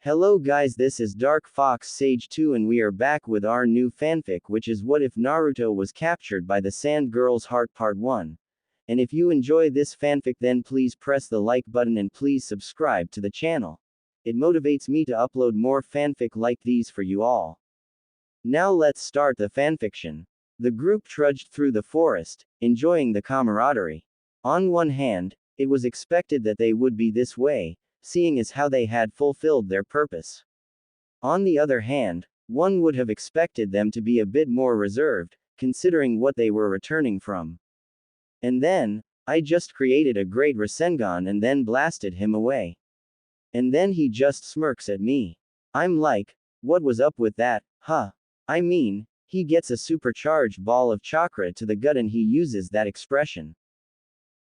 Hello guys, this is Dark Fox Sage 2 and we are back with our new fanfic, which is What If Naruto Was Captured by the Sand Girl's Heart Part 1. And if you enjoy this fanfic, then please press the like button and please subscribe to the channel. It motivates me to upload more fanfic like these for you all. Now let's start the fanfiction. The group trudged through the forest, enjoying the camaraderie. On one hand, it was expected that they would be this way, seeing as how they had fulfilled their purpose. On the other hand, one would have expected them to be a bit more reserved, considering what they were returning from. And then, I just created a great Rasengan and then blasted him away. And then he just smirks at me. I'm like, what was up with that, huh? I mean, he gets a supercharged ball of chakra to the gut and he uses that expression.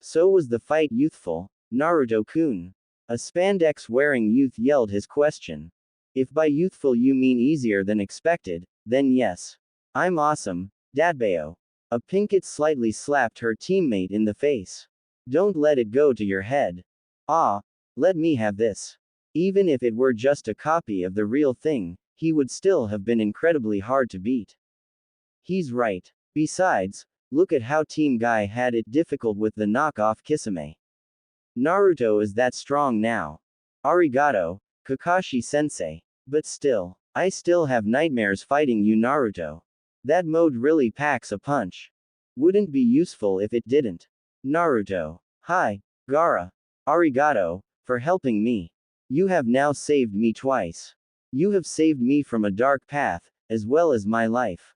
So was the fight youthful, Naruto-kun? A spandex-wearing youth yelled his question. If by youthful you mean easier than expected, then yes. I'm awesome, Datbeo. A pinkett slightly slapped her teammate in the face. Don't let it go to your head. Ah, let me have this. Even if it were just a copy of the real thing, he would still have been incredibly hard to beat. He's right. Besides, look at how Team Guy had it difficult with the knockoff Kisame. Naruto is that strong now. Arigato, Kakashi-sensei. But still, I still have nightmares fighting you, Naruto. That mode really packs a punch. Wouldn't be useful if it didn't. Naruto. Hi, Gaara. Arigato, for helping me. You have now saved me twice. You have saved me from a dark path, as well as my life.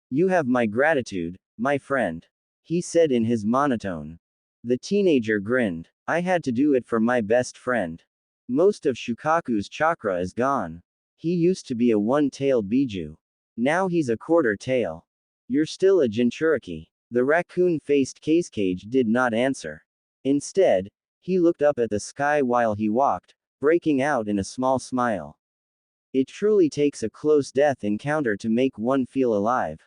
You have my gratitude, my friend. He said in his monotone. The teenager grinned. I had to do it for my best friend. Most of Shukaku's chakra is gone. He used to be a one-tailed Biju. Now he's a quarter tail. You're still a Jinchuriki. The raccoon-faced Casecage did not answer. Instead, he looked up at the sky while he walked, breaking out in a small smile. It truly takes a close death encounter to make one feel alive.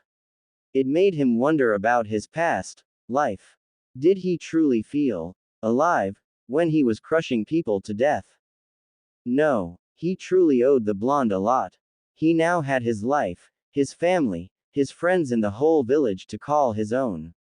It made him wonder about his past life. Did he truly feel alive when he was crushing people to death? No, he truly owed the blonde a lot. He now had his life, his family, his friends and the whole village to call his own.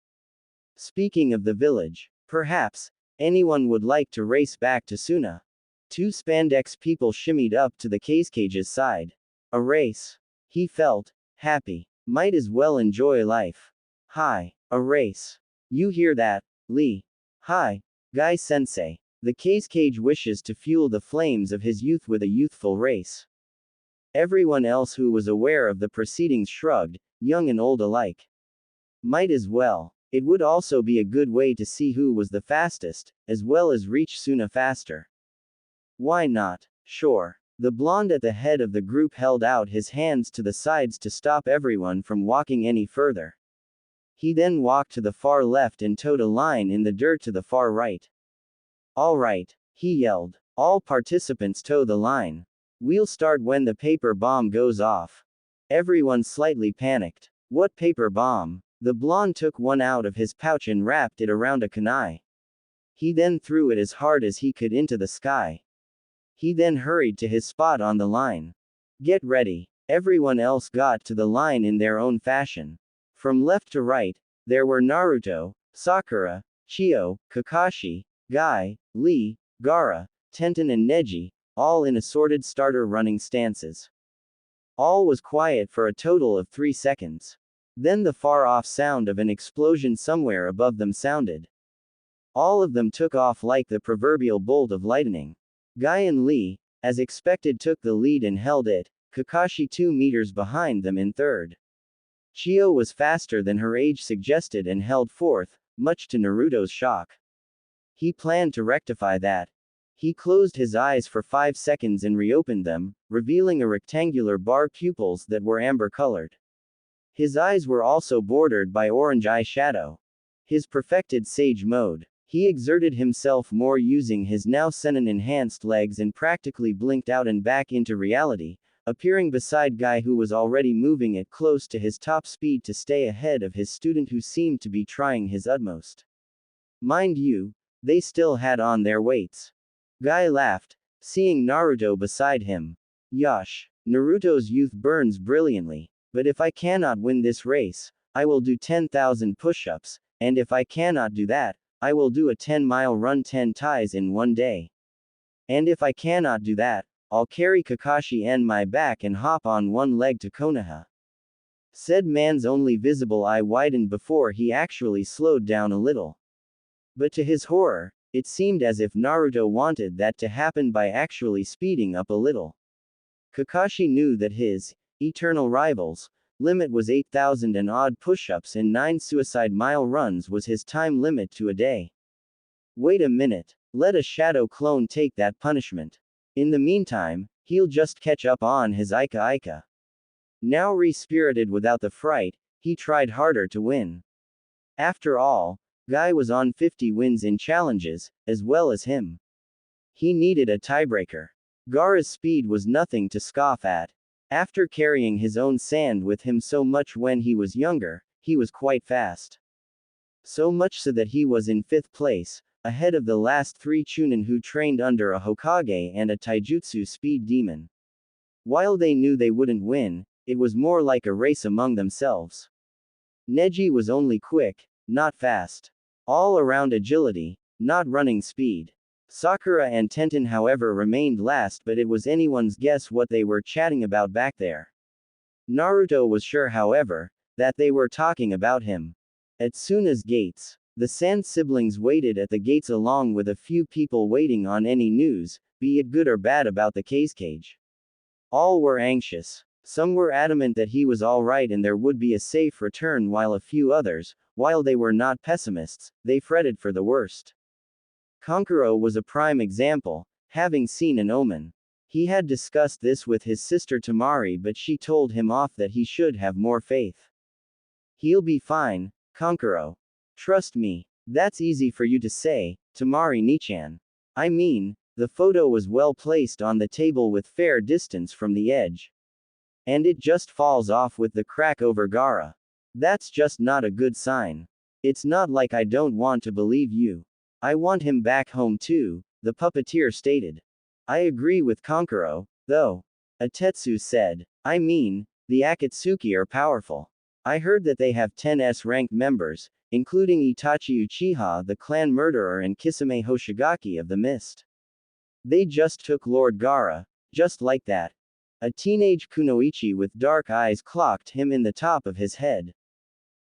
Speaking of the village, perhaps anyone would like to race back to Suna. Two spandex people shimmied up to the Casecage's side. A race. He felt happy. Might as well enjoy life. Hi, a race. You hear that, Lee? Hi, Guy Sensei. The Casecage wishes to fuel the flames of his youth with a youthful race. Everyone else who was aware of the proceedings shrugged, young and old alike. Might as well. It would also be a good way to see who was the fastest, as well as reach Suna faster. Why not? Sure. The blonde at the head of the group held out his hands to the sides to stop everyone from walking any further. He then walked to the far left and towed a line in the dirt to the far right. All right, he yelled. All participants toe the line. We'll start when the paper bomb goes off. Everyone slightly panicked. What paper bomb? The blonde took one out of his pouch and wrapped it around a kunai. He then threw it as hard as he could into the sky. He then hurried to his spot on the line. Get ready. Everyone else got to the line in their own fashion. From left to right, there were Naruto, Sakura, Chio, Kakashi, Guy, Lee, Gaara, Tenten and Neji, all in assorted starter running stances. All was quiet for a total of 3 seconds. Then the far-off sound of an explosion somewhere above them sounded. All of them took off like the proverbial bolt of lightning. Guy and Lee, as expected, took the lead and held it, Kakashi 2 meters behind them in third. Chio was faster than her age suggested and held fourth, much to Naruto's shock. He planned to rectify that. He closed his eyes for 5 seconds and reopened them, revealing a rectangular bar pupils that were amber-colored. His eyes were also bordered by orange eyeshadow. His perfected sage mode. He exerted himself more using his now Senin-enhanced legs and practically blinked out and back into reality, appearing beside Guy who was already moving at close to his top speed to stay ahead of his student who seemed to be trying his utmost. Mind you, they still had on their weights. Guy laughed, seeing Naruto beside him. Yosh. Naruto's youth burns brilliantly. But if I cannot win this race, I will do 10,000 push-ups, and if I cannot do that, I will do a 10-mile run 10 times in one day. And if I cannot do that, I'll carry Kakashi on my back and hop on one leg to Konoha. Said man's only visible eye widened before he actually slowed down a little. But to his horror, it seemed as if Naruto wanted that to happen by actually speeding up a little. Kakashi knew that his eternal rival's limit was 8,000 and odd push-ups and 9 suicide mile runs was his time limit to a day. Wait a minute. Let a shadow clone take that punishment. In the meantime, he'll just catch up on his Ika Ika. Now re-spirited without the fright, he tried harder to win. After all, Guy was on 50 wins in challenges, as well as him. He needed a tiebreaker. Gaara's speed was nothing to scoff at. After carrying his own sand with him so much when he was younger, he was quite fast. So much so that he was in 5th place, ahead of the last 3 Chunin who trained under a Hokage and a Taijutsu speed demon. While they knew they wouldn't win, it was more like a race among themselves. Neji was only quick, not fast. All around agility, not running speed. Sakura and Tenten however remained last, but it was anyone's guess what they were chatting about back there. Naruto was sure however, that they were talking about him. As soon as gates, the Sand siblings waited at the gates along with a few people waiting on any news, be it good or bad about the cage. All were anxious. Some were adamant that he was alright and there would be a safe return while a few others, while they were not pessimists, they fretted for the worst. Kankuro was a prime example, having seen an omen. He had discussed this with his sister Tamari but she told him off that he should have more faith. He'll be fine, Kankuro. Trust me. That's easy for you to say, Tamari Nichan. I mean, the photo was well placed on the table with fair distance from the edge. And it just falls off with the crack over Gaara. That's just not a good sign. It's not like I don't want to believe you. I want him back home too, the puppeteer stated. I agree with Kankuro, though. Atetsu said. I mean, the Akatsuki are powerful. I heard that they have 10s ranked members, including Itachi Uchiha the clan murderer and Kisame Hoshigaki of the Mist. They just took Lord Gaara, just like that. A teenage kunoichi with dark eyes clocked him in the top of his head.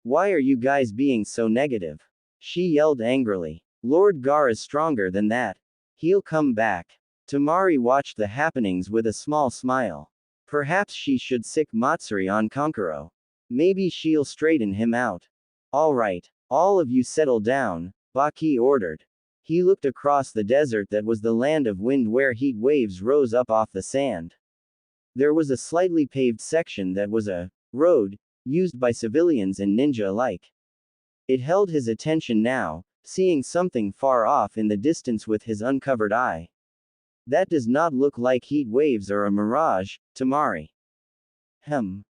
Why are you guys being so negative? She yelled angrily. Lord Gaara's stronger than that. He'll come back. Tamari watched the happenings with a small smile. Perhaps she should sick Matsuri on Kankuro. Maybe she'll straighten him out. Alright, all of you settle down, Baki ordered. He looked across the desert that was the land of wind where heat waves rose up off the sand. There was a slightly paved section that was a road, used by civilians and ninja alike. It held his attention now, seeing something far off in the distance with his uncovered eye. That does not look like heat waves or a mirage, Tamari.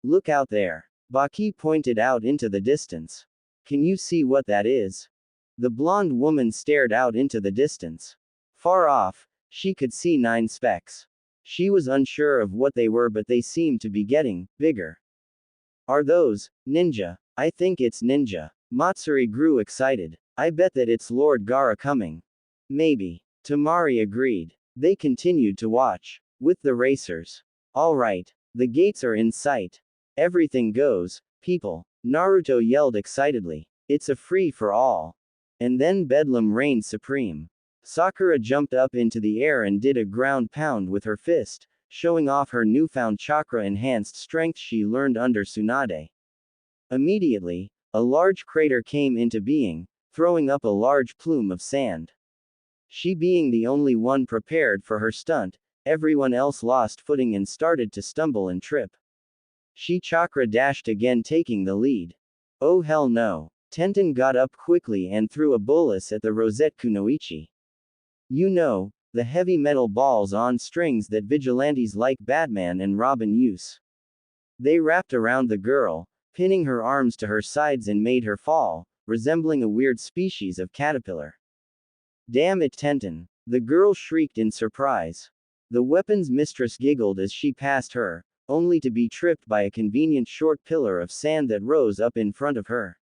Look out there. Baki pointed out into the distance. Can you see what that is? The blonde woman stared out into the distance. Far off, she could see 9 specks. She was unsure of what they were but they seemed to be getting bigger. Are those ninja? I think it's ninja. Matsuri grew excited. I bet that it's Lord Gaara coming. Maybe. Tamari agreed. They continued to watch. With the racers. Alright. The gates are in sight. Everything goes, people. Naruto yelled excitedly. It's a free for all. And then Bedlam reigned supreme. Sakura jumped up into the air and did a ground pound with her fist, showing off her newfound chakra-enhanced strength she learned under Tsunade. Immediately, a large crater came into being, throwing up a large plume of sand. She being the only one prepared for her stunt, everyone else lost footing and started to stumble and trip. She chakra dashed again taking the lead. Oh hell no. Tenten got up quickly and threw a bolus at the Rosette Kunoichi. You know, the heavy metal balls on strings that vigilantes like Batman and Robin use. They wrapped around the girl, pinning her arms to her sides and made her fall, resembling a weird species of caterpillar. Damn it, Tenten. The girl shrieked in surprise. The weapon's mistress giggled as she passed her, only to be tripped by a convenient short pillar of sand that rose up in front of her.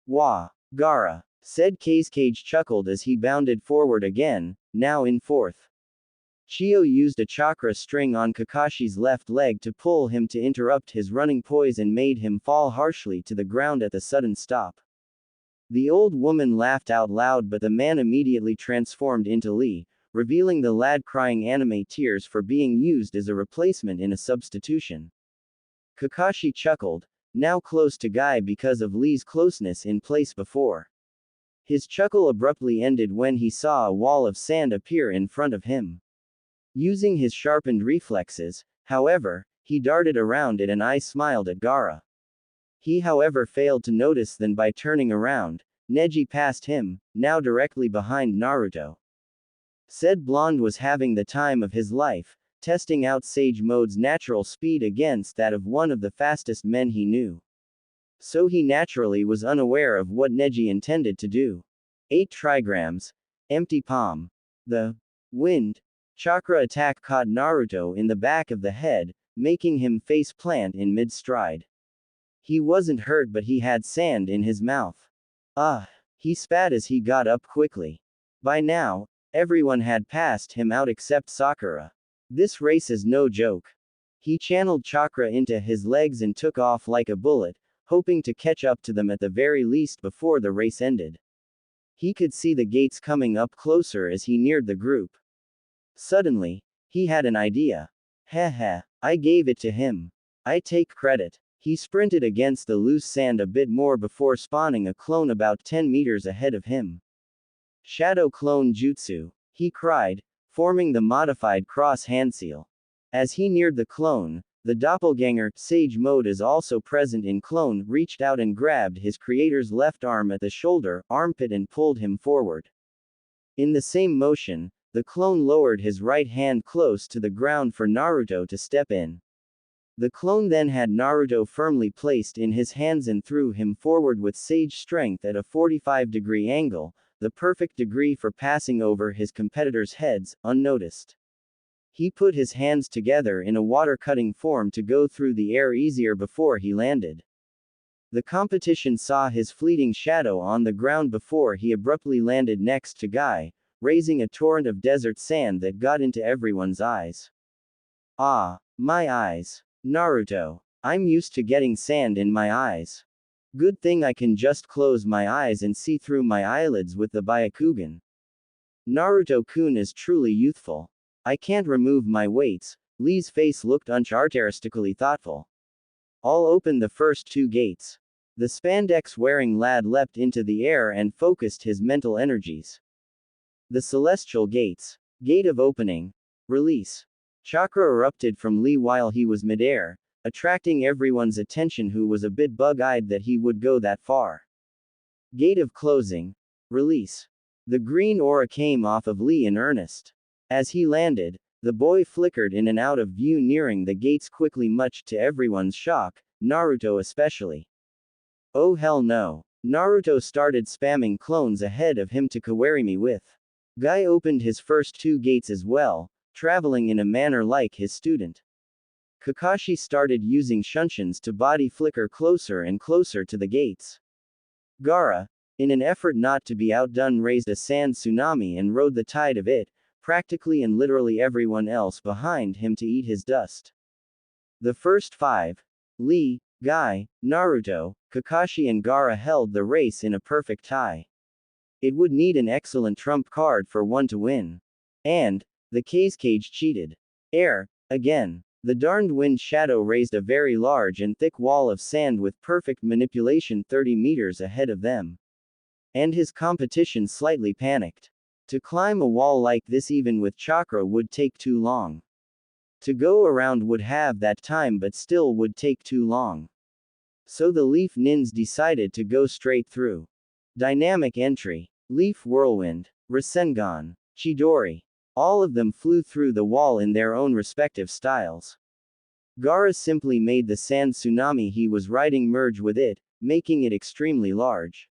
Wah! Gaara, said Cage chuckled as he bounded forward again, now in fourth. Chio used a chakra string on Kakashi's left leg to pull him to interrupt his running poise and made him fall harshly to the ground at the sudden stop. The old woman laughed out loud, but the man immediately transformed into Lee, revealing the lad crying anime tears for being used as a replacement in a substitution. Kakashi chuckled, now close to Guy because of Lee's closeness in place before. His chuckle abruptly ended when he saw a wall of sand appear in front of him. Using his sharpened reflexes, however, he darted around it and I smiled at Gaara. He however failed to notice that by turning around, Neji passed him, now directly behind Naruto. Said blonde was having the time of his life, testing out Sage Mode's natural speed against that of one of the fastest men he knew. So he naturally was unaware of what Neji intended to do. 8 trigrams. Empty palm. The wind chakra attack caught Naruto in the back of the head, making him face plant in mid-stride. He wasn't hurt, but he had sand in his mouth. He spat as he got up quickly. By now, everyone had passed him out except Sakura. This race is no joke. He channeled chakra into his legs and took off like a bullet, hoping to catch up to them at the very least before the race ended. He could see the gates coming up closer as he neared the group. Suddenly, he had an idea. Heh, I gave it to him. I take credit. He sprinted against the loose sand a bit more before spawning a clone about 10 meters ahead of him. Shadow clone jutsu, he cried, forming the modified cross hand seal. As he neared the clone, the doppelganger, Sage Mode is also present in clone, reached out and grabbed his creator's left arm at the shoulder, armpit and pulled him forward. In the same motion, the clone lowered his right hand close to the ground for Naruto to step in. The clone then had Naruto firmly placed in his hands and threw him forward with Sage strength at a 45-degree angle, the perfect degree for passing over his competitors' heads, unnoticed. He put his hands together in a water-cutting form to go through the air easier before he landed. The competition saw his fleeting shadow on the ground before he abruptly landed next to Guy, raising a torrent of desert sand that got into everyone's eyes. Ah, my eyes. Naruto. I'm used to getting sand in my eyes. Good thing I can just close my eyes and see through my eyelids with the Byakugan. Naruto-kun is truly youthful. I can't remove my weights. Lee's face looked uncharacteristically thoughtful. I'll open the first 2 gates. The spandex-wearing lad leapt into the air and focused his mental energies. The celestial gates. Gate of opening. Release. Chakra erupted from Lee while he was midair, attracting everyone's attention who was a bit bug-eyed that he would go that far. Gate of closing. Release. The green aura came off of Lee in earnest. As he landed, the boy flickered in and out of view nearing the gates quickly, much to everyone's shock, Naruto especially. Oh hell no. Naruto started spamming clones ahead of him to Kawarimi with. Guy opened his first 2 gates as well, traveling in a manner like his student. Kakashi started using shunshins to body flicker closer and closer to the gates. Gaara, in an effort not to be outdone, raised a sand tsunami and rode the tide of it, practically and literally everyone else behind him to eat his dust. The first 5, Lee, Guy, Naruto, Kakashi and Gaara, held the race in a perfect tie. It would need an excellent trump card for one to win. And, the Cage cheated. Again. The darned wind shadow raised a very large and thick wall of sand with perfect manipulation 30 meters ahead of them. And his competition slightly panicked. To climb a wall like this even with chakra would take too long. To go around would have that time but still would take too long. So the Leaf Nins decided to go straight through. Dynamic entry. Leaf Whirlwind. Rasengan. Chidori. All of them flew through the wall in their own respective styles. Gaara simply made the sand tsunami he was riding merge with it, making it extremely large.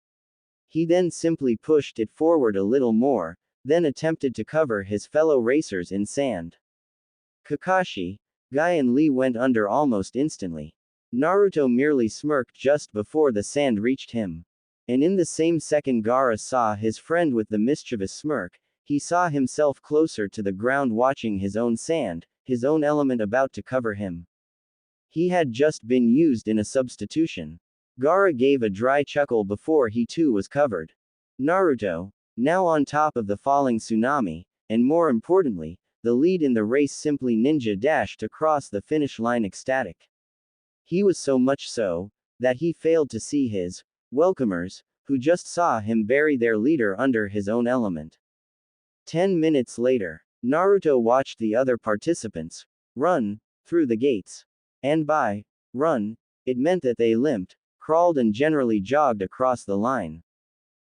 He then simply pushed it forward a little more, then attempted to cover his fellow racers in sand. Kakashi, Guy and Lee went under almost instantly. Naruto merely smirked just before the sand reached him. And in the same second Gaara saw his friend with the mischievous smirk, he saw himself closer to the ground watching his own sand, his own element about to cover him. He had just been used in a substitution. Gaara gave a dry chuckle before he too was covered. Naruto, now on top of the falling tsunami, and more importantly, the lead in the race simply ninja dashed across the finish line ecstatic. He was so much so, that he failed to see his welcomers, who just saw him bury their leader under his own element. 10 minutes later, Naruto watched the other participants run through the gates. And by run, it meant that they limped, crawled and generally jogged across the line.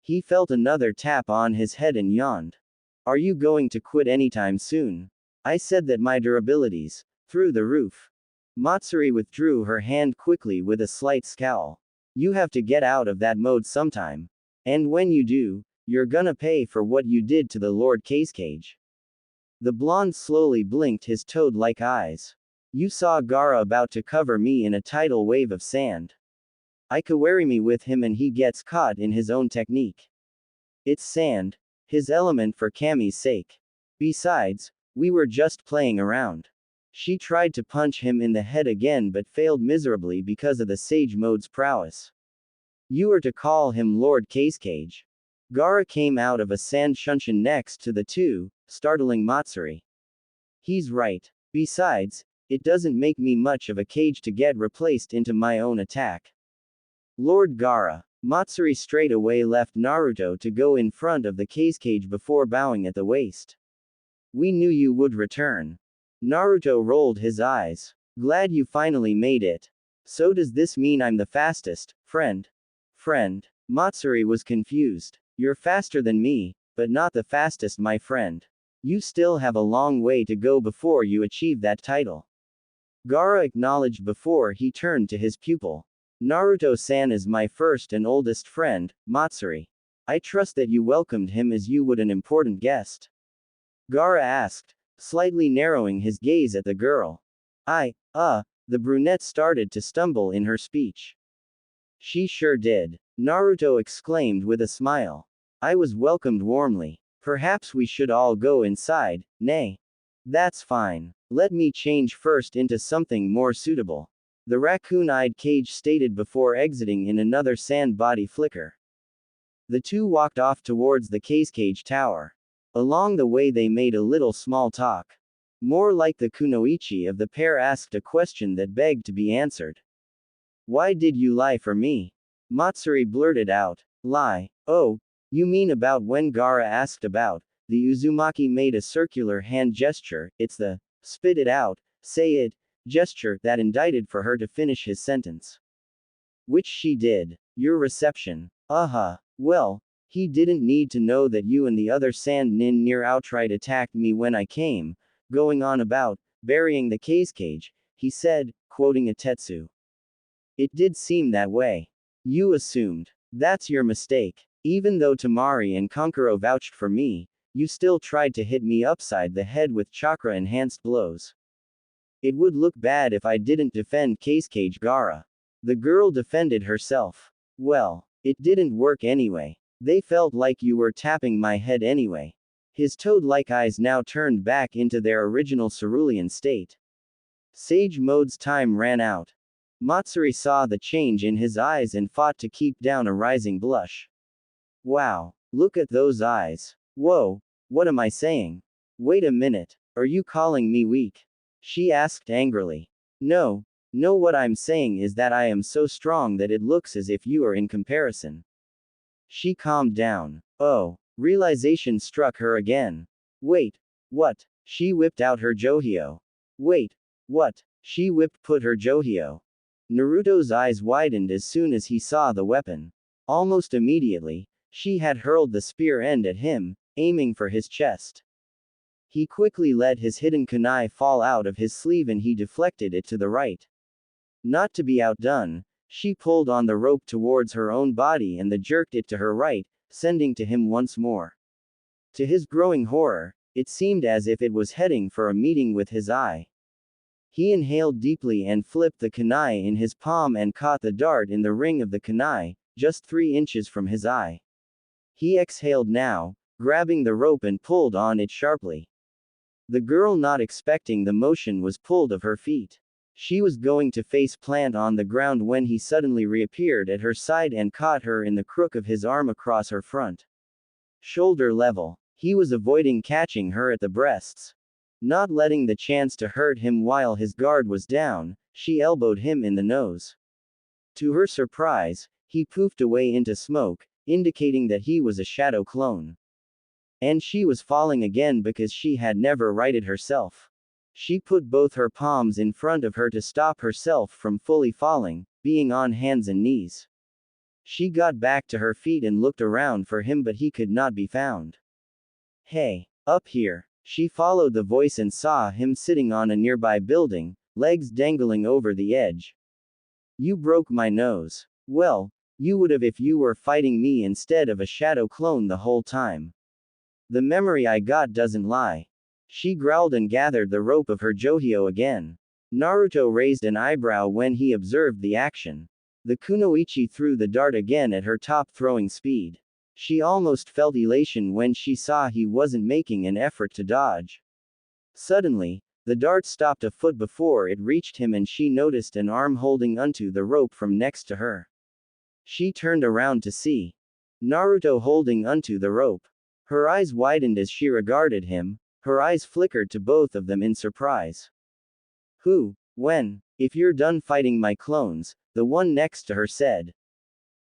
He felt another tap on his head and yawned. Are you going to quit anytime soon? I said that my durability's through the roof. Matsuri withdrew her hand quickly with a slight scowl. You have to get out of that mode sometime. And when you do, you're gonna pay for what you did to the Lord Cage. The blonde slowly blinked his toad-like eyes. You saw Gaara about to cover me in a tidal wave of sand. I kawari me with him and he gets caught in his own technique. It's sand, his element for Kami's sake. Besides, we were just playing around. She tried to punch him in the head again but failed miserably because of the Sage Mode's prowess. You are to call him Lord Cage. Gaara came out of a sand shunshin next to the two, startling Matsuri. He's right. Besides, it doesn't make me much of a cage to get replaced into my own attack. Lord Gaara. Matsuri straight away left Naruto to go in front of the cage before bowing at the waist. We knew you would return. Naruto rolled his eyes. Glad you finally made it. So does this mean I'm the fastest, friend? Matsuri was confused. You're faster than me, but not the fastest, my friend. You still have a long way to go before you achieve that title. Gaara acknowledged before he turned to his pupil. Naruto-san is my first and oldest friend, Matsuri. I trust that you welcomed him as you would an important guest. Gaara asked, slightly narrowing his gaze at the girl. The brunette started to stumble in her speech. She sure did. Naruto exclaimed with a smile. I was welcomed warmly. Perhaps we should all go inside, nay. That's fine. Let me change first into something more suitable. The raccoon-eyed Cage stated before exiting in another sand body flicker. The two walked off towards the cage tower. Along the way they made a little small talk. More like the kunoichi of the pair asked a question that begged to be answered. Why did you lie for me? Matsuri blurted out. Lie? Oh, you mean about when Gaara asked about, the Uzumaki made a circular hand gesture, it's the, spit it out, say it, gesture that indicted for her to finish his sentence. Which she did. Your reception. Well, he didn't need to know that you and the other sand nin near outright attacked me when I came, going on about, burying the cage, he said, quoting a Tetsu. It did seem that way. You assumed. That's your mistake. Even though Tamari and Kankuro vouched for me, you still tried to hit me upside the head with chakra-enhanced blows. It would look bad if I didn't defend Cage Gaara. The girl defended herself. Well, it didn't work anyway. They felt like you were tapping my head anyway. His toad-like eyes now turned back into their original cerulean state. Sage Mode's time ran out. Matsuri saw the change in his eyes and fought to keep down a rising blush. Wow, look at those eyes. Whoa, what am I saying? Wait a minute, are you calling me weak? She asked angrily. No, what I'm saying is that I am so strong that it looks as if you are in comparison. She calmed down. Oh, realization struck her again. Wait, what? She whipped out her Johio. Wait, what? She put her Johio. Naruto's eyes widened as soon as he saw the weapon. Almost immediately, she had hurled the spear end at him, aiming for his chest. He quickly let his hidden kunai fall out of his sleeve and he deflected it to the right. Not to be outdone, she pulled on the rope towards her own body and jerked it to her right, sending to him once more. To his growing horror, It seemed as if it was heading for a meeting with his eye. He inhaled deeply and flipped the kunai in his palm and caught the dart in the ring of the kunai, just 3 inches from his eye. He exhaled now, grabbing the rope and pulled on it sharply. The girl, not expecting the motion, was pulled off her feet. She was going to face plant on the ground when he suddenly reappeared at her side and caught her in the crook of his arm across her front shoulder level. He was avoiding catching her at the breasts. Not letting the chance to hurt him while his guard was down, she elbowed him in the nose. To her surprise, he poofed away into smoke, indicating that he was a shadow clone. And she was falling again because she had never righted herself. She put both her palms in front of her to stop herself from fully falling, being on hands and knees. She got back to her feet and looked around for him, but he could not be found. Hey, up here. She followed the voice and saw him sitting on a nearby building, legs dangling over the edge. You broke my nose. Well, you would have if you were fighting me instead of a shadow clone the whole time. The memory I got doesn't lie. She growled and gathered the rope of her johio again. Naruto raised an eyebrow when he observed the action. The kunoichi threw the dart again at her top throwing speed. She almost felt elation when she saw he wasn't making an effort to dodge. Suddenly, the dart stopped a foot before it reached him and she noticed an arm holding onto the rope from next to her. She turned around to see Naruto holding onto the rope. Her eyes widened as she regarded him, her eyes flickered to both of them in surprise. Who? When? If you're done fighting my clones, the one next to her said.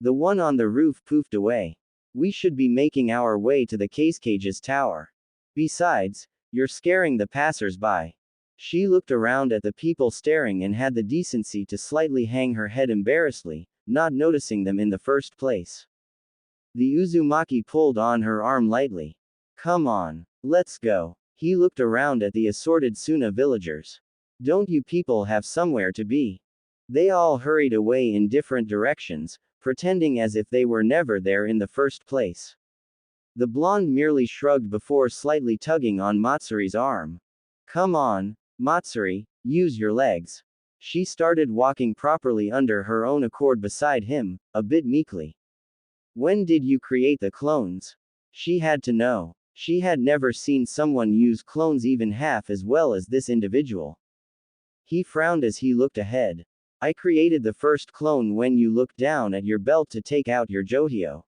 The one on the roof poofed away. We should be making our way to the cage's tower. Besides, you're scaring the passers-by. She looked around at the people staring and had the decency to slightly hang her head embarrassedly, not noticing them in the first place. The Uzumaki pulled on her arm lightly. Come on, let's go. He looked around at the assorted Suna villagers. Don't you people have somewhere to be? They all hurried away in different directions, pretending as if they were never there in the first place. The blonde merely shrugged before slightly tugging on Matsuri's arm. Come on, Matsuri, use your legs. She started walking properly under her own accord beside him, a bit meekly. When did you create the clones? She had to know. She had never seen someone use clones even half as well as this individual. He frowned as he looked ahead. I created the first clone when you looked down at your belt to take out your johio.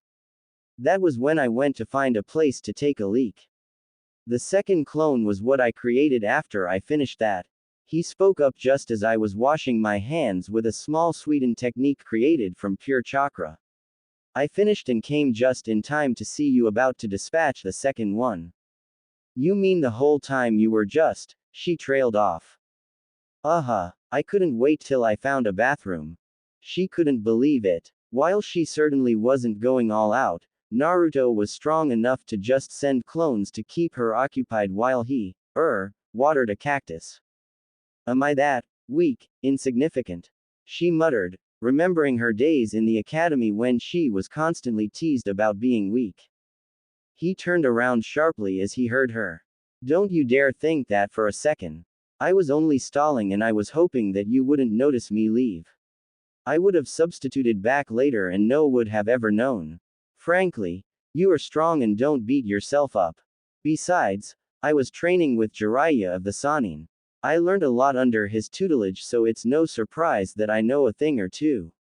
That was when I went to find a place to take a leak. The second clone was what I created after I finished that. He spoke up just as I was washing my hands with a small sweetened technique created from pure chakra. I finished and came just in time to see you about to dispatch the second one. You mean the whole time you were just, she trailed off. I couldn't wait till I found a bathroom. She couldn't believe it. While she certainly wasn't going all out, Naruto was strong enough to just send clones to keep her occupied while he, watered a cactus. Am I that weak, insignificant? She muttered, remembering her days in the academy when she was constantly teased about being weak. He turned around sharply as he heard her. Don't you dare think that for a second. I was only stalling and I was hoping that you wouldn't notice me leave. I would have substituted back later and no would have ever known. Frankly, you are strong and don't beat yourself up. Besides, I was training with Jiraiya of the Sannin. I learned a lot under his tutelage, so it's no surprise that I know a thing or two.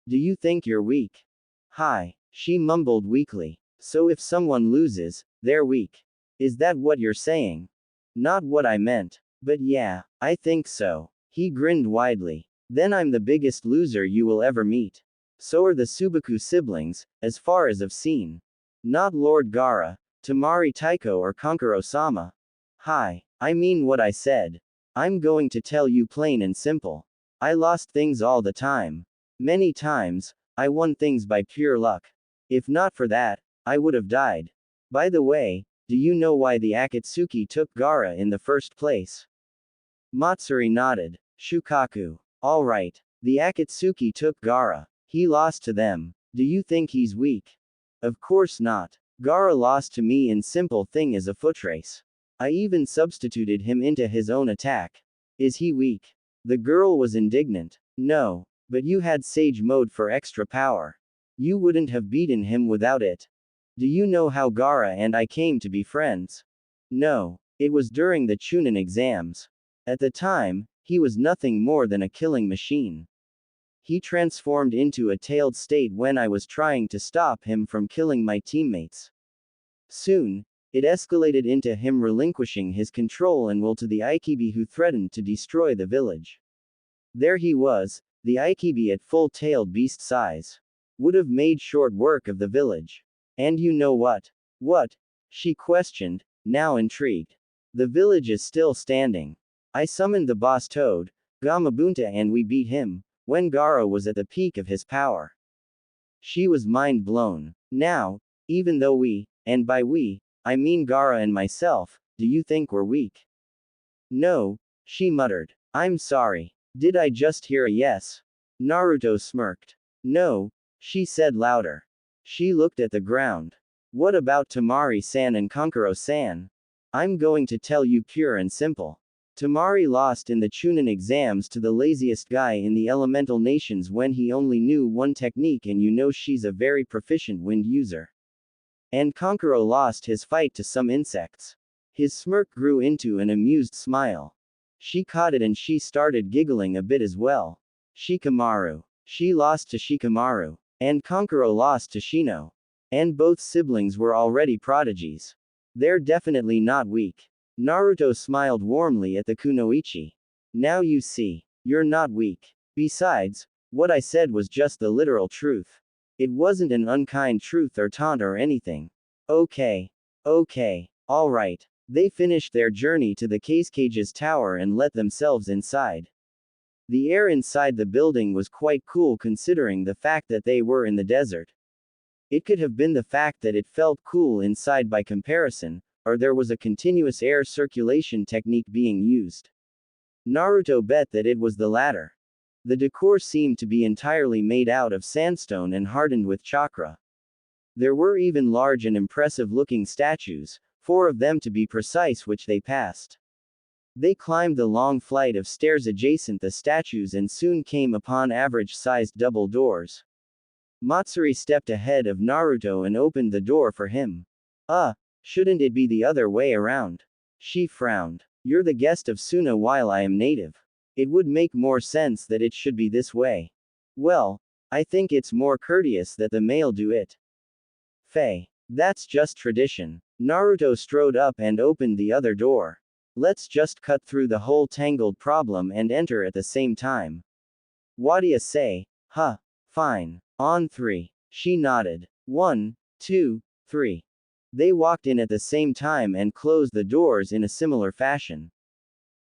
Do you think you're weak? Hi, she mumbled weakly. So if someone loses, they're weak. Is that what you're saying? Not what I meant. But yeah, I think so. He grinned widely. Then I'm the biggest loser you will ever meet. So are the Subaku siblings, as far as I've seen. Not Lord Gaara, Tamari Taiko or Kankuro-sama. Hi, I mean what I said. I'm going to tell you plain and simple. I lost things all the time. Many times, I won things by pure luck. If not for that, I would have died. By the way, do you know why the Akatsuki took Gaara in the first place? Matsuri nodded. Shukaku. Alright. The Akatsuki took Gaara. He lost to them. Do you think he's weak? Of course not. Gaara lost to me in simple thing as a footrace. I even substituted him into his own attack. Is he weak? The girl was indignant. No. But you had Sage Mode for extra power. You wouldn't have beaten him without it. Do you know how Gaara and I came to be friends? No. It was during the Chunin exams. At the time, he was nothing more than a killing machine. He transformed into a tailed state when I was trying to stop him from killing my teammates. Soon, it escalated into him relinquishing his control and will to the Aikibi who threatened to destroy the village. There he was, the Aikibi at full-tailed beast size. Would have made short work of the village. And you know what? What? She questioned, now intrigued. The village is still standing. I summoned the boss toad, Gamabunta, and we beat him, when Gaara was at the peak of his power. She was mind blown. Now, even though we, and by we, I mean Gaara and myself, do you think we're weak? No, she muttered. I'm sorry. Did I just hear a yes? Naruto smirked. No, she said louder. She looked at the ground. What about Tamari-san and Kankuro-san? I'm going to tell you pure and simple. Tamari lost in the Chunin exams to the laziest guy in the elemental nations when he only knew one technique, and you know she's a very proficient wind user. And Kankuro lost his fight to some insects. His smirk grew into an amused smile. She caught it and she started giggling a bit as well. Shikamaru. She lost to Shikamaru. And Kankuro lost to Shino. And both siblings were already prodigies. They're definitely not weak. Naruto smiled warmly at the kunoichi. Now you see. You're not weak. Besides, what I said was just the literal truth. It wasn't an unkind truth or taunt or anything. Okay. Okay. Alright. They finished their journey to the Cage's tower and let themselves inside. The air inside the building was quite cool considering the fact that they were in the desert. It could have been the fact that it felt cool inside by comparison, or there was a continuous air circulation technique being used. Naruto bet that it was the latter. The decor seemed to be entirely made out of sandstone and hardened with chakra. There were even large and impressive-looking statues, 4 of them to be precise, which they passed. They climbed the long flight of stairs adjacent the statues and soon came upon average-sized double doors. Matsuri stepped ahead of Naruto and opened the door for him. Shouldn't it be the other way around? She frowned. You're the guest of Suna while I am native. It would make more sense that it should be this way. Well, I think it's more courteous that the male do it. Faye. That's just tradition. Naruto strode up and opened the other door. Let's just cut through the whole tangled problem and enter at the same time. What do you say? Huh. Fine. On 3. She nodded. 1, 2, 3. They walked in at the same time and closed the doors in a similar fashion.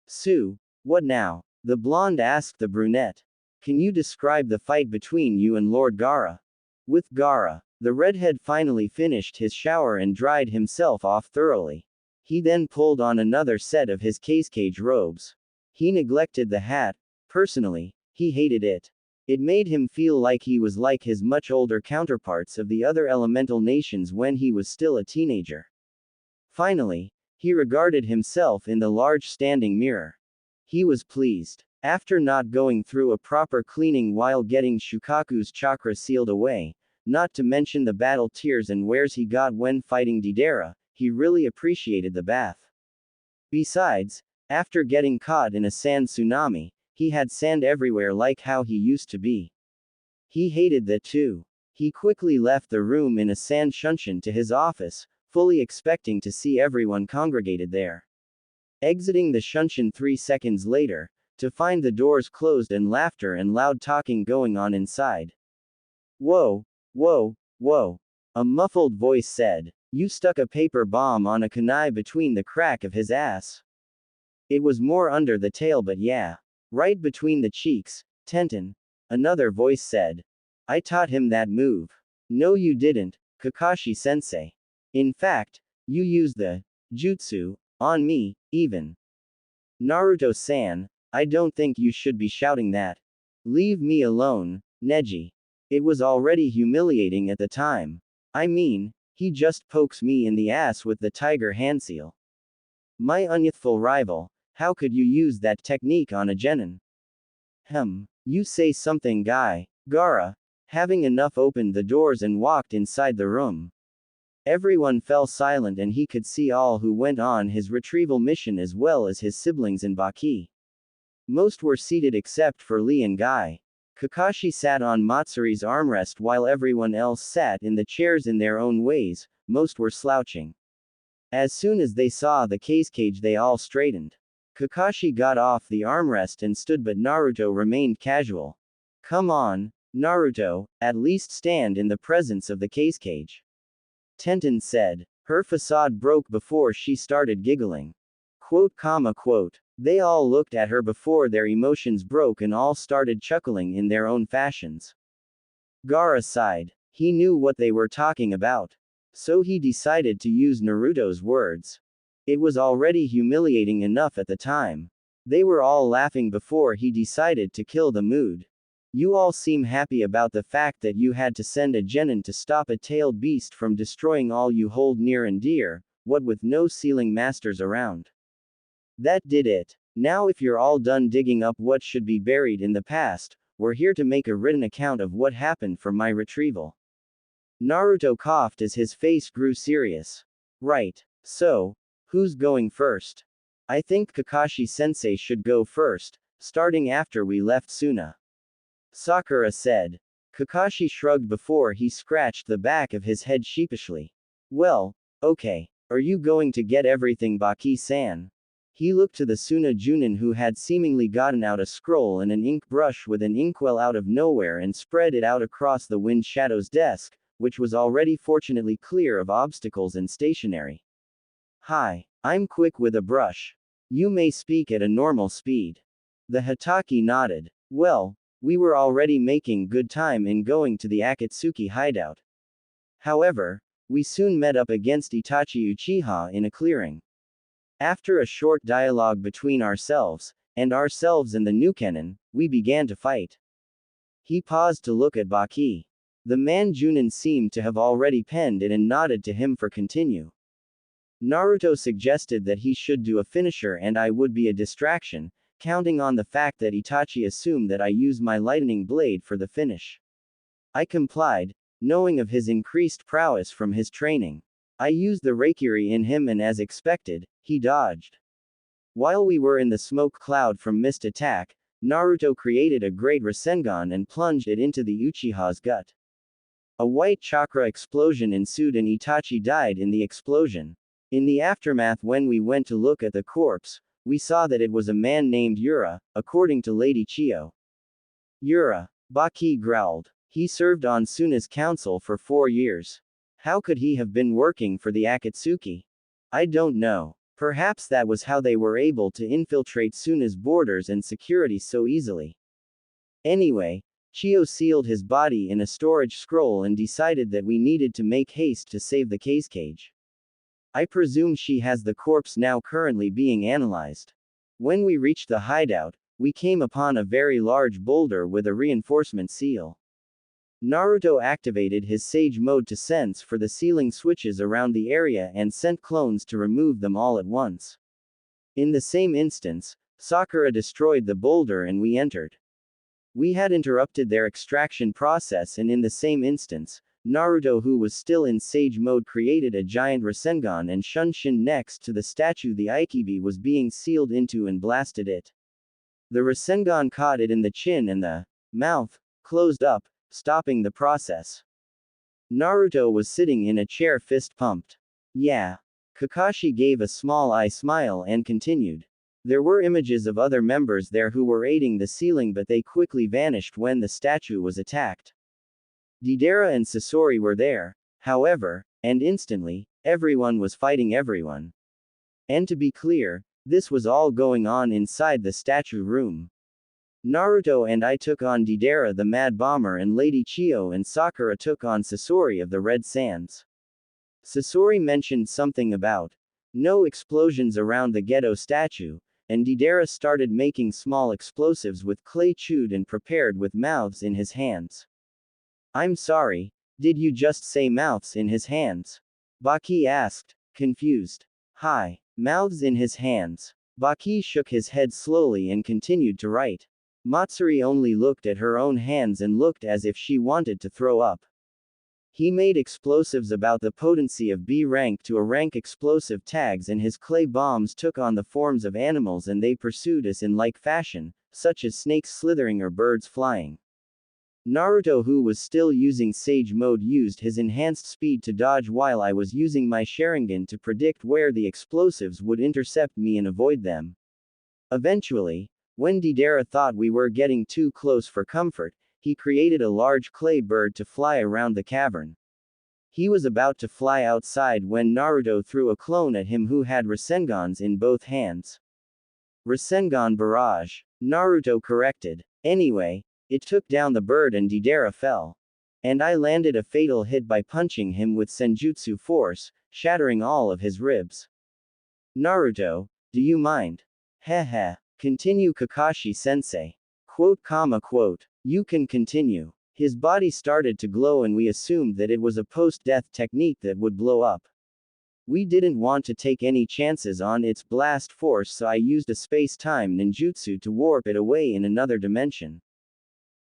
Sue, what now? The blonde asked the brunette. Can you describe the fight between you and Lord Gaara? With Gaara, the redhead finally finished his shower and dried himself off thoroughly. He then pulled on another set of his cage robes. He neglected the hat. Personally, he hated it. It made him feel like he was like his much older counterparts of the other elemental nations when he was still a teenager. Finally, he regarded himself in the large standing mirror. He was pleased. After not going through a proper cleaning while getting Shukaku's chakra sealed away, not to mention the battle tears and wears he got when fighting Deidara, he really appreciated the bath. Besides, after getting caught in a sand tsunami, he had sand everywhere like how he used to be. He hated that too. He quickly left the room in a sand shunshin to his office, fully expecting to see everyone congregated there. Exiting the shunshin 3 seconds later, to find the doors closed and laughter and loud talking going on inside. Whoa, whoa, whoa. A muffled voice said. You stuck a paper bomb on a kunai between the crack of his ass. It was more under the tail, but yeah. Right between the cheeks, Tenten. Another voice said. I taught him that move. No you didn't, Kakashi-sensei. In fact, you used the jutsu on me, even. Naruto-san, I don't think you should be shouting that. Leave me alone, Neji. It was already humiliating at the time. I mean, he just pokes me in the ass with the tiger handseal. My unyouthful rival, how could you use that technique on a genin? You say something, guy. Gaara, having enough, opened the doors and walked inside the room. Everyone fell silent and he could see all who went on his retrieval mission as well as his siblings and Baki. Most were seated except for Lee and Guy. Kakashi sat on Matsuri's armrest while everyone else sat in the chairs in their own ways, most were slouching. As soon as they saw the cage they all straightened. Kakashi got off the armrest and stood, but Naruto remained casual. Come on, Naruto, at least stand in the presence of the cage. Tenten said. Her facade broke before she started giggling. Quote. They all looked at her before their emotions broke and all started chuckling in their own fashions. Gaara sighed. He knew what they were talking about. So he decided to use Naruto's words. It was already humiliating enough at the time. They were all laughing before he decided to kill the mood. You all seem happy about the fact that you had to send a genin to stop a tailed beast from destroying all you hold near and dear, what with no sealing masters around. That did it. Now if you're all done digging up what should be buried in the past, we're here to make a written account of what happened for my retrieval. Naruto coughed as his face grew serious. Right. So, who's going first? I think Kakashi-sensei should go first, starting after we left Suna. Sakura said. Kakashi shrugged before he scratched the back of his head sheepishly. Well, okay. Are you going to get everything, Baki-san? He looked to the Suna Junin, who had seemingly gotten out a scroll and an ink brush with an inkwell out of nowhere and spread it out across the Wind Shadow's desk, which was already fortunately clear of obstacles and stationary. Hi, I'm quick with a brush. You may speak at a normal speed. The Hatake nodded. Well, we were already making good time in going to the Akatsuki hideout. However, we soon met up against Itachi Uchiha in a clearing. After a short dialogue between ourselves and the new Kennen, we began to fight. He paused to look at Baki. The man Junin seemed to have already penned it and nodded to him for continue. Naruto suggested that he should do a finisher and I would be a distraction, counting on the fact that Itachi assumed that I use my lightning blade for the finish. I complied, knowing of his increased prowess from his training. I used the Reikiri in him and as expected, he dodged. While we were in the smoke cloud from mist attack, Naruto created a great Rasengan and plunged it into the Uchiha's gut. A white chakra explosion ensued and Itachi died in the explosion. In the aftermath, when we went to look at the corpse, we saw that it was a man named Yura, according to Lady Chiyo. Yura, Baki growled. He served on Suna's council for 4 years. How could he have been working for the Akatsuki? I don't know. Perhaps that was how they were able to infiltrate Suna's borders and security so easily. Anyway, Chiyo sealed his body in a storage scroll and decided that we needed to make haste to save the cage. I presume she has the corpse now currently being analyzed. When we reached the hideout, we came upon a very large boulder with a reinforcement seal. Naruto activated his Sage mode to sense for the sealing switches around the area and sent clones to remove them all at once. In the same instance, Sakura destroyed the boulder and we entered. We had interrupted their extraction process and in the same instance, Naruto, who was still in Sage mode, created a giant Rasengan and Shunshin next to the statue the Aikibi was being sealed into and blasted it. The Rasengan caught it in the chin and the mouth closed up, stopping the process. Naruto was sitting in a chair, fist pumped. Yeah. Kakashi gave a small eye smile and continued. There were images of other members there who were aiding the sealing, but they quickly vanished when the statue was attacked. Deidara and Sasori were there, however, and instantly, everyone was fighting everyone. And to be clear, this was all going on inside the statue room. Naruto and I took on Deidara the Mad Bomber and Lady Chiyo and Sakura took on Sasori of the Red Sands. Sasori mentioned something about no explosions around the ghetto statue, and Deidara started making small explosives with clay chewed and prepared with mouths in his hands. I'm sorry, did you just say mouths in his hands? Baki asked, confused. Hi. Mouths in his hands. Baki shook his head slowly and continued to write. Matsuri only looked at her own hands and looked as if she wanted to throw up. He made explosives about the potency of B rank to a rank explosive tags, and his clay bombs took on the forms of animals and they pursued us in like fashion, such as snakes slithering or birds flying. Naruto, who was still using Sage mode, used his enhanced speed to dodge while I was using my Sharingan to predict where the explosives would intercept me and avoid them. Eventually, when Deidara thought we were getting too close for comfort, he created a large clay bird to fly around the cavern. He was about to fly outside when Naruto threw a clone at him who had Rasengans in both hands. Rasengan barrage. Naruto corrected. Anyway, it took down the bird and Deidara fell. And I landed a fatal hit by punching him with Senjutsu force, shattering all of his ribs. Naruto, do you mind? Heh. Continue Kakashi-sensei. Quote. You can continue. His body started to glow and we assumed that it was a post-death technique that would blow up. We didn't want to take any chances on its blast force, so I used a space-time ninjutsu to warp it away in another dimension.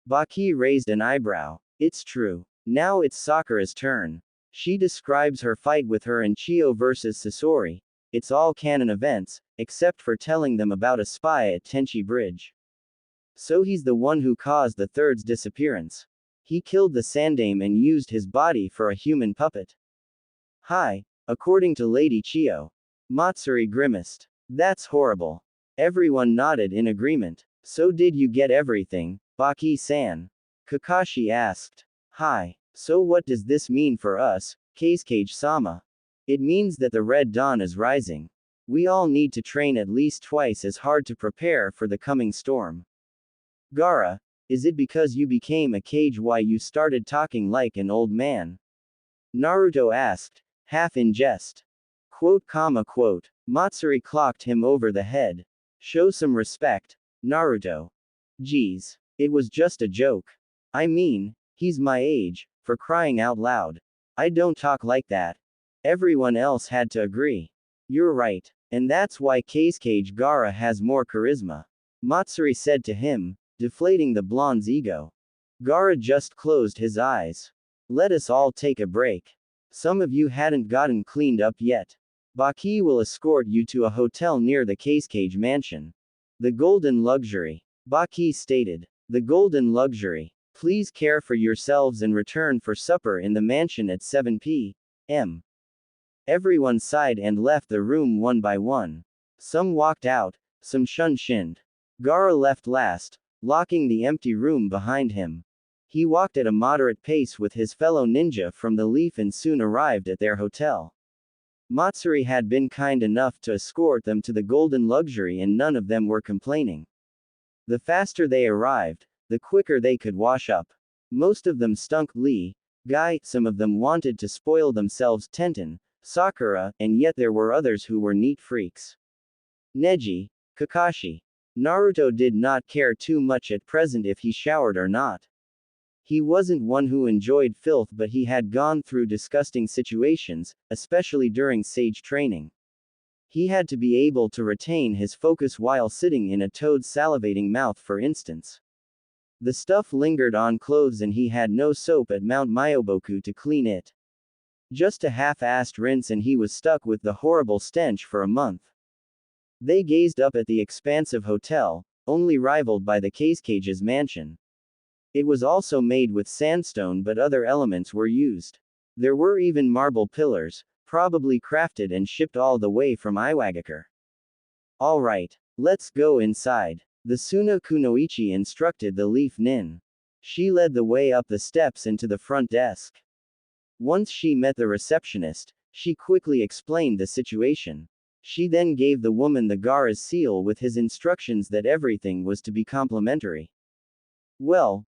Baki raised an eyebrow. It's true. Now it's Sakura's turn. She describes her fight with her and Chio versus Sasori. It's all canon events, except for telling them about a spy at Tenchi Bridge. So he's the one who caused the third's disappearance. He killed the Sandame and used his body for a human puppet. Hi, according to Lady Chio. Matsuri grimaced. That's horrible. Everyone nodded in agreement. So did you get everything, Baki-san? Kakashi asked. Hi. So what does this mean for us, Kazekage-sama? It means that the Red Dawn is rising. We all need to train at least twice as hard to prepare for the coming storm. Gaara, is it because you became a Kage why you started talking like an old man? Naruto asked, half in jest. Quote. Matsuri clocked him over the head. Show some respect, Naruto. Geez. It was just a joke. I mean, he's my age, for crying out loud. I don't talk like that. Everyone else had to agree. You're right. And that's why Kazekage Gaara has more charisma. Matsuri said to him, deflating the blonde's ego. Gaara just closed his eyes. Let us all take a break. Some of you hadn't gotten cleaned up yet. Baki will escort you to a hotel near the Kazekage mansion. The Golden Luxury. Baki stated. The Golden Luxury. Please care for yourselves and return for supper in the mansion at 7 p.m. Everyone sighed and left the room one by one. Some walked out, some shun-shinned. Gaara left last, locking the empty room behind him. He walked at a moderate pace with his fellow ninja from the Leaf and soon arrived at their hotel. Matsuri had been kind enough to escort them to the Golden Luxury and none of them were complaining. The faster they arrived, the quicker they could wash up. Most of them stunk Guy, some of them wanted to spoil themselves Tenten, Sakura, and yet there were others who were neat freaks. Neji, Kakashi. Naruto did not care too much at present if he showered or not. He wasn't one who enjoyed filth, but he had gone through disgusting situations, especially during Sage training. He had to be able to retain his focus while sitting in a toad's salivating mouth, for instance. The stuff lingered on clothes and he had no soap at Mount Myoboku to clean it. Just a half-assed rinse and he was stuck with the horrible stench for a month. They gazed up at the expansive hotel, only rivaled by the Kazecage's mansion. It was also made with sandstone, but other elements were used. There were even marble pillars, probably crafted and shipped all the way from Iwagakure. Alright, let's go inside. The Suna Kunoichi instructed the Leaf Nin. She led the way up the steps and to the front desk. Once she met the receptionist, she quickly explained the situation. She then gave the woman the Gaara's seal with his instructions that everything was to be complimentary. Well.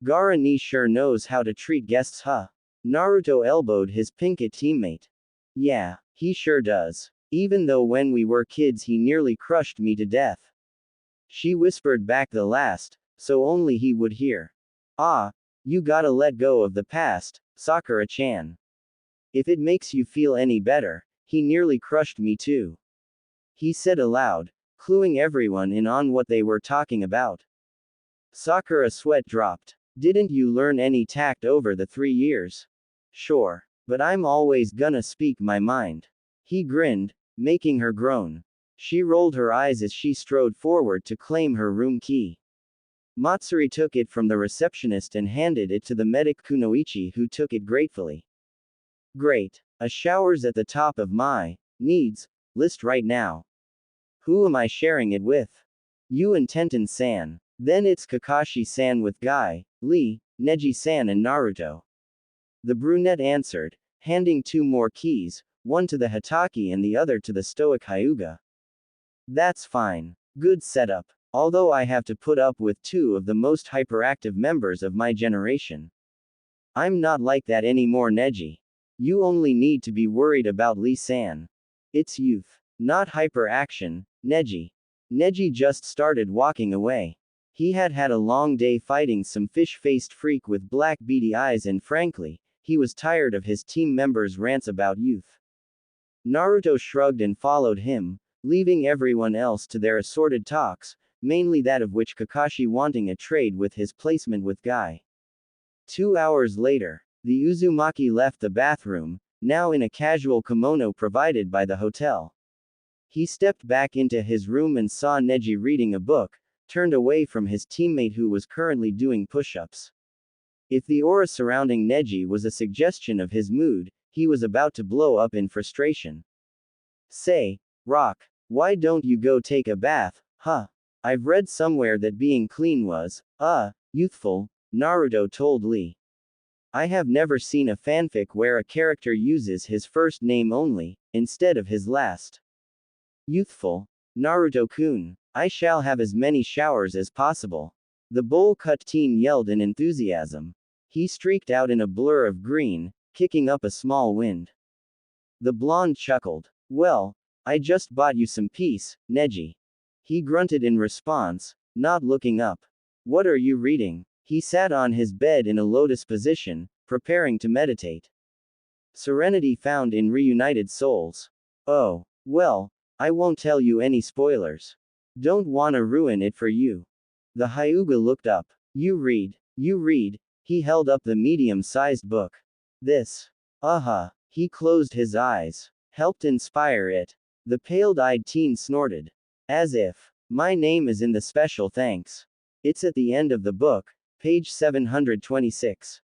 Gaara ni sure knows how to treat guests, huh? Naruto elbowed his Pinkett teammate. Yeah, he sure does. Even though when we were kids he nearly crushed me to death. She whispered back the last, so only he would hear. Ah, you gotta let go of the past, Sakura-chan. If it makes you feel any better, he nearly crushed me too. He said aloud, cluing everyone in on what they were talking about. Sakura sweat dropped. Didn't you learn any tact over the 3 years? Sure. But I'm always gonna speak my mind. He grinned, making her groan. She rolled her eyes as she strode forward to claim her room key. Matsuri took it from the receptionist and handed it to the medic Kunoichi, who took it gratefully. Great. A shower's at the top of my needs list right now. Who am I sharing it with? You and Tenten-san. Then it's Kakashi-san with Guy, Lee, Neji-san and Naruto. The brunette answered, handing 2 more keys, one to the Hitaki and the other to the stoic Hyuga. That's fine. Good setup. Although I have to put up with 2 of the most hyperactive members of my generation. I'm not like that anymore, Neji. You only need to be worried about Lee-san. It's youth, not hyperaction, Neji. Neji just started walking away. He had had a long day fighting some fish-faced freak with black beady eyes, and frankly, he was tired of his team members' rants about youth. Naruto shrugged and followed him, leaving everyone else to their assorted talks, mainly that of which Kakashi wanting a trade with his placement with Guy. 2 hours later, the Uzumaki left the bathroom, now in a casual kimono provided by the hotel. He stepped back into his room and saw Neji reading a book, turned away from his teammate who was currently doing push-ups. If the aura surrounding Neji was a suggestion of his mood, he was about to blow up in frustration. Say, Rock, why don't you go take a bath, huh? I've read somewhere that being clean was, youthful, Naruto told Lee. I have never seen a fanfic where a character uses his first name only, instead of his last. Youthful, Naruto-kun, I shall have as many showers as possible. The bowl-cut teen yelled in enthusiasm. He streaked out in a blur of green, kicking up a small wind. The blonde chuckled. Well, I just bought you some peace, Neji. He grunted in response, not looking up. What are you reading? He sat on his bed in a lotus position, preparing to meditate. Serenity found in reunited souls. Oh, well, I won't tell you any spoilers. Don't wanna ruin it for you. The Hyuga looked up. You read. He held up the medium-sized book. This. He closed his eyes. Helped inspire it. The pale-eyed teen snorted. As if. My name is in the special thanks. It's at the end of the book, page 726.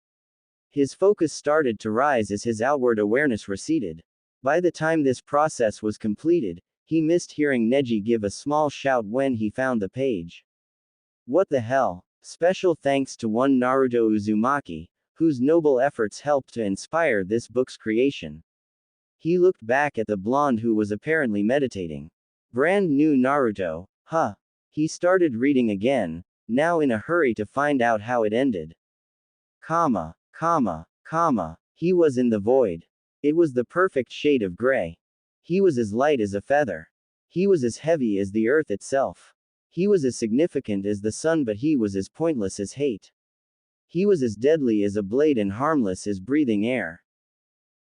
His focus started to rise as his outward awareness receded. By the time this process was completed, he missed hearing Neji give a small shout when he found the page. What the hell? Special thanks to one Naruto Uzumaki, whose noble efforts helped to inspire this book's creation. He looked back at the blonde who was apparently meditating. Brand new Naruto, huh? He started reading again, now in a hurry to find out how it ended. He was in the void. It was the perfect shade of gray. He was as light as a feather. He was as heavy as the earth itself. He was as significant as the sun, but he was as pointless as hate. He was as deadly as a blade and harmless as breathing air.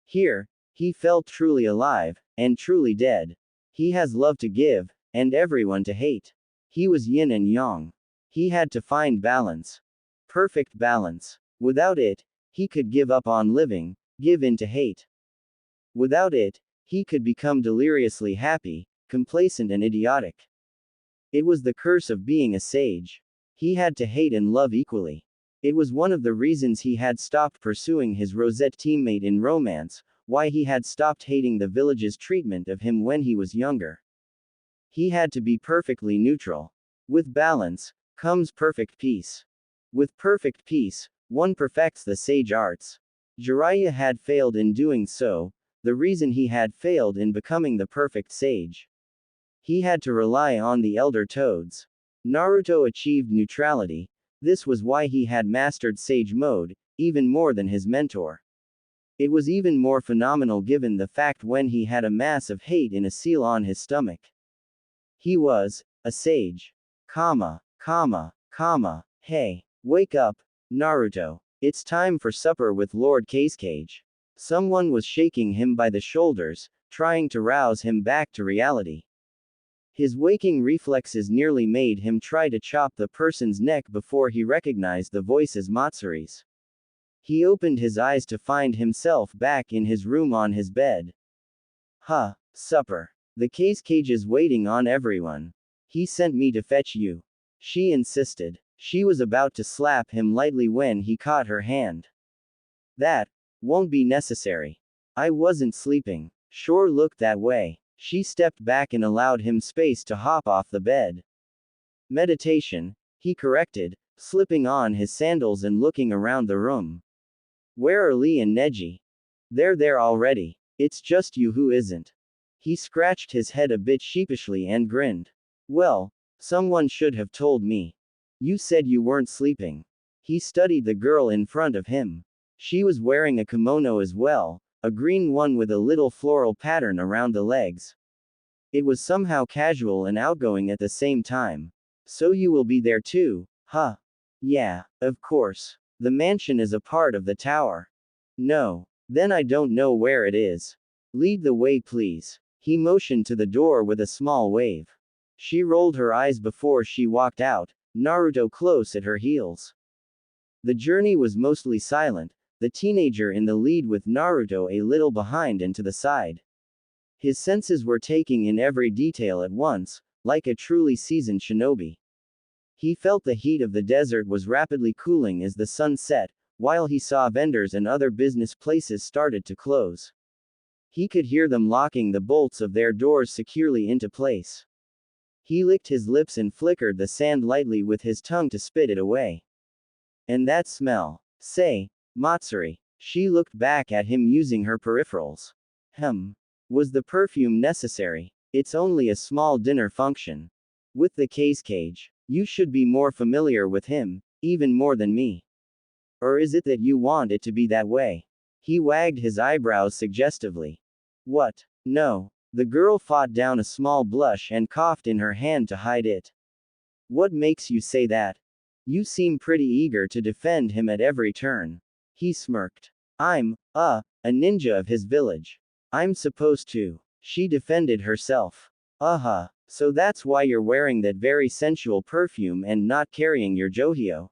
Here, he felt truly alive, and truly dead. He has love to give, and everyone to hate. He was yin and yang. He had to find balance. Perfect balance. Without it, he could give up on living, give in to hate. Without it, he could become deliriously happy, complacent and idiotic. It was the curse of being a sage. He had to hate and love equally. It was one of the reasons he had stopped pursuing his Rosette teammate in romance, why he had stopped hating the village's treatment of him when he was younger. He had to be perfectly neutral. With balance, comes perfect peace. With perfect peace, one perfects the sage arts. Jiraiya had failed in doing so, the reason he had failed in becoming the perfect sage. He had to rely on the elder toads. Naruto achieved neutrality. This was why he had mastered sage mode, even more than his mentor. It was even more phenomenal given the fact when he had a mass of hate in a seal on his stomach. He was a sage. Hey, wake up, Naruto. It's time for supper with Lord Casecage. Someone was shaking him by the shoulders, trying to rouse him back to reality. His waking reflexes nearly made him try to chop the person's neck before he recognized the voice as Matsuri's. He opened his eyes to find himself back in his room on his bed. Huh, supper. The cage is waiting on everyone. He sent me to fetch you. She insisted. She was about to slap him lightly when he caught her hand. That won't be necessary. I wasn't sleeping. Sure looked that way. She stepped back and allowed him space to hop off the bed. Meditation, he corrected, slipping on his sandals and looking around the room. Where are Lee and Neji? They're there already. It's just you who isn't. He scratched his head a bit sheepishly and grinned. Well, someone should have told me. You said you weren't sleeping. He studied the girl in front of him. She was wearing a kimono as well, a green one with a little floral pattern around the legs. It was somehow casual and outgoing at the same time. So you will be there too, huh? Yeah, of course. The mansion is a part of the tower. No. Then I don't know where it is. Lead the way, please. He motioned to the door with a small wave. She rolled her eyes before she walked out, Naruto close at her heels. The journey was mostly silent, the teenager in the lead with Naruto a little behind and to the side. His senses were taking in every detail at once, like a truly seasoned shinobi. He felt the heat of the desert was rapidly cooling as the sun set, while he saw vendors and other business places started to close. He could hear them locking the bolts of their doors securely into place. He licked his lips and flickered the sand lightly with his tongue to spit it away. And that smell. Say, Matsuri. She looked back at him using her peripherals. Was the perfume necessary? It's only a small dinner function. With the cage, you should be more familiar with him, even more than me. Or is it that you want it to be that way? He wagged his eyebrows suggestively. What? No. The girl fought down a small blush and coughed in her hand to hide it. What makes you say that? You seem pretty eager to defend him at every turn. He smirked. I'm, a ninja of his village. I'm supposed to. She defended herself. So that's why you're wearing that very sensual perfume and not carrying your johio.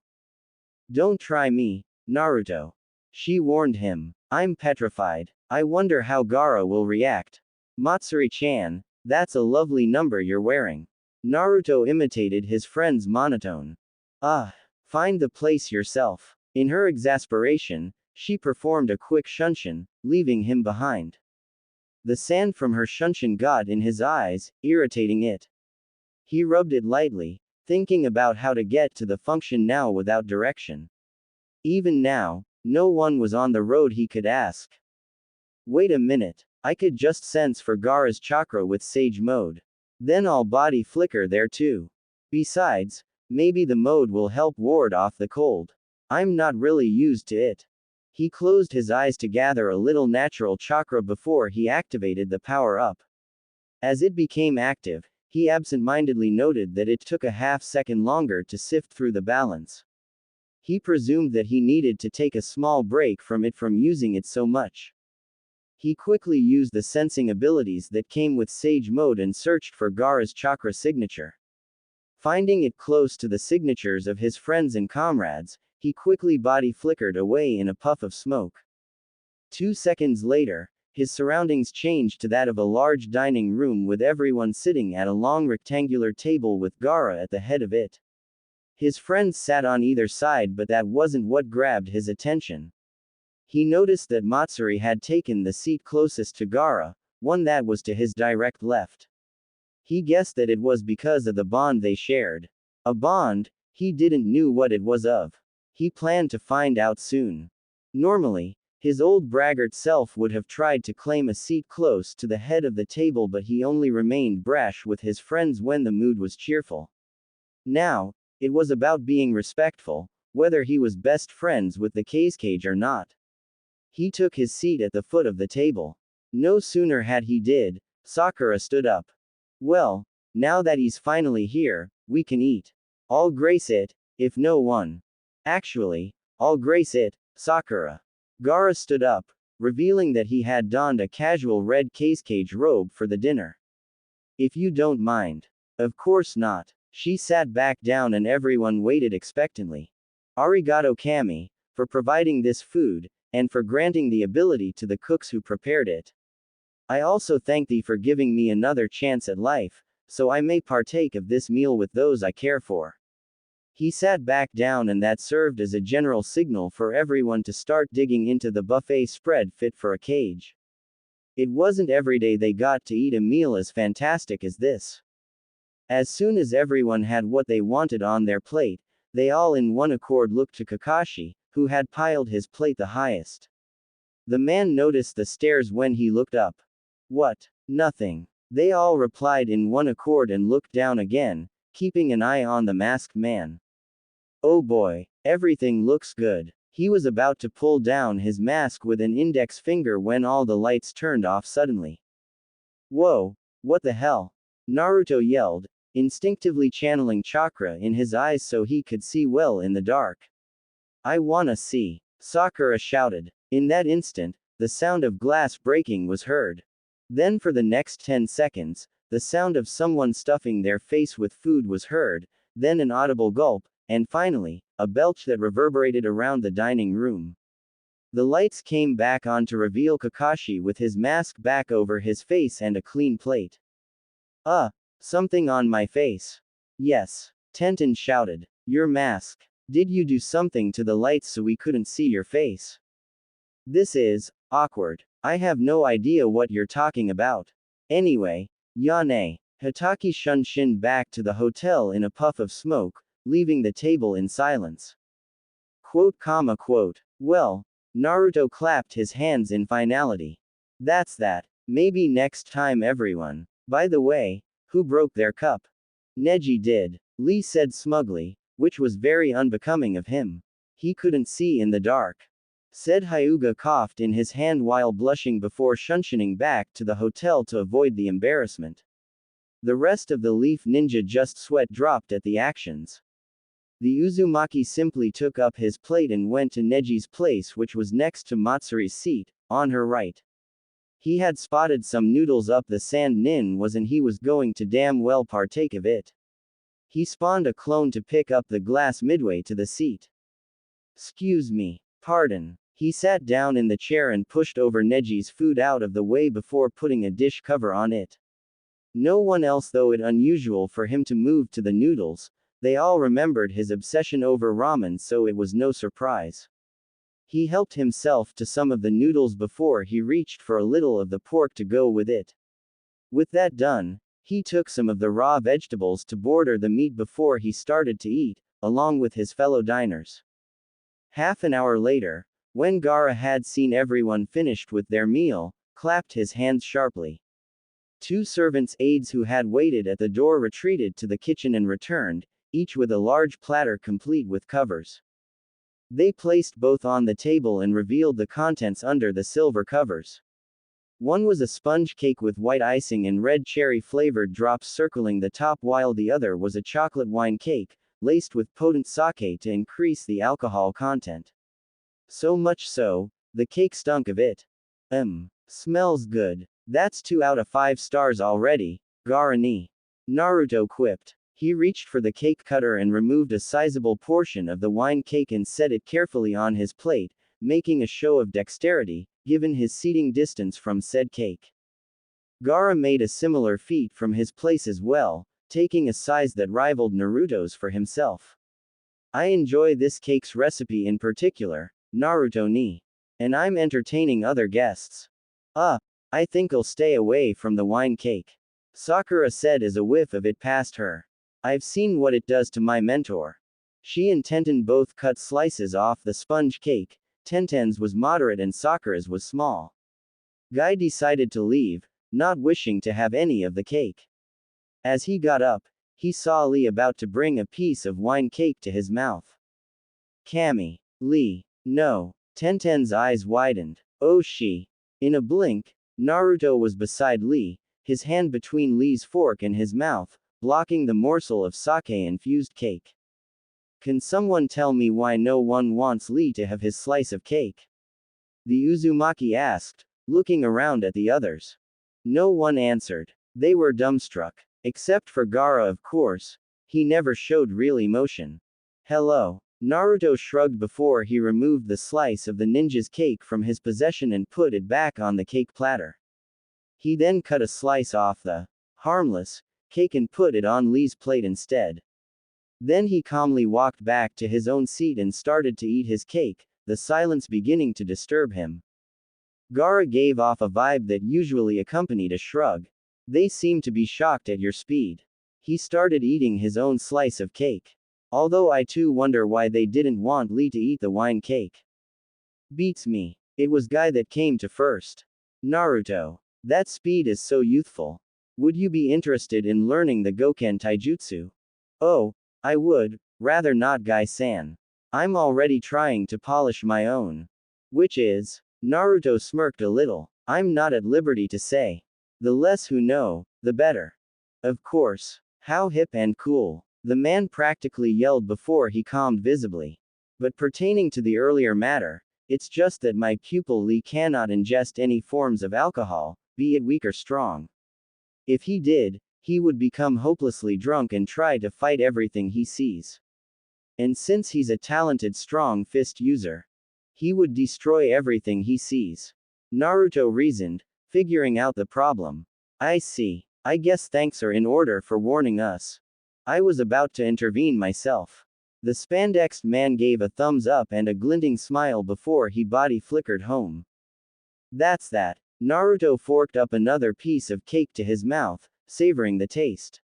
Don't try me, Naruto. She warned him. I'm petrified. I wonder how Gaara will react. Matsuri-chan, that's a lovely number you're wearing. Naruto imitated his friend's monotone. Find the place yourself. In her exasperation, she performed a quick shunshin, leaving him behind. The sand from her shunshin got in his eyes, irritating it. He rubbed it lightly, thinking about how to get to the function now without direction. Even now, no one was on the road he could ask. Wait a minute, I could just sense for Gaara's chakra with Sage mode. Then all body flicker there too. Besides, maybe the mode will help ward off the cold. I'm not really used to it. He closed his eyes to gather a little natural chakra before he activated the power-up. As it became active, he absent-mindedly noted that it took a half-second longer to sift through the balance. He presumed that he needed to take a small break from using it so much. He quickly used the sensing abilities that came with Sage mode and searched for Gaara's chakra signature. Finding it close to the signatures of his friends and comrades, he quickly body flickered away in a puff of smoke. 2 seconds later, his surroundings changed to that of a large dining room with everyone sitting at a long rectangular table with Gaara at the head of it. His friends sat on either side, but that wasn't what grabbed his attention. He noticed that Matsuri had taken the seat closest to Gaara, one that was to his direct left. He guessed that it was because of the bond they shared. A bond, he didn't knew what it was of. He planned to find out soon. Normally, his old braggart self would have tried to claim a seat close to the head of the table, but he only remained brash with his friends when the mood was cheerful. Now, it was about being respectful, whether he was best friends with the cage or not. He took his seat at the foot of the table. No sooner had he did, Sakura stood up. Well, now that he's finally here, we can eat. I'll grace it, if no one. Actually, I'll grace it, Sakura. Gaara stood up, revealing that he had donned a casual red cage robe for the dinner. If you don't mind. Of course not. She sat back down and everyone waited expectantly. Arigato Kami, for providing this food, and for granting the ability to the cooks who prepared it. I also thank thee for giving me another chance at life, so I may partake of this meal with those I care for. He sat back down and that served as a general signal for everyone to start digging into the buffet spread fit for a cage. It wasn't every day they got to eat a meal as fantastic as this. As soon as everyone had what they wanted on their plate, they all in one accord looked to Kakashi, who had piled his plate the highest. The man noticed the stares when he looked up. What? Nothing. They all replied in one accord and looked down again, keeping an eye on the masked man. Oh boy, everything looks good. He was about to pull down his mask with an index finger when all the lights turned off suddenly. Whoa, what the hell? Naruto yelled, instinctively channeling chakra in his eyes so he could see well in the dark. I wanna see. Sakura shouted. In that instant, the sound of glass breaking was heard. Then for the next 10 seconds, the sound of someone stuffing their face with food was heard, then an audible gulp, and finally, a belch that reverberated around the dining room. The lights came back on to reveal Kakashi with his mask back over his face and a clean plate. Something on my face. Yes. Tenten shouted. Your mask. Did you do something to the lights so we couldn't see your face? This is awkward. I have no idea what you're talking about. Anyway, Yane. Hataki shunshin back to the hotel in a puff of smoke, leaving the table in silence. Quote. Well, Naruto clapped his hands in finality. That's that. Maybe next time everyone. By the way, who broke their cup? Neji did. Lee said smugly, which was very unbecoming of him. He couldn't see in the dark. Said Hyuga coughed in his hand while blushing before shunshining back to the hotel to avoid the embarrassment. The rest of the Leaf Ninja just sweat dropped at the actions. The Uzumaki simply took up his plate and went to Neji's place, which was next to Matsuri's seat, on her right. He had spotted some noodles up the sand Nin was and he was going to damn well partake of it. He spawned a clone to pick up the glass midway to the seat. Excuse me. Pardon. He sat down in the chair and pushed over Neji's food out of the way before putting a dish cover on it. No one else though it unusual for him to move to the noodles, they all remembered his obsession over ramen so it was no surprise. He helped himself to some of the noodles before he reached for a little of the pork to go with it. With that done, he took some of the raw vegetables to border the meat before he started to eat, along with his fellow diners. Half an hour later, when Gaara had seen everyone finished with their meal, clapped his hands sharply. Two servants' aides who had waited at the door retreated to the kitchen and returned, each with a large platter complete with covers. They placed both on the table and revealed the contents under the silver covers. One was a sponge cake with white icing and red cherry flavored drops circling the top, while the other was a chocolate wine cake, laced with potent sake to increase the alcohol content. So much so, the cake stunk of it. Smells good. That's 2 out of 5 stars already, Gaara ni. Naruto quipped. He reached for the cake cutter and removed a sizable portion of the wine cake and set it carefully on his plate, making a show of dexterity, given his seating distance from said cake. Gaara made a similar feat from his place as well, taking a size that rivaled Naruto's for himself. I enjoy this cake's recipe in particular, Naruto ni. And I'm entertaining other guests. I think I'll stay away from the wine cake. Sakura said as a whiff of it passed her. I've seen what it does to my mentor. She and Tenten both cut slices off the sponge cake. Tenten's was moderate and Sakura's was small. Guy decided to leave, not wishing to have any of the cake. As he got up, he saw Lee about to bring a piece of wine cake to his mouth. Kami. Lee. No. Tenten's eyes widened. Oh she. In a blink, Naruto was beside Lee, his hand between Lee's fork and his mouth, blocking the morsel of sake-infused cake. Can someone tell me why no one wants Lee to have his slice of cake? the Uzumaki asked, looking around at the others. No one answered. They were dumbstruck. Except for Gaara, of course. He never showed real emotion. Hello. Naruto shrugged before he removed the slice of the ninja's cake from his possession and put it back on the cake platter. He then cut a slice off the harmless cake and put it on Lee's plate instead. Then he calmly walked back to his own seat and started to eat his cake, the silence beginning to disturb him. Gaara gave off a vibe that usually accompanied a shrug. They seem to be shocked at your speed. He started eating his own slice of cake. Although I too wonder why they didn't want Lee to eat the wine cake. Beats me. It was Guy that came to first. Naruto. That speed is so youthful. Would you be interested in learning the Goken Taijutsu? Oh, I would, rather not Guy-san. I'm already trying to polish my own. Which is? Naruto smirked a little. I'm not at liberty to say. The less who know, the better. Of course. How hip and cool. The man practically yelled before he calmed visibly. But pertaining to the earlier matter, it's just that my pupil Lee cannot ingest any forms of alcohol, be it weak or strong. If he did, he would become hopelessly drunk and try to fight everything he sees. And since he's a talented strong fist user, he would destroy everything he sees. Naruto reasoned, figuring out the problem. I see. I guess thanks are in order for warning us. I was about to intervene myself. The spandexed man gave a thumbs up and a glinting smile before he body flickered home. That's that. Naruto forked up another piece of cake to his mouth, savoring the taste.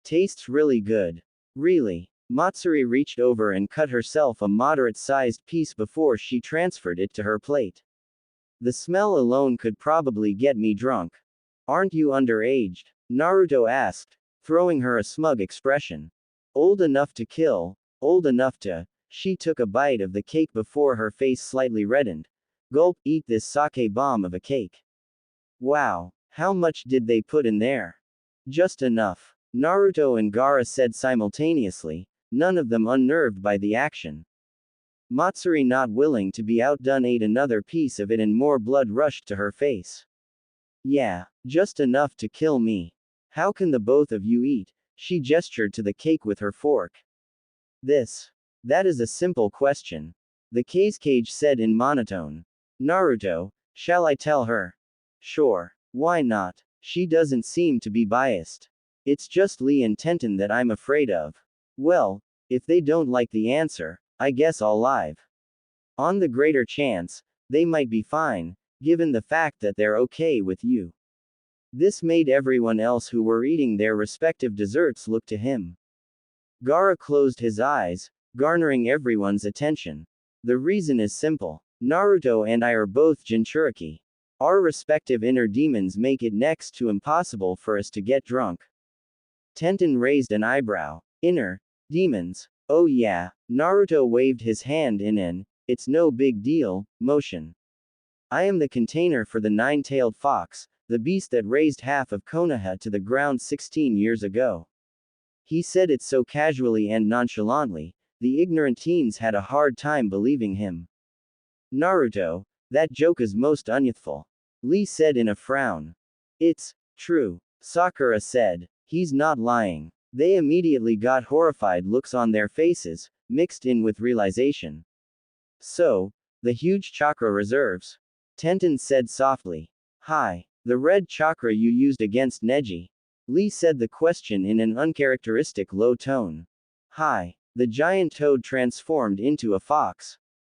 Tastes really good. Really. Matsuri reached over and cut herself a moderate-sized piece before she transferred it to her plate. The smell alone could probably get me drunk. Aren't you underaged? Naruto asked, throwing her a smug expression. Old enough to kill, old enough to. She took a bite of the cake before her face slightly reddened. Gulp, eat this sake bomb of a cake. Wow, how much did they put in there? Just enough. Naruto and Gaara said simultaneously, none of them unnerved by the action. Matsuri, not willing to be outdone, ate another piece of it and more blood rushed to her face. Yeah, just enough to kill me. How can the both of you eat? She gestured to the cake with her fork. That is a simple question. The Kazekage said in monotone. Naruto, shall I tell her? Sure. Why not? She doesn't seem to be biased. It's just Lee and Tenten that I'm afraid of. Well, if they don't like the answer, I guess I'll lie. On the greater chance, they might be fine, given the fact that they're okay with you. This made everyone else who were eating their respective desserts look to him. Gaara closed his eyes, garnering everyone's attention. The reason is simple. Naruto and I are both Jinchuriki. Our respective inner demons make it next to impossible for us to get drunk. Tenten raised an eyebrow. Inner demons. Oh yeah. Naruto waved his hand in an, it's no big deal, motion. I am the container for the nine-tailed fox, the beast that raised half of Konoha to the ground 16 years ago. He said it so casually and nonchalantly, the ignorant teens had a hard time believing him. Naruto, that joke is most unyouthful. Lee said in a frown. It's true. Sakura said. He's not lying. They immediately got horrified looks on their faces, mixed in with realization. So, the huge chakra reserves. Tenten said softly. Hi. The red chakra you used against Neji. Lee said the question in an uncharacteristic low tone. Hi. The giant toad transformed into a fox.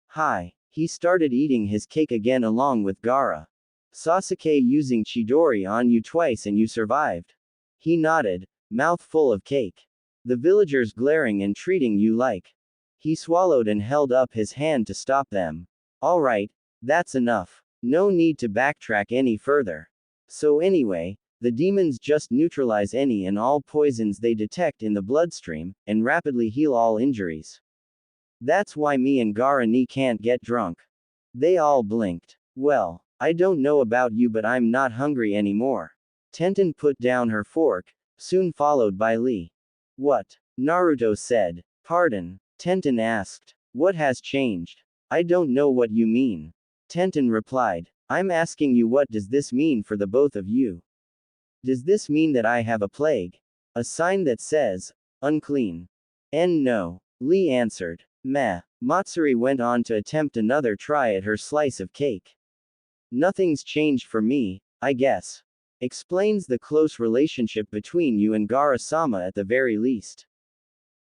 Hi. He started eating his cake again along with Gaara. Sasuke using Chidori on you twice and you survived. He nodded, mouth full of cake. The villagers glaring and treating you like. He swallowed and held up his hand to stop them. Alright, that's enough. No need to backtrack any further. So anyway, the demons just neutralize any and all poisons they detect in the bloodstream, and rapidly heal all injuries. That's why me and Gaara can't get drunk. They all blinked. Well, I don't know about you, but I'm not hungry anymore. Tenten put down her fork, soon followed by Lee. What? Naruto said. Pardon? Tenten asked. What has changed? I don't know what you mean. Tenten replied. I'm asking you, what does this mean for the both of you? Does this mean that I have a plague? A sign that says, unclean? No. Lee answered. Meh. Matsuri went on to attempt another try at her slice of cake. Nothing's changed for me, I guess. Explains the close relationship between you and Gara-sama at the very least.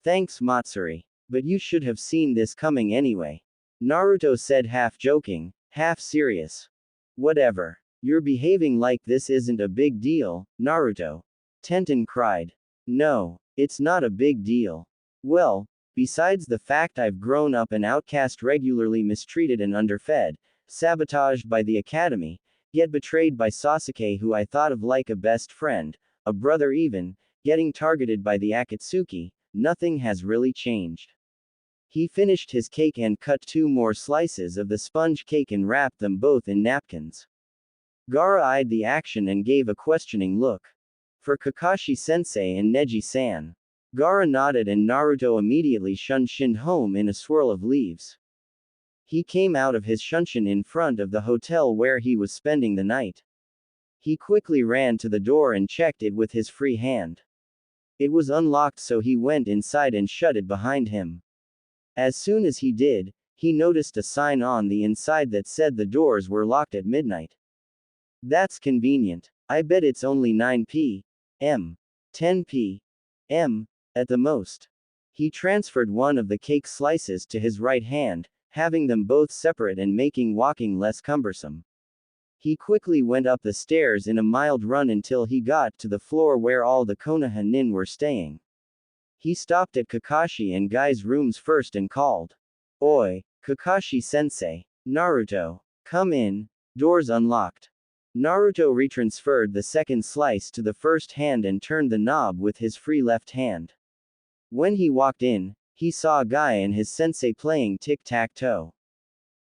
Thanks, Matsuri. But you should have seen this coming anyway. Naruto said, half joking, half serious. Whatever. You're behaving like this isn't a big deal, Naruto. Tenten cried. No, it's not a big deal. Well, besides the fact I've grown up an outcast, regularly mistreated and underfed, sabotaged by the academy, yet betrayed by Sasuke, who I thought of like a best friend, a brother even, getting targeted by the Akatsuki, nothing has really changed. He finished his cake and cut 2 more slices of the sponge cake and wrapped them both in napkins. Gaara eyed the action and gave a questioning look. For Kakashi-sensei and Neji-san. Gaara nodded and Naruto immediately shunshined home in a swirl of leaves. He came out of his shunshin in front of the hotel where he was spending the night. He quickly ran to the door and checked it with his free hand. It was unlocked, so he went inside and shut it behind him. As soon as he did, he noticed a sign on the inside that said the doors were locked at midnight. That's convenient. I bet it's only 9 p.m. 10 p.m. at the most. He transferred one of the cake slices to his right hand, having them both separate and making walking less cumbersome. He quickly went up the stairs in a mild run until he got to the floor where all the Konoha nin were staying. He stopped at Kakashi and Guy's rooms first and called. Oi, Kakashi-sensei. Naruto. Come in. Doors unlocked. Naruto retransferred the second slice to the first hand and turned the knob with his free left hand. When he walked in, he saw Guy and his sensei playing tic-tac-toe.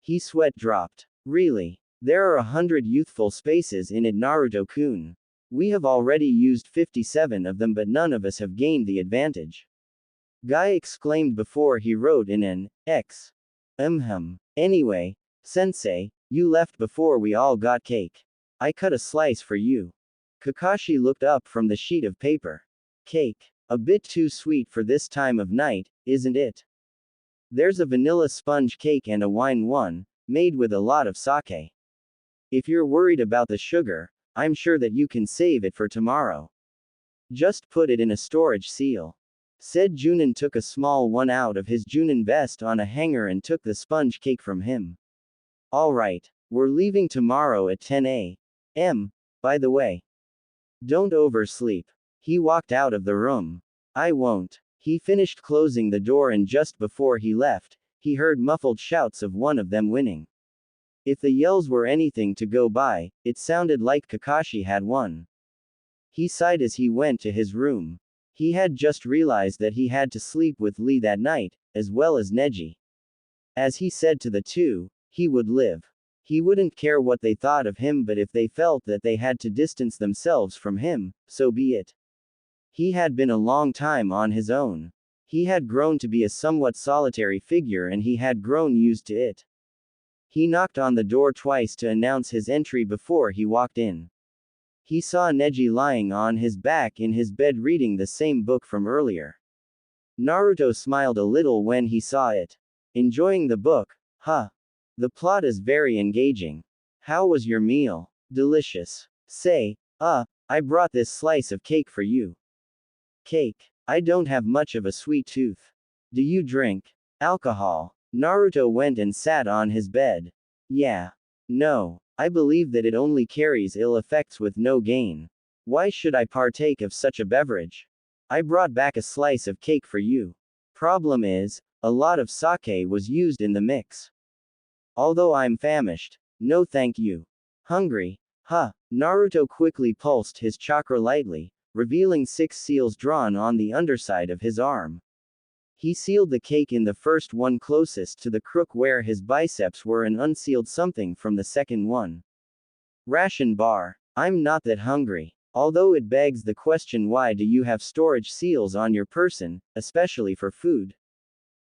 He sweat dropped. Really? There are 100 youthful spaces in it, Naruto-kun. We have already used 57 of them, but none of us have gained the advantage. Guy exclaimed before he wrote in an X. Anyway, sensei, you left before we all got cake. I cut a slice for you. Kakashi looked up from the sheet of paper. Cake. A bit too sweet for this time of night, isn't it? There's a vanilla sponge cake and a wine one, made with a lot of sake. If you're worried about the sugar, I'm sure that you can save it for tomorrow. Just put it in a storage seal. Said Junin took a small one out of his Junin vest on a hanger and took the sponge cake from him. Alright, we're leaving tomorrow at 10 a.m., by the way. Don't oversleep. He walked out of the room. I won't. He finished closing the door, and just before he left, he heard muffled shouts of one of them winning. If the yells were anything to go by, it sounded like Kakashi had won. He sighed as he went to his room. He had just realized that he had to sleep with Lee that night, as well as Neji. As he said to the two, he would live. He wouldn't care what they thought of him, but if they felt that they had to distance themselves from him, so be it. He had been a long time on his own. He had grown to be a somewhat solitary figure, and he had grown used to it. He knocked on the door twice to announce his entry before he walked in. He saw Neji lying on his back in his bed reading the same book from earlier. Naruto smiled a little when he saw it. Enjoying the book, huh? The plot is very engaging. How was your meal? Delicious. Say, I brought this slice of cake for you. Cake. I don't have much of a sweet tooth. Do you drink alcohol? Naruto went and sat on his bed. Yeah. No. I believe that it only carries ill effects with no gain. Why should I partake of such a beverage? I brought back a slice of cake for you. Problem is, a lot of sake was used in the mix. Although I'm famished. No thank you. Hungry? Huh. Naruto quickly pulsed his chakra lightly, revealing 6 seals drawn on the underside of his arm. He sealed the cake in the first one closest to the crook where his biceps were and unsealed something from the second one. Ration bar. I'm not that hungry. Although it begs the question, why do you have storage seals on your person, especially for food?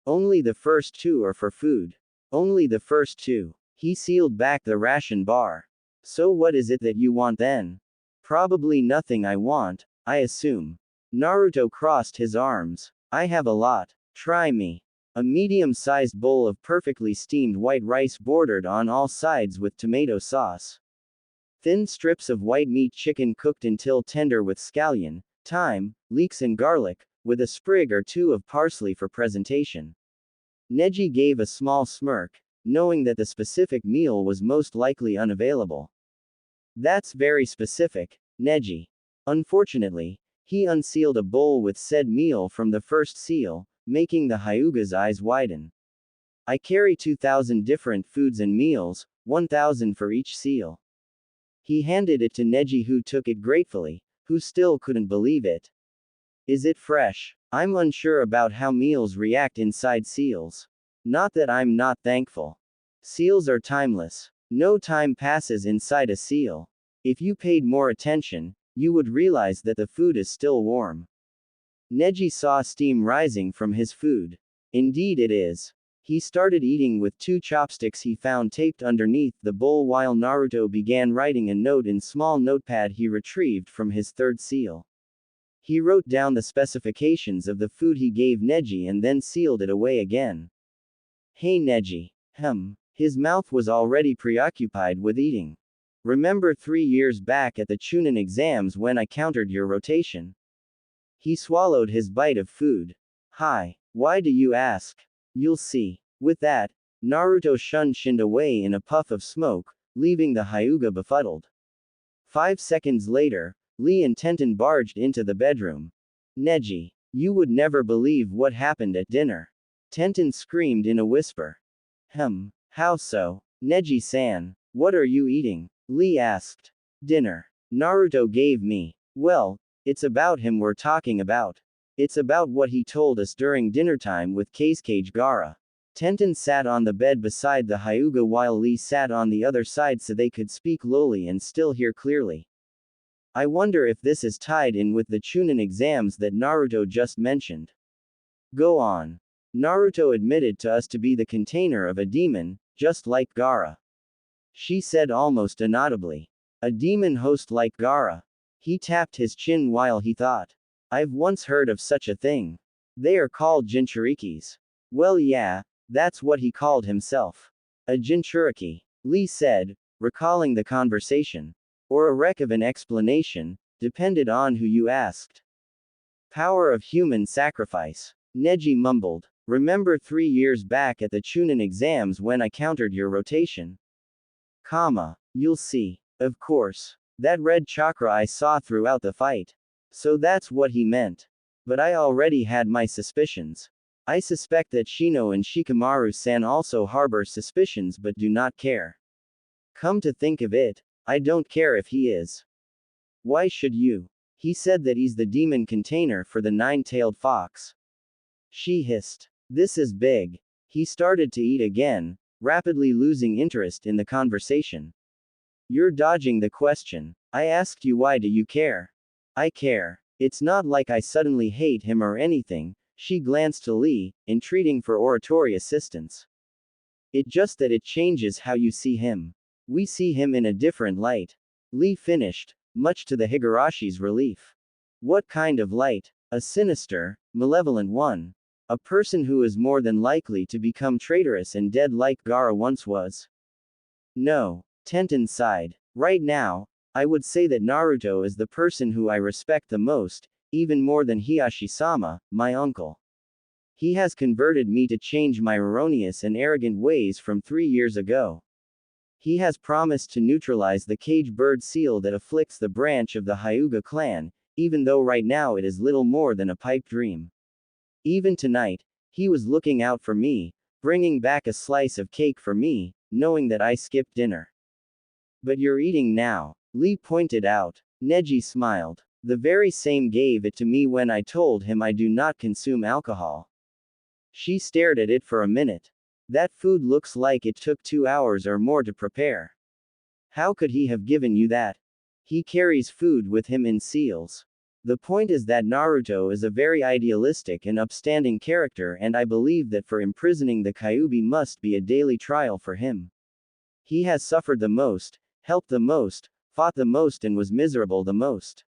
Only the first 2 are for food. Only the first 2. He sealed back the ration bar. So what is it that you want then? Probably nothing I want, I assume. Naruto crossed his arms. I have a lot. Try me. A medium-sized bowl of perfectly steamed white rice bordered on all sides with tomato sauce. Thin strips of white meat chicken cooked until tender with scallion, thyme, leeks and garlic, with a sprig or two of parsley for presentation. Neji gave a small smirk, knowing that the specific meal was most likely unavailable. That's very specific, Neji. Unfortunately, he unsealed a bowl with said meal from the first seal, making the Hyuga's eyes widen. I carry 2,000 different foods and meals, 1,000 for each seal. He handed it to Neji, who took it gratefully, who still couldn't believe it. Is it fresh? I'm unsure about how meals react inside seals. Not that I'm not thankful. Seals are timeless. No time passes inside a seal. If you paid more attention, you would realize that the food is still warm. Neji saw steam rising from his food. Indeed it is. He started eating with 2 chopsticks he found taped underneath the bowl while Naruto began writing a note in small notepad he retrieved from his third seal. He wrote down the specifications of the food he gave Neji and then sealed it away again. Hey Neji. His mouth was already preoccupied with eating. Remember 3 years back at the Chunin exams when I countered your rotation? He swallowed his bite of food. Hi. Why do you ask? You'll see. With that, Naruto shinned away in a puff of smoke, leaving the Hyuga befuddled. 5 seconds later, Lee and Tenten barged into the bedroom. Neji, you would never believe what happened at dinner. Tenten screamed in a whisper. How so? Neji-san, what are you eating? Lee asked. Dinner. Naruto gave me. Well, it's about him we're talking about. It's about what he told us during dinner time with Kazekage Gaara. Tenten sat on the bed beside the Hyuga while Lee sat on the other side so they could speak lowly and still hear clearly. I wonder if this is tied in with the Chunin exams that Naruto just mentioned. Go on. Naruto admitted to us to be the container of a demon, just like Gaara. She said almost inaudibly. A demon host like Gaara. He tapped his chin while he thought. I've once heard of such a thing. They are called Jinchurikis. Well yeah, that's what he called himself. A Jinchuriki. Lee said, recalling the conversation. Or a wreck of an explanation, depended on who you asked. Power of human sacrifice. Neji mumbled. Remember 3 years back at the Chunin exams when I countered your rotation? You'll see. Of course. That red chakra I saw throughout the fight. So that's what he meant. But I already had my suspicions. I suspect that Shino and Shikamaru-san also harbor suspicions but do not care. Come to think of it, I don't care if he is. Why should you? He said that he's the demon container for the 9-tailed fox. She hissed. This is big. He started to eat again, rapidly losing interest in the conversation. You're dodging the question. I asked you why do you care? I care. It's not like I suddenly hate him or anything. She glanced to Lee, entreating for oratory assistance. It just that it changes how you see him. We see him in a different light. Lee finished, much to the Higarashi's relief. What kind of light? A sinister, malevolent one. A person who is more than likely to become traitorous and dead like Gaara once was. No. Tenten sighed. Right now, I would say that Naruto is the person who I respect the most, even more than Hiyashi-sama, my uncle. He has converted me to change my erroneous and arrogant ways from 3 years ago. He has promised to neutralize the cage bird seal that afflicts the branch of the Hyuga clan, even though right now it is little more than a pipe dream. Even tonight, he was looking out for me, bringing back a slice of cake for me, knowing that I skipped dinner. But you're eating now, Lee pointed out. Neji smiled. The very same gave it to me when I told him I do not consume alcohol. She stared at it for a minute. That food looks like it took 2 hours or more to prepare. How could he have given you that? He carries food with him in seals. The point is that Naruto is a very idealistic and upstanding character, and I believe that for imprisoning the Kyuubi must be a daily trial for him. He has suffered the most, helped the most, fought the most and was miserable the most.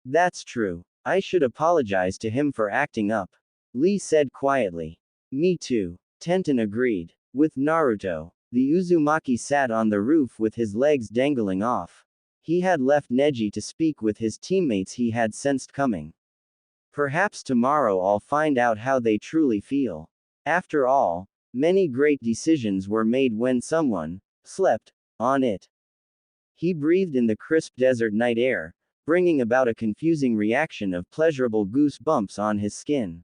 That's true. I should apologize to him for acting up. Lee said quietly. Me too. Tenten agreed. With Naruto, the Uzumaki sat on the roof with his legs dangling off. He had left Neji to speak with his teammates he had sensed coming. Perhaps tomorrow I'll find out how they truly feel. After all, many great decisions were made when someone slept on it. He breathed in the crisp desert night air, bringing about a confusing reaction of pleasurable goose bumps on his skin.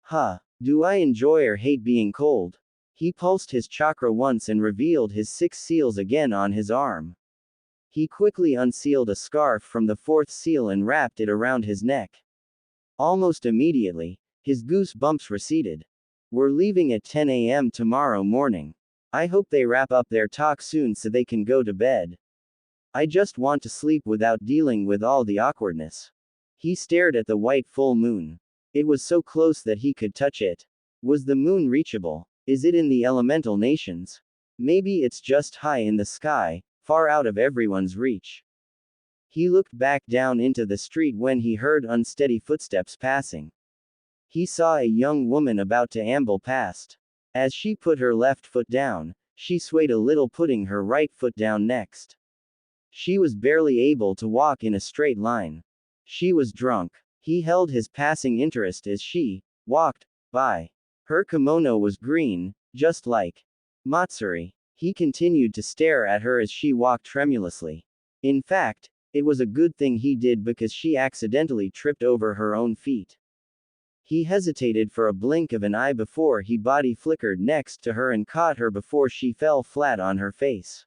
Huh, do I enjoy or hate being cold? He pulsed his chakra once and revealed his 6 seals again on his arm. He quickly unsealed a scarf from the 4th seal and wrapped it around his neck. Almost immediately, his goose bumps receded. We're leaving at 10 a.m. tomorrow morning. I hope they wrap up their talk soon so they can go to bed. I just want to sleep without dealing with all the awkwardness. He stared at the white full moon. It was so close that he could touch it. Was the moon reachable? Is it in the elemental nations? Maybe it's just high in the sky, far out of everyone's reach. He looked back down into the street when he heard unsteady footsteps passing. He saw a young woman about to amble past. As she put her left foot down, she swayed a little, putting her right foot down next. She was barely able to walk in a straight line. She was drunk. He held his passing interest as she walked by. Her kimono was green, just like Matsuri. He continued to stare at her as she walked tremulously. In fact, it was a good thing he did because she accidentally tripped over her own feet. He hesitated for a blink of an eye before he body flickered next to her and caught her before she fell flat on her face.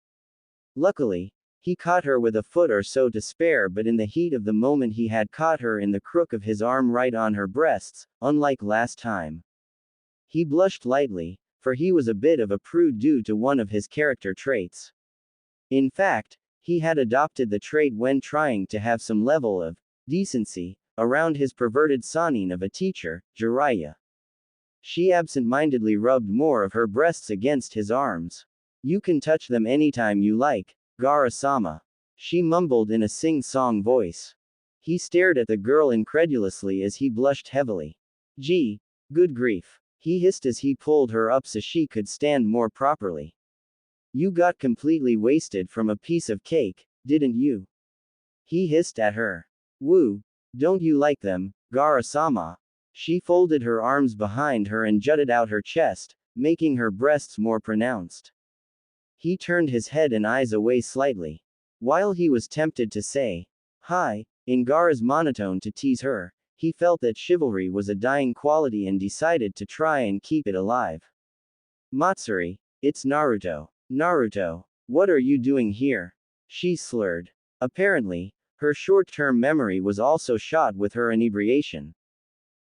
Luckily, he caught her with a foot or so to spare, but in the heat of the moment he had caught her in the crook of his arm right on her breasts, unlike last time. He blushed lightly, for he was a bit of a prude due to one of his character traits. In fact, he had adopted the trait when trying to have some level of decency around his perverted Sanin of a teacher, Jiraiya. She absent-mindedly rubbed more of her breasts against his arms. You can touch them anytime you like, Gara-sama. She mumbled in a sing-song voice. He stared at the girl incredulously as he blushed heavily. Gee, good grief. He hissed as he pulled her up so she could stand more properly. You got completely wasted from a piece of cake, didn't you? He hissed at her. Woo. Don't you like them, Gara-sama? She folded her arms behind her and jutted out her chest, making her breasts more pronounced. He turned his head and eyes away slightly. While he was tempted to say, hi, in Gara's monotone to tease her, he felt that chivalry was a dying quality and decided to try and keep it alive. Matsuri, it's Naruto. Naruto, what are you doing here? She slurred. Apparently, her short-term memory was also shot with her inebriation.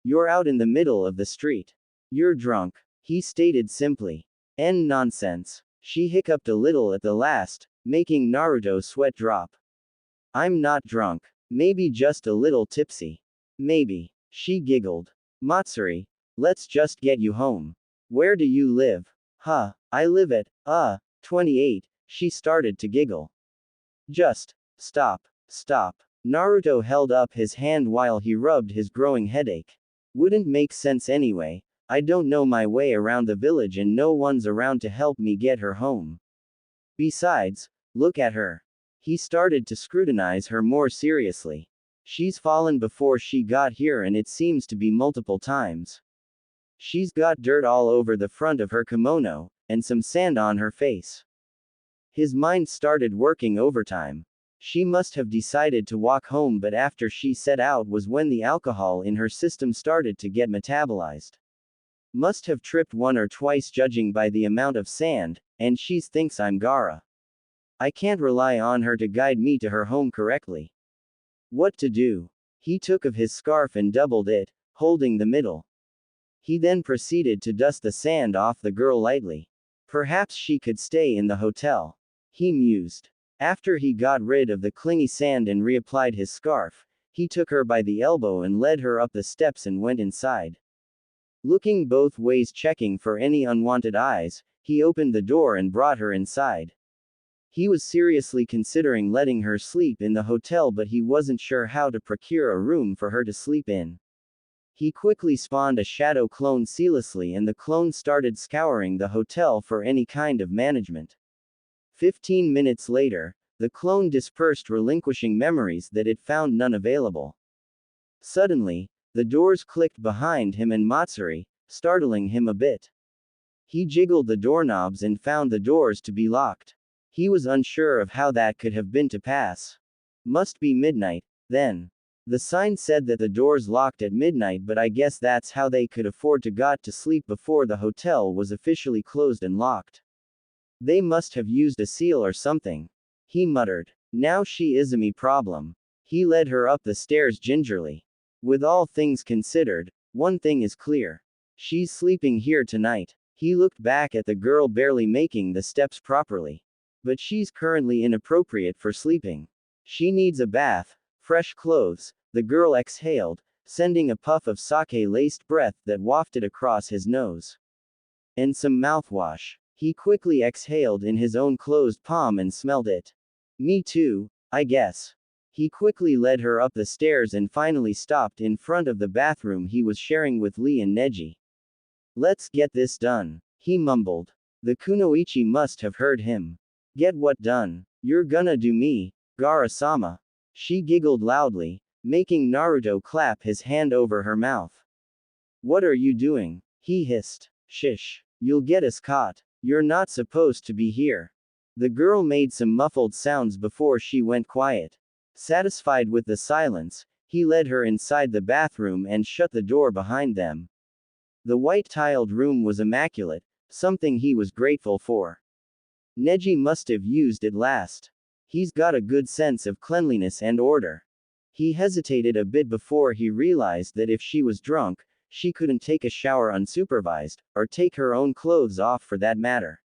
You're out in the middle of the street. You're drunk, he stated simply. Nonsense. She hiccuped a little at the last, making Naruto's sweat drop. I'm not drunk. Maybe just a little tipsy. Maybe. She giggled. Matsuri, let's just get you home. Where do you live? Huh, I live at, 28, she started to giggle. Just, stop. Naruto held up his hand while he rubbed his growing headache. Wouldn't make sense anyway. I don't know my way around the village and no one's around to help me get her home. Besides, look at her. He started to scrutinize her more seriously. She's fallen before she got here and it seems to be multiple times. She's got dirt all over the front of her kimono, and some sand on her face. His mind started working overtime. She must have decided to walk home, but after she set out was when the alcohol in her system started to get metabolized. Must have tripped one or twice judging by the amount of sand, and she thinks I'm Gara. I can't rely on her to guide me to her home correctly. What to do? He took of his scarf and doubled it, holding the middle. He then proceeded to dust the sand off the girl lightly. Perhaps she could stay in the hotel. He mused. After he got rid of the clingy sand and reapplied his scarf, he took her by the elbow and led her up the steps and went inside. Looking both ways, checking for any unwanted eyes, He opened the door and brought her inside. He was seriously considering letting her sleep in the hotel, but he wasn't sure how to procure a room for her to sleep in. He quickly spawned a shadow clone seamlessly, and the clone started scouring the hotel for any kind of management. 15 minutes later, the clone dispersed, relinquishing memories that it found none available. Suddenly, the doors clicked behind him and Matsuri, startling him a bit. He jiggled the doorknobs and found the doors to be locked. He was unsure of how that could have been to pass. Must be midnight, then. The sign said that the doors locked at midnight, but I guess that's how they could afford to got to sleep before the hotel was officially closed and locked. They must have used a seal or something. He muttered. Now she is a me problem. He led her up the stairs gingerly. With all things considered, one thing is clear. She's sleeping here tonight. He looked back at the girl barely making the steps properly. But she's currently inappropriate for sleeping. She needs a bath, fresh clothes, the girl exhaled, sending a puff of sake-laced breath that wafted across his nose. And some mouthwash. He quickly exhaled in his own closed palm and smelled it. Me too, I guess. He quickly led her up the stairs and finally stopped in front of the bathroom he was sharing with Lee and Neji. Let's get this done, he mumbled. The kunoichi must have heard him. Get what done? You're gonna do me, Gara-sama. She giggled loudly, making Naruto clap his hand over her mouth. What are you doing? He hissed. Shish. You'll get us caught. You're not supposed to be here. The girl made some muffled sounds before she went quiet. Satisfied with the silence, he led her inside the bathroom and shut the door behind them. The white-tiled room was immaculate, something he was grateful for. Neji must have used it last. He's got a good sense of cleanliness and order. He hesitated a bit before he realized that if she was drunk, she couldn't take a shower unsupervised, or take her own clothes off for that matter.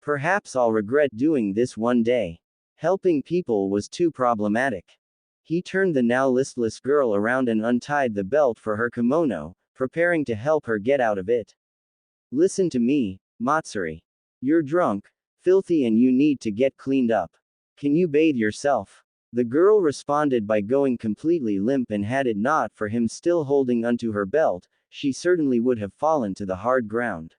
Perhaps I'll regret doing this one day. Helping people was too problematic. He turned the now listless girl around and untied the belt for her kimono, preparing to help her get out of it. Listen to me, Matsuri. You're drunk, filthy, and you need to get cleaned up. Can you bathe yourself? The girl responded by going completely limp, and had it not for him still holding onto her belt, she certainly would have fallen to the hard ground.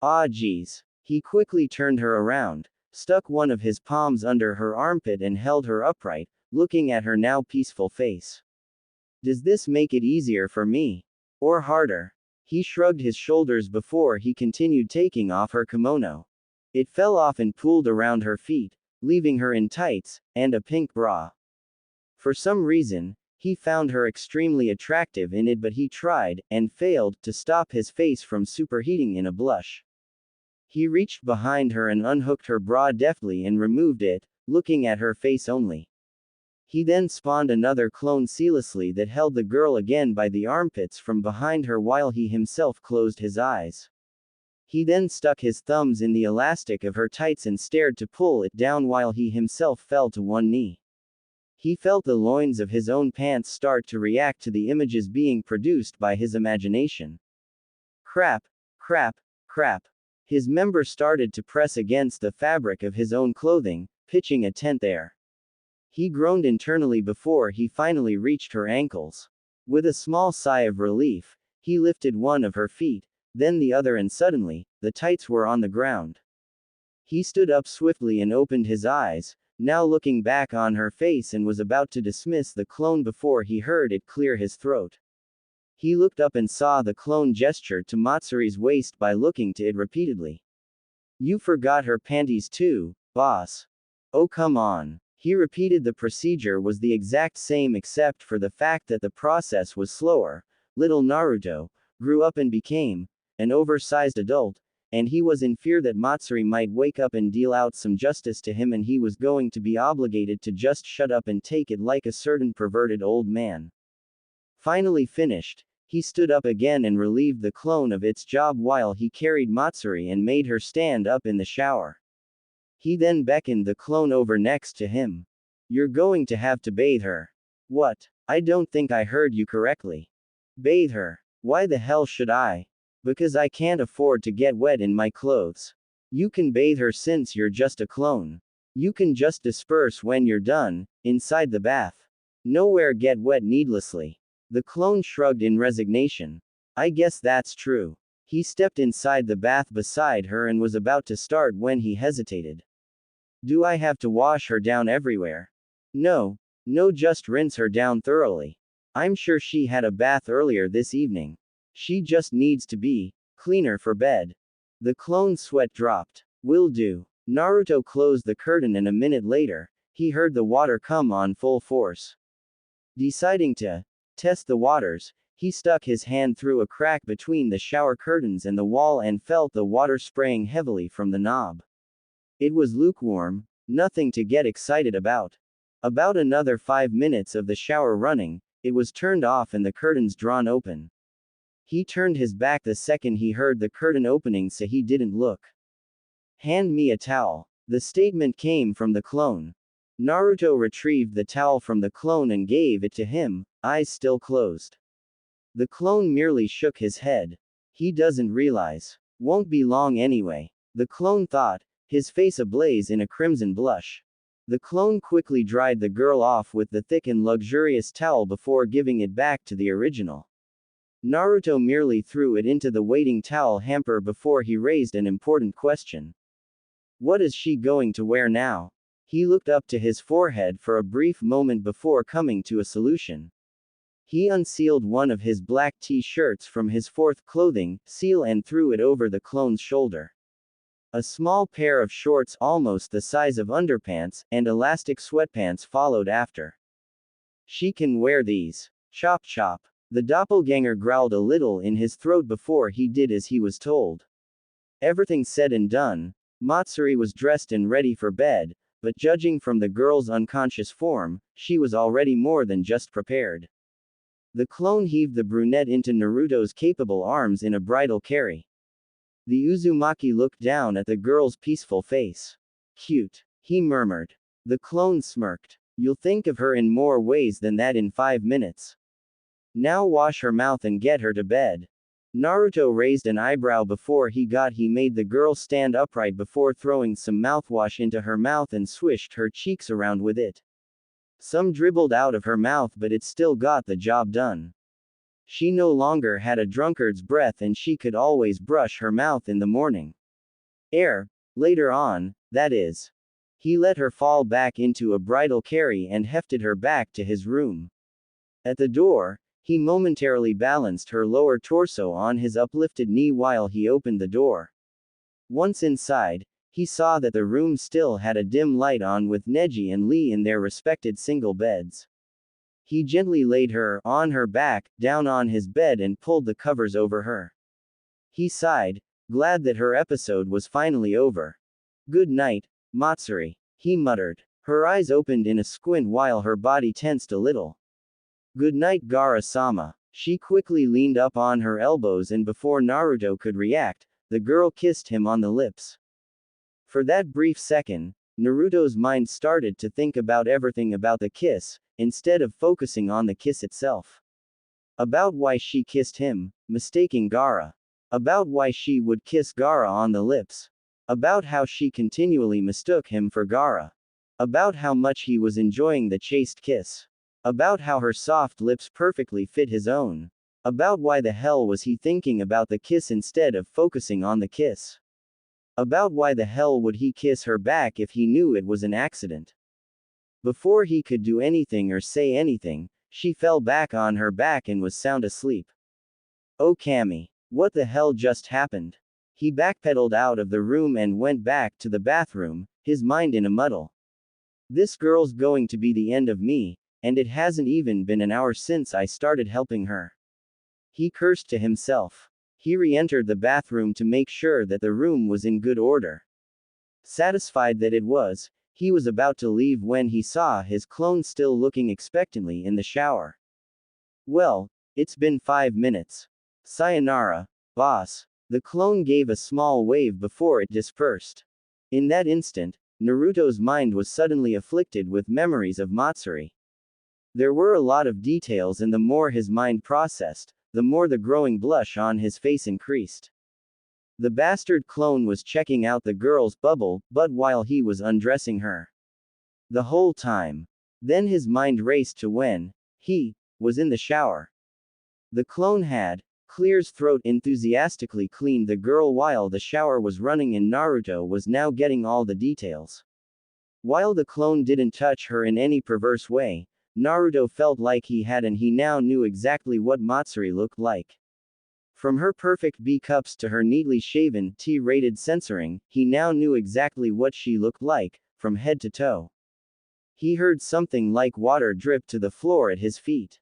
Ah geez. He quickly turned her around, stuck one of his palms under her armpit and held her upright, looking at her now peaceful face. Does this make it easier for me? Or harder? He shrugged his shoulders before he continued taking off her kimono. It fell off and pooled around her feet, leaving her in tights, and a pink bra. For some reason, he found her extremely attractive in it, but he tried, and failed, to stop his face from superheating in a blush. He reached behind her and unhooked her bra deftly and removed it, looking at her face only. He then spawned another clone seamlessly that held the girl again by the armpits from behind her while he himself closed his eyes. He then stuck his thumbs in the elastic of her tights and stared to pull it down while he himself fell to one knee. He felt the loins of his own pants start to react to the images being produced by his imagination. Crap, crap, crap. His member started to press against the fabric of his own clothing, pitching a tent there. He groaned internally before he finally reached her ankles. With a small sigh of relief, he lifted one of her feet, then the other, and suddenly, the tights were on the ground. He stood up swiftly and opened his eyes, now looking back on her face, and was about to dismiss the clone before he heard it clear his throat. He looked up and saw the clone gesture to Matsuri's waist by looking to it repeatedly. You forgot her panties too, boss. Oh come on. He repeated the procedure was the exact same except for the fact that the process was slower. Little Naruto grew up and became an oversized adult, and he was in fear that Matsuri might wake up and deal out some justice to him, and he was going to be obligated to just shut up and take it like a certain perverted old man. Finally finished, he stood up again and relieved the clone of its job while he carried Matsuri and made her stand up in the shower. He then beckoned the clone over next to him. You're going to have to bathe her. What? I don't think I heard you correctly. Bathe her. Why the hell should I? Because I can't afford to get wet in my clothes. You can bathe her since you're just a clone. You can just disperse when you're done, inside the bath. Nowhere get wet needlessly. The clone shrugged in resignation. I guess that's true. He stepped inside the bath beside her and was about to start when he hesitated. Do I have to wash her down everywhere? No. No, just rinse her down thoroughly. I'm sure she had a bath earlier this evening. She just needs to be cleaner for bed. The clone's sweat dropped. Will do. Naruto closed the curtain and a minute later, he heard the water come on full force. Deciding to test the waters, he stuck his hand through a crack between the shower curtains and the wall and felt the water spraying heavily from the knob. It was lukewarm, nothing to get excited about. About another 5 minutes of the shower running, it was turned off and the curtains drawn open. He turned his back the second he heard the curtain opening, so he didn't look. Hand me a towel. The statement came from the clone. Naruto retrieved the towel from the clone and gave it to him, eyes still closed. The clone merely shook his head. He doesn't realize. Won't be long anyway. The clone thought, his face ablaze in a crimson blush. The clone quickly dried the girl off with the thick and luxurious towel before giving it back to the original. Naruto merely threw it into the waiting towel hamper before he raised an important question. What is she going to wear now? He looked up to his forehead for a brief moment before coming to a solution. He unsealed one of his black t-shirts from his fourth clothing seal and threw it over the clone's shoulder. A small pair of shorts almost the size of underpants, and elastic sweatpants followed after. She can wear these. Chop chop. The doppelganger growled a little in his throat before he did as he was told. Everything said and done, Matsuri was dressed and ready for bed, but judging from the girl's unconscious form, she was already more than just prepared. The clone heaved the brunette into Naruto's capable arms in a bridal carry. The Uzumaki looked down at the girl's peaceful face. Cute, he murmured. The clone smirked. You'll think of her in more ways than that in 5 minutes. Now wash her mouth and get her to bed. Naruto raised an eyebrow before he made the girl stand upright before throwing some mouthwash into her mouth and swished her cheeks around with it. Some dribbled out of her mouth, but it still got the job done. She no longer had a drunkard's breath and she could always brush her mouth in the morning. Later on, that is. He let her fall back into a bridal carry and hefted her back to his room. At the door, he momentarily balanced her lower torso on his uplifted knee while he opened the door. Once inside, he saw that the room still had a dim light on with Neji and Lee in their respected single beds. He gently laid her, on her back, down on his bed and pulled the covers over her. He sighed, glad that her episode was finally over. Good night, Matsuri, he muttered. Her eyes opened in a squint while her body tensed a little. Good night, Gaara-sama. She quickly leaned up on her elbows and before Naruto could react, the girl kissed him on the lips. For that brief second, Naruto's mind started to think about everything about the kiss, instead of focusing on the kiss itself. About why she kissed him, mistaking Gaara. About why she would kiss Gaara on the lips. About how she continually mistook him for Gaara. About how much he was enjoying the chaste kiss. About how her soft lips perfectly fit his own. About why the hell was he thinking about the kiss instead of focusing on the kiss. About why the hell would he kiss her back if he knew it was an accident. Before he could do anything or say anything, she fell back on her back and was sound asleep. Oh Cammy. What the hell just happened? He backpedaled out of the room and went back to the bathroom, his mind in a muddle. This girl's going to be the end of me, and it hasn't even been an hour since I started helping her. He cursed to himself. He re-entered the bathroom to make sure that the room was in good order. Satisfied that it was, he was about to leave when he saw his clone still looking expectantly in the shower. Well, it's been 5 minutes. Sayonara, boss. The clone gave a small wave before it dispersed. In that instant, Naruto's mind was suddenly afflicted with memories of Matsuri. There were a lot of details, and the more his mind processed, the more the growing blush on his face increased. The bastard clone was checking out the girl's bubble butt while he was undressing her. The whole time. Then his mind raced to when he was in the shower. The clone had Clear's throat enthusiastically cleaned the girl while the shower was running, and Naruto was now getting all the details. While the clone didn't touch her in any perverse way, Naruto felt like he had, and he now knew exactly what Matsuri looked like. From her perfect B cups to her neatly shaven, T-rated censoring, he now knew exactly what she looked like, from head to toe. He heard something like water drip to the floor at his feet.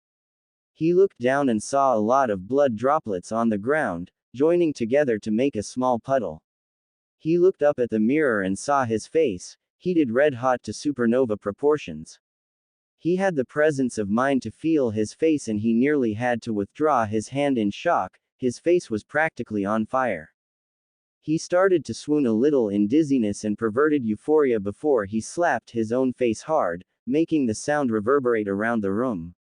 He looked down and saw a lot of blood droplets on the ground, joining together to make a small puddle. He looked up at the mirror and saw his face, heated red hot to supernova proportions. He had the presence of mind to feel his face, and he nearly had to withdraw his hand in shock. His face was practically on fire. He started to swoon a little in dizziness and perverted euphoria before he slapped his own face hard, making the sound reverberate around the room.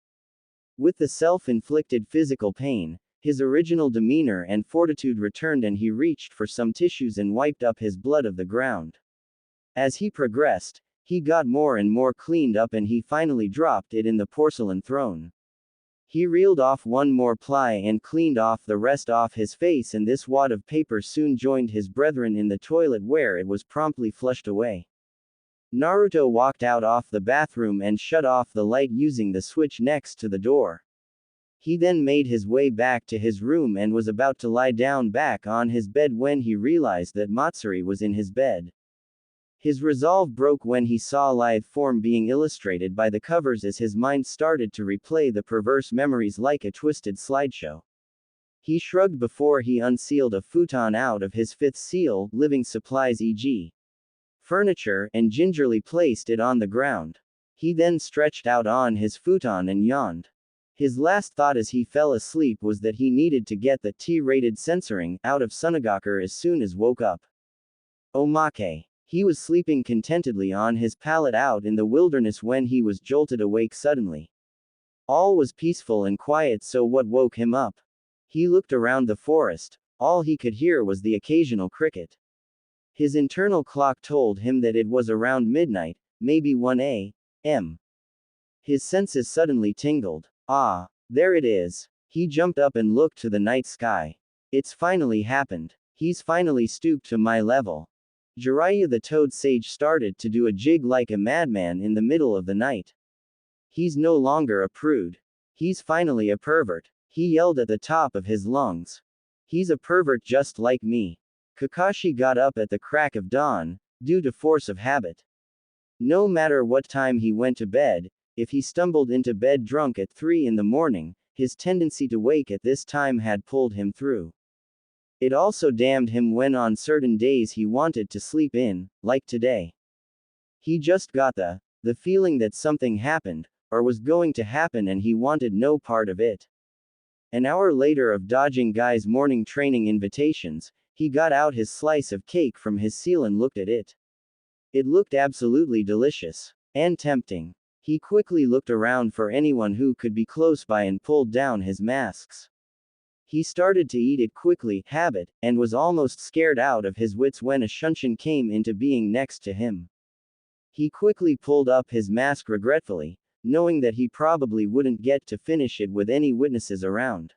With the self-inflicted physical pain, his original demeanor and fortitude returned, and he reached for some tissues and wiped up his blood of the ground. As he progressed, he got more and more cleaned up, and he finally dropped it in the porcelain throne. He reeled off one more ply and cleaned off the rest off his face, and this wad of paper soon joined his brethren in the toilet, where it was promptly flushed away. Naruto walked out of the bathroom and shut off the light using the switch next to the door. He then made his way back to his room and was about to lie down back on his bed when he realized that Matsuri was in his bed. His resolve broke when he saw a lithe form being illustrated by the covers as his mind started to replay the perverse memories like a twisted slideshow. He shrugged before he unsealed a futon out of his fifth seal, living supplies e.g. furniture, and gingerly placed it on the ground. He then stretched out on his futon and yawned. His last thought as he fell asleep was that he needed to get the T-rated censoring out of Sunagakur as soon as woke up. Omake. He was sleeping contentedly on his pallet out in the wilderness when he was jolted awake suddenly. All was peaceful and quiet, so what woke him up? He looked around the forest. All he could hear was the occasional cricket. His internal clock told him that it was around midnight, maybe 1 a.m. His senses suddenly tingled. Ah, there it is. He jumped up and looked to the night sky. It's finally happened. He's finally stooped to my level. Jiraiya the Toad Sage started to do a jig like a madman in the middle of the night. He's no longer a prude. He's finally a pervert. He yelled at the top of his lungs. He's a pervert just like me. Kakashi got up at the crack of dawn, due to force of habit. No matter what time he went to bed, if he stumbled into bed drunk at 3 in the morning, his tendency to wake at this time had pulled him through. It also damned him when on certain days he wanted to sleep in, like today. He just got the feeling that something happened, or was going to happen, and he wanted no part of it. An hour later of dodging Guy's morning training invitations, he got out his slice of cake from his seal and looked at it. It looked absolutely delicious. And tempting. He quickly looked around for anyone who could be close by and pulled down his masks. He started to eat it quickly, habit, and was almost scared out of his wits when a shunshin came into being next to him. He quickly pulled up his mask regretfully, knowing that he probably wouldn't get to finish it with any witnesses around.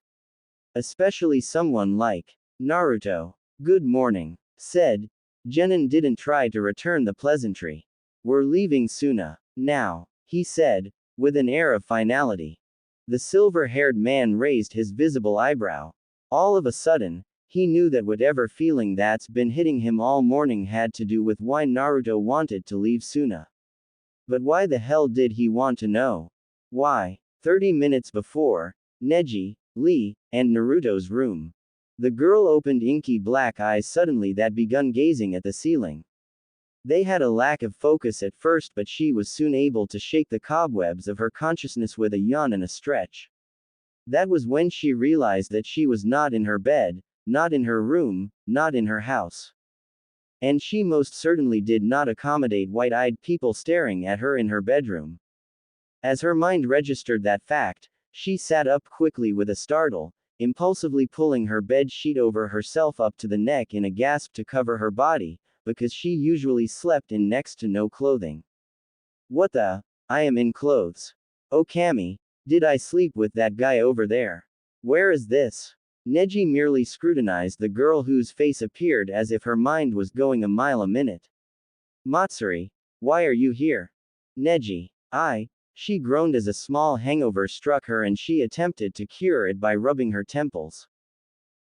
Especially someone like Naruto. "Good morning," said Genin. Didn't try to return the pleasantry. "We're leaving Suna now," he said, with an air of finality. The silver-haired man raised his visible eyebrow. All of a sudden, he knew that whatever feeling that's been hitting him all morning had to do with why Naruto wanted to leave Suna. But why the hell did he want to know? Why? 30 minutes before, Neji, Lee, and Naruto's room. The girl opened inky black eyes suddenly that begun gazing at the ceiling. They had a lack of focus at first, but she was soon able to shake the cobwebs of her consciousness with a yawn and a stretch. That was when she realized that she was not in her bed, not in her room, not in her house. And she most certainly did not accommodate white-eyed people staring at her in her bedroom. As her mind registered that fact, she sat up quickly with a startle, impulsively pulling her bed sheet over herself up to the neck in a gasp to cover her body, because she usually slept in next to no clothing. What the? I am in clothes. Oh Cammy, did I sleep with that guy over there? Where is this? Neji merely scrutinized the girl whose face appeared as if her mind was going a mile a minute. Matsuri, why are you here? Neji, she groaned as a small hangover struck her and she attempted to cure it by rubbing her temples.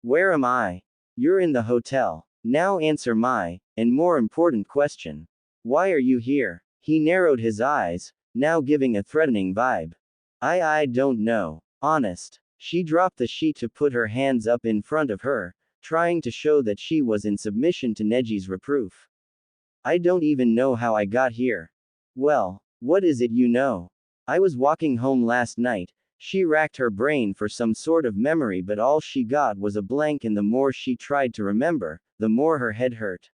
Where am I? You're in the hotel. Now answer my, and more important question. Why are you here? He narrowed his eyes, now giving a threatening vibe. I don't know. Honest. She dropped the sheet to put her hands up in front of her, trying to show that she was in submission to Neji's reproof. I don't even know how I got here. Well, what is it you know? I was walking home last night. She racked her brain for some sort of memory, but all she got was a blank, and the more she tried to remember, the more her head hurt.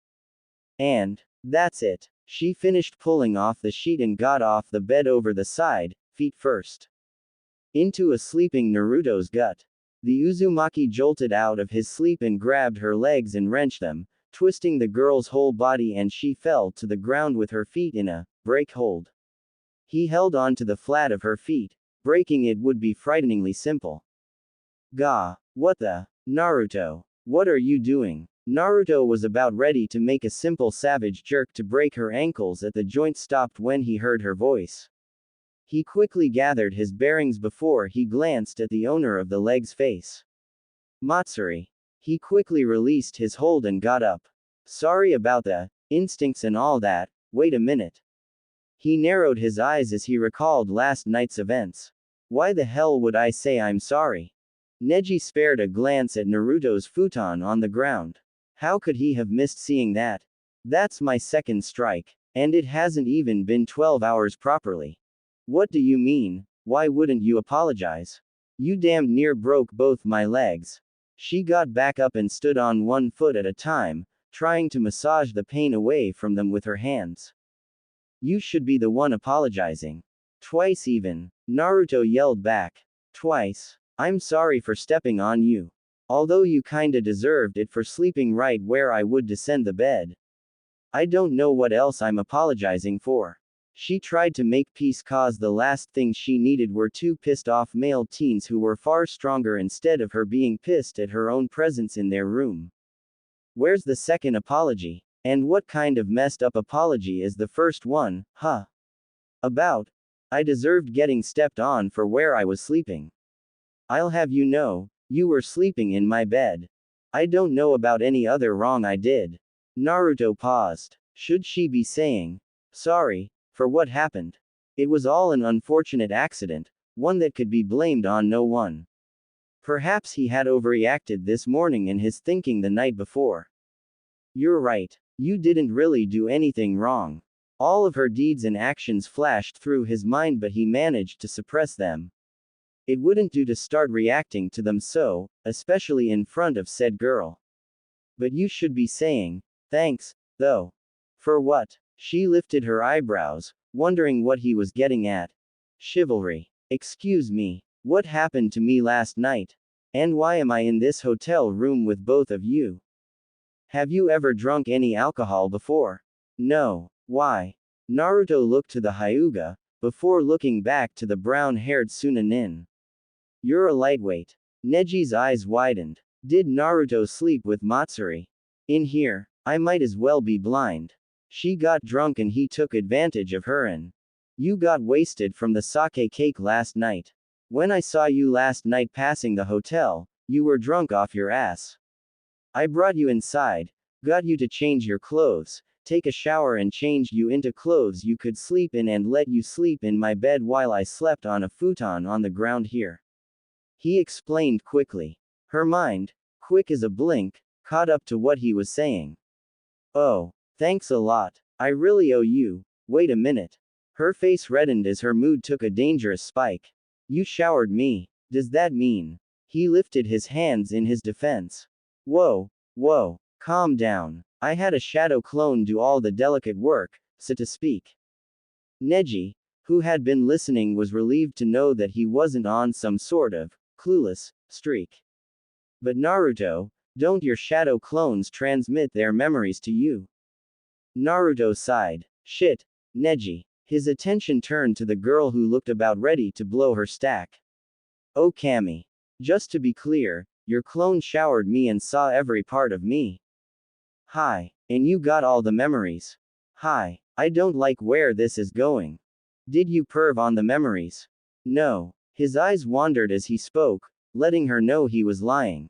And that's it. She finished pulling off the sheet and got off the bed over the side, feet first. Into a sleeping Naruto's gut. The Uzumaki jolted out of his sleep and grabbed her legs and wrenched them, twisting the girl's whole body, and she fell to the ground with her feet in a break hold. He held on to the flat of her feet. Breaking it would be frighteningly simple. Gah! What the? Naruto! What are you doing? Naruto was about ready to make a simple savage jerk to break her ankles at the joint, stopped when he heard her voice. He quickly gathered his bearings before he glanced at the owner of the leg's face. Matsuri. He quickly released his hold and got up. Sorry about the instincts and all that, wait a minute. He narrowed his eyes as he recalled last night's events. Why the hell would I say I'm sorry? Neji spared a glance at Naruto's futon on the ground. How could he have missed seeing that? That's my second strike. And it hasn't even been 12 hours properly. What do you mean? Why wouldn't you apologize? You damned near broke both my legs. She got back up and stood on one foot at a time, trying to massage the pain away from them with her hands. You should be the one apologizing. Twice even. Naruto yelled back. Twice. I'm sorry for stepping on you. Although you kinda deserved it for sleeping right where I would descend the bed. I don't know what else I'm apologizing for. She tried to make peace, cause the last thing she needed were two pissed off male teens who were far stronger, instead of her being pissed at her own presence in their room. Where's the second apology? And what kind of messed up apology is the first one, huh? About? I deserved getting stepped on for where I was sleeping. I'll have you know, you were sleeping in my bed. I don't know about any other wrong I did. Naruto paused. Should she be saying sorry for what happened? It was all an unfortunate accident, one that could be blamed on no one. Perhaps he had overreacted this morning in his thinking the night before. You're right. You didn't really do anything wrong. All of her deeds and actions flashed through his mind, but he managed to suppress them. It wouldn't do to start reacting to them so, especially in front of said girl. But you should be saying thanks, though. For what? She lifted her eyebrows, wondering what he was getting at. Chivalry. Excuse me, what happened to me last night? And why am I in this hotel room with both of you? Have you ever drunk any alcohol before? No. Why? Naruto looked to the Hyuga, before looking back to the brown-haired Sunanin. You're a lightweight. Neji's eyes widened. Did Naruto sleep with Matsuri? In here, I might as well be blind. She got drunk and he took advantage of her, and you got wasted from the sake cake last night. When I saw you last night passing the hotel, you were drunk off your ass. I brought you inside, got you to change your clothes, take a shower and changed you into clothes you could sleep in, and let you sleep in my bed while I slept on a futon on the ground here. He explained quickly. Her mind, quick as a blink, caught up to what he was saying. Oh, thanks a lot. I really owe you. Wait a minute. Her face reddened as her mood took a dangerous spike. You showered me. Does that mean? He lifted his hands in his defense. Whoa, calm down. I had a shadow clone do all the delicate work, so to speak. Neji, who had been listening, was relieved to know that he wasn't on some sort of clueless streak. But Naruto, don't your shadow clones transmit their memories to you? Naruto sighed. Shit, Neji. His attention turned to the girl who looked about ready to blow her stack. Oh Kami. Just to be clear, your clone showered me and saw every part of me. Hi. And you got all the memories. Hi. I don't like where this is going. Did you perv on the memories? No. His eyes wandered as he spoke, letting her know he was lying.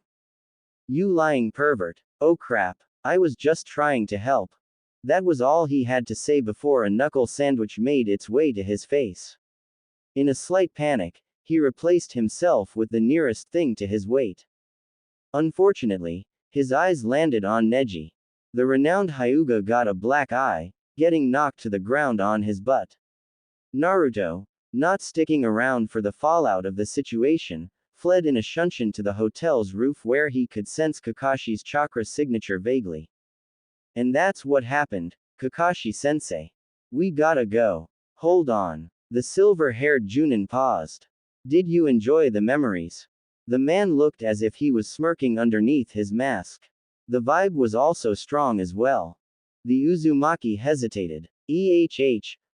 You lying pervert. Oh crap. I was just trying to help. That was all he had to say before a knuckle sandwich made its way to his face. In a slight panic, he replaced himself with the nearest thing to his weight. Unfortunately, his eyes landed on Neji. The renowned Hyuga got a black eye, getting knocked to the ground on his butt. Naruto, not sticking around for the fallout of the situation, fled in a shunshin to the hotel's roof where he could sense Kakashi's chakra signature vaguely. And that's what happened, Kakashi-sensei. We gotta go. Hold on. The silver-haired Junin paused. Did you enjoy the memories? The man looked as if he was smirking underneath his mask. The vibe was also strong as well. The Uzumaki hesitated.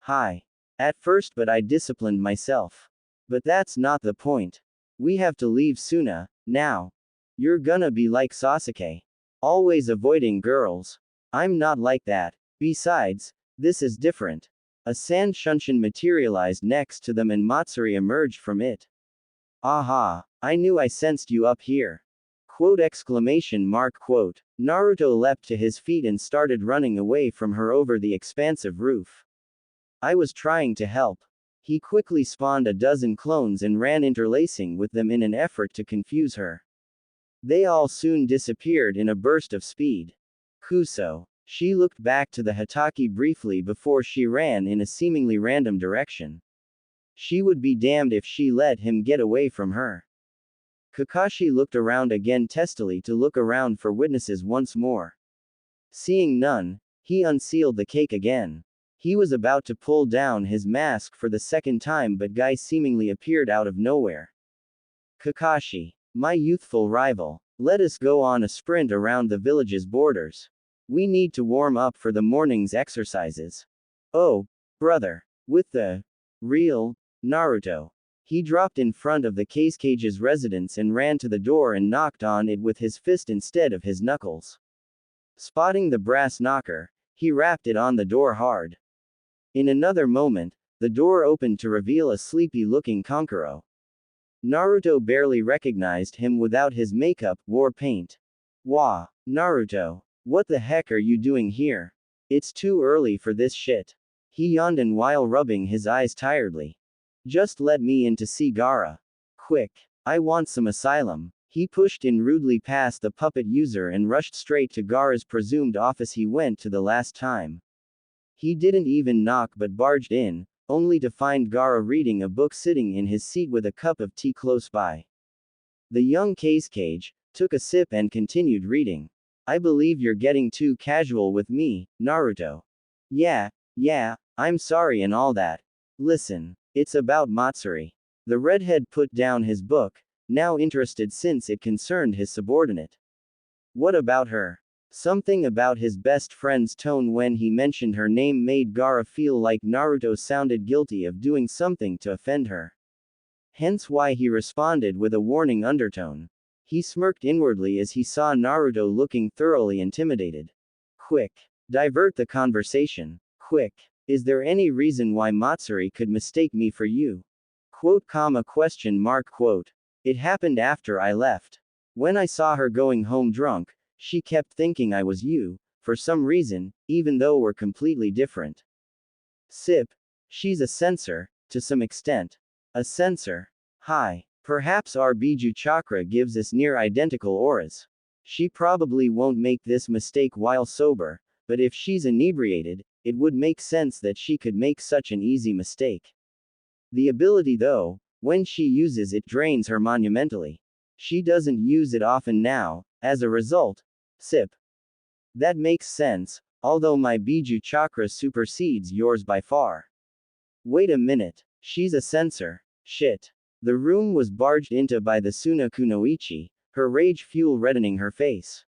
Hi. At first, but I disciplined myself. But that's not the point. We have to leave Suna, now. You're gonna be like Sasuke. Always avoiding girls. I'm not like that. Besides, this is different. A sand shunshin materialized next to them and Matsuri emerged from it. Aha! I knew I sensed you up here. Quote exclamation mark quote. Naruto leapt to his feet and started running away from her over the expansive roof. I was trying to help. He quickly spawned a dozen clones and ran interlacing with them in an effort to confuse her. They all soon disappeared in a burst of speed. Kuso. She looked back to the Hatake briefly before she ran in a seemingly random direction. She would be damned if she let him get away from her. Kakashi looked around again testily to look around for witnesses once more. Seeing none, he unsealed the cake again. He was about to pull down his mask for the second time, but Guy seemingly appeared out of nowhere. Kakashi, my youthful rival, let us go on a sprint around the village's borders. We need to warm up for the morning's exercises. Oh, brother, with the real Naruto. He dropped in front of the Cage's residence and ran to the door and knocked on it with his fist instead of his knuckles. Spotting the brass knocker, he rapped it on the door hard. In another moment, the door opened to reveal a sleepy-looking Kankuro. Naruto barely recognized him without his makeup, war paint. Wah, Naruto. What the heck are you doing here? It's too early for this shit. He yawned and while rubbing his eyes tiredly. Just let me in to see Gaara. Quick. I want some asylum. He pushed in rudely past the puppet user and rushed straight to Gaara's presumed office he went to the last time. He didn't even knock but barged in, only to find Gaara reading a book sitting in his seat with a cup of tea close by. The young Cage took a sip and continued reading. I believe you're getting too casual with me, Naruto. Yeah, I'm sorry and all that. Listen, it's about Matsuri. The redhead put down his book, now interested since it concerned his subordinate. What about her? Something about his best friend's tone when he mentioned her name made Gaara feel like Naruto sounded guilty of doing something to offend her. Hence why he responded with a warning undertone. He smirked inwardly as he saw Naruto looking thoroughly intimidated. Quick. Divert the conversation. Quick. Is there any reason why Matsuri could mistake me for you? Quote, question mark quote. It happened after I left. When I saw her going home drunk, she kept thinking I was you, for some reason, even though we're completely different. Sip. She's a censor, to some extent. A censor. Hi. Perhaps our Biju chakra gives us near identical auras. She probably won't make this mistake while sober, but if she's inebriated, it would make sense that she could make such an easy mistake. The ability though, when she uses it drains her monumentally. She doesn't use it often now, as a result. Sip. That makes sense, although my Biju chakra supersedes yours by far. Wait a minute, she's a censor. Shit. The room was barged into by the Suna Kunoichi, her rage fuel reddening her face.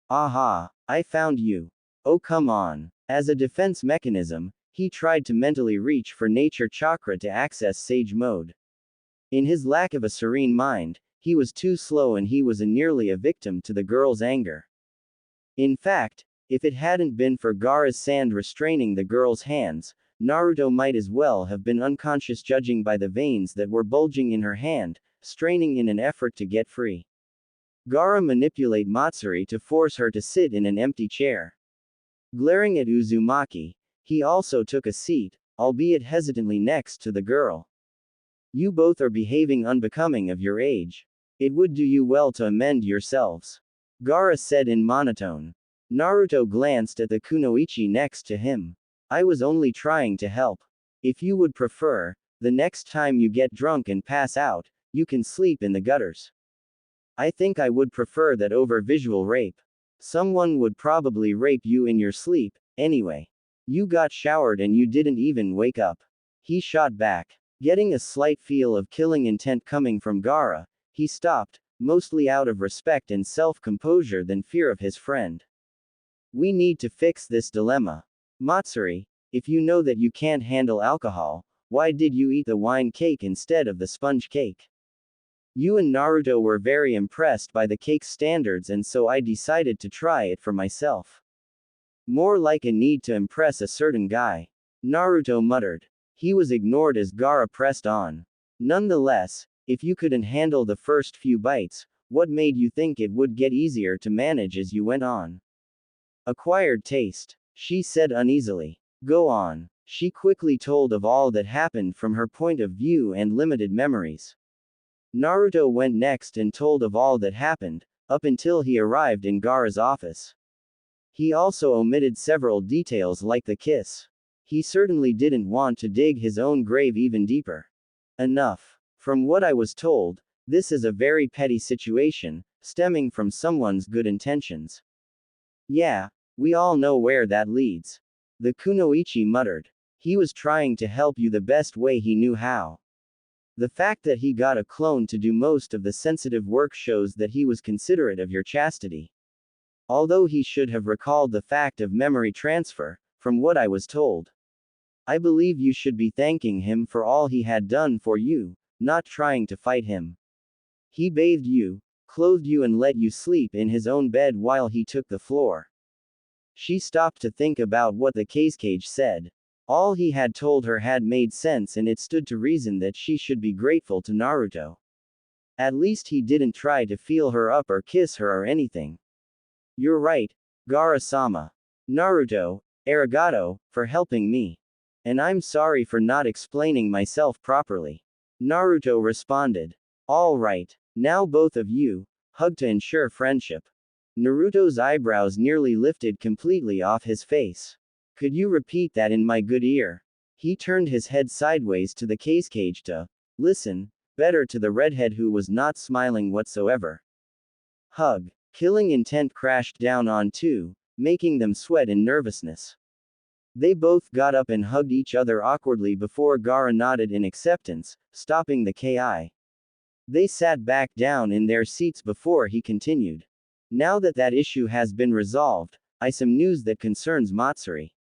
Aha! I found you. Oh come on. As a defense mechanism, he tried to mentally reach for nature chakra to access sage mode. In his lack of a serene mind, he was too slow and he was nearly a victim to the girl's anger. In fact, if it hadn't been for Gaara's sand restraining the girl's hands, Naruto might as well have been unconscious judging by the veins that were bulging in her hand, straining in an effort to get free. Gaara manipulated Matsuri to force her to sit in an empty chair. Glaring at Uzumaki, he also took a seat, albeit hesitantly next to the girl. You both are behaving unbecoming of your age. It would do you well to amend yourselves. Gaara said in monotone. Naruto glanced at the kunoichi next to him. I was only trying to help. If you would prefer, the next time you get drunk and pass out, you can sleep in the gutters. I think I would prefer that over visual rape. Someone would probably rape you in your sleep, anyway. You got showered and you didn't even wake up. He shot back. Getting a slight feel of killing intent coming from Gaara, he stopped, mostly out of respect and self-composure than fear of his friend. We need to fix this dilemma. Matsuri, if you know that you can't handle alcohol, why did you eat the wine cake instead of the sponge cake? You and Naruto were very impressed by the cake's standards and so I decided to try it for myself. More like a need to impress a certain guy. Naruto muttered. He was ignored as Gaara pressed on. Nonetheless, if you couldn't handle the first few bites, what made you think it would get easier to manage as you went on? Acquired taste, she said uneasily. Go on. She quickly told of all that happened from her point of view and limited memories. Naruto went next and told of all that happened, up until he arrived in Gaara's office. He also omitted several details like the kiss. He certainly didn't want to dig his own grave even deeper. Enough. From what I was told, this is a very petty situation, stemming from someone's good intentions. Yeah, we all know where that leads. The kunoichi muttered. He was trying to help you the best way he knew how. The fact that he got a clone to do most of the sensitive work shows that he was considerate of your chastity. Although he should have recalled the fact of memory transfer, from what I was told. I believe you should be thanking him for all he had done for you, not trying to fight him. He bathed you, clothed you and let you sleep in his own bed while he took the floor. She stopped to think about what the Kazekage said. All he had told her had made sense and it stood to reason that she should be grateful to Naruto. At least he didn't try to feel her up or kiss her or anything. You're right, Gaara-sama. Naruto, arigato, for helping me. And I'm sorry for not explaining myself properly. Naruto responded. All right, now both of you, hug to ensure friendship. Naruto's eyebrows nearly lifted completely off his face. Could you repeat that in my good ear? He turned his head sideways to the Kazekage to listen better to the redhead who was not smiling whatsoever. Hug. Killing intent crashed down on two, making them sweat in nervousness. They both got up and hugged each other awkwardly before Gaara nodded in acceptance, stopping the KI. They sat back down in their seats before he continued. Now that that issue has been resolved, I some news that concerns Matsuri.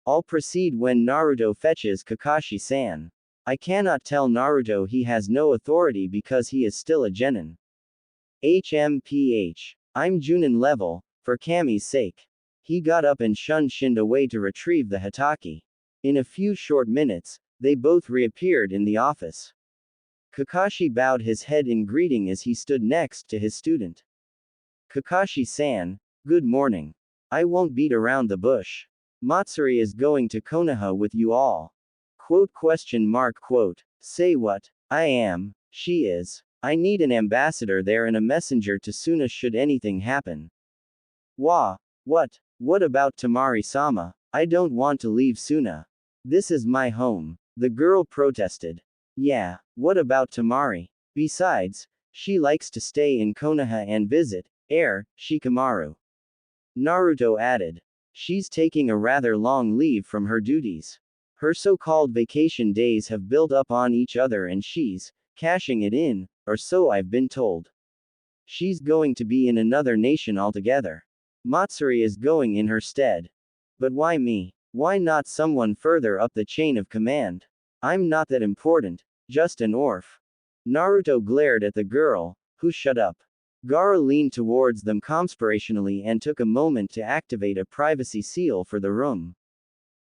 I'll proceed when Naruto fetches Kakashi-san. I cannot tell Naruto he has no authority because he is still a genin. HMPH. I'm Junin level, for Kami's sake. He got up and shunned away to retrieve the Hatake. In a few short minutes, they both reappeared in the office. Kakashi bowed his head in greeting as he stood next to his student. Kakashi-san, good morning. I won't beat around the bush. Matsuri is going to Konoha with you all. Quote. Say what? I am. She is. I need an ambassador there and a messenger to Suna should anything happen. Wah. What? What about Tamari-sama? I don't want to leave Suna. This is my home. The girl protested. Yeah, what about Tamari? Besides, she likes to stay in Konoha and visit Shikamaru. Naruto added. She's taking a rather long leave from her duties. Her so-called vacation days have built up on each other and she's cashing it in, or so I've been told. She's going to be in another nation altogether. Matsuri is going in her stead. But why me? Why not someone further up the chain of command? I'm not that important, just an orph. Naruto glared at the girl, who shut up. Gaara leaned towards them conspirationally and took a moment to activate a privacy seal for the room.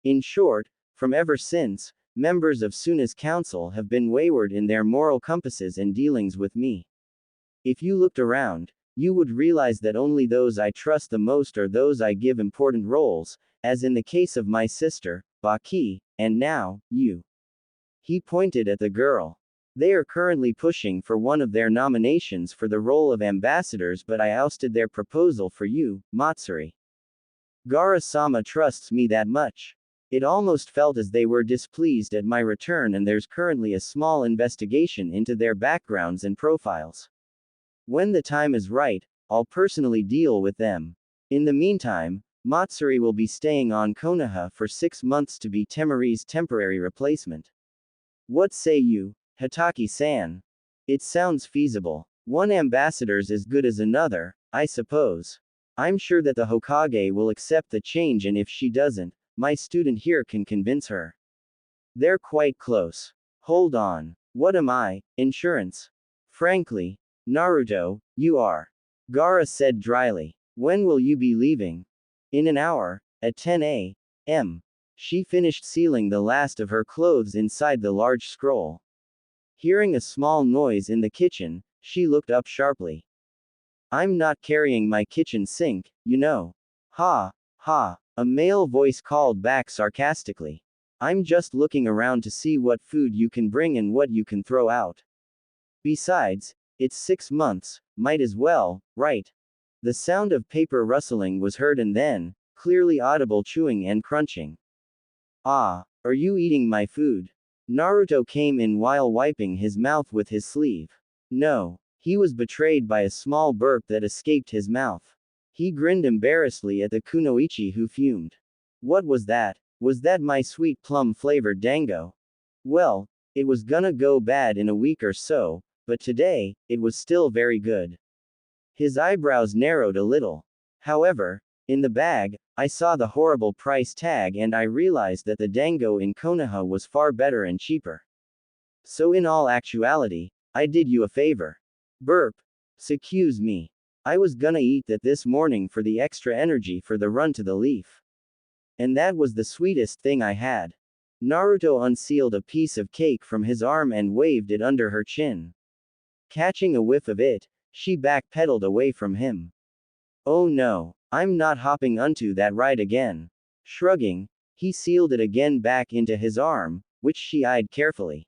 In short, from ever since, members of Suna's council have been wayward in their moral compasses and dealings with me. If you looked around, you would realize that only those I trust the most are those I give important roles, as in the case of my sister, Baki, and now, you. He pointed at the girl. They are currently pushing for one of their nominations for the role of ambassadors, but I ousted their proposal for you, Matsuri. Gaara-sama trusts me that much. It almost felt as they were displeased at my return, and there's currently a small investigation into their backgrounds and profiles. When the time is right, I'll personally deal with them. In the meantime, Matsuri will be staying on Konoha for 6 months to be Temari's temporary replacement. What say you, Hataki-san? It sounds feasible. One ambassador's as good as another, I suppose. I'm sure that the Hokage will accept the change, and if she doesn't, my student here can convince her. They're quite close. Hold on. What am I? Insurance? Frankly, Naruto, you are. Gaara said dryly. When will you be leaving? In an hour, at 10 a.m. She finished sealing the last of her clothes inside the large scroll. Hearing a small noise in the kitchen, she looked up sharply. I'm not carrying my kitchen sink, you know. Ha, ha, a male voice called back sarcastically. I'm just looking around to see what food you can bring and what you can throw out. Besides, it's 6 months, might as well, right? The sound of paper rustling was heard and then, clearly audible chewing and crunching. Ah, are you eating my food? Naruto came in while wiping his mouth with his sleeve. No, he was betrayed by a small burp that escaped his mouth. He grinned embarrassedly at the kunoichi, who fumed. What was that? Was that my sweet plum-flavored dango? Well, it was gonna go bad in a week or so, but today, it was still very good. His eyebrows narrowed a little. However, in the bag, I saw the horrible price tag and I realized that the dango in Konoha was far better and cheaper. So in all actuality, I did you a favor. Burp. Excuse me. I was gonna eat that this morning for the extra energy for the run to the leaf. And that was the sweetest thing I had. Naruto unsealed a piece of cake from his arm and waved it under her chin. Catching a whiff of it, she backpedaled away from him. Oh no, I'm not hopping onto that ride again. Shrugging, he sealed it again back into his arm, which she eyed carefully.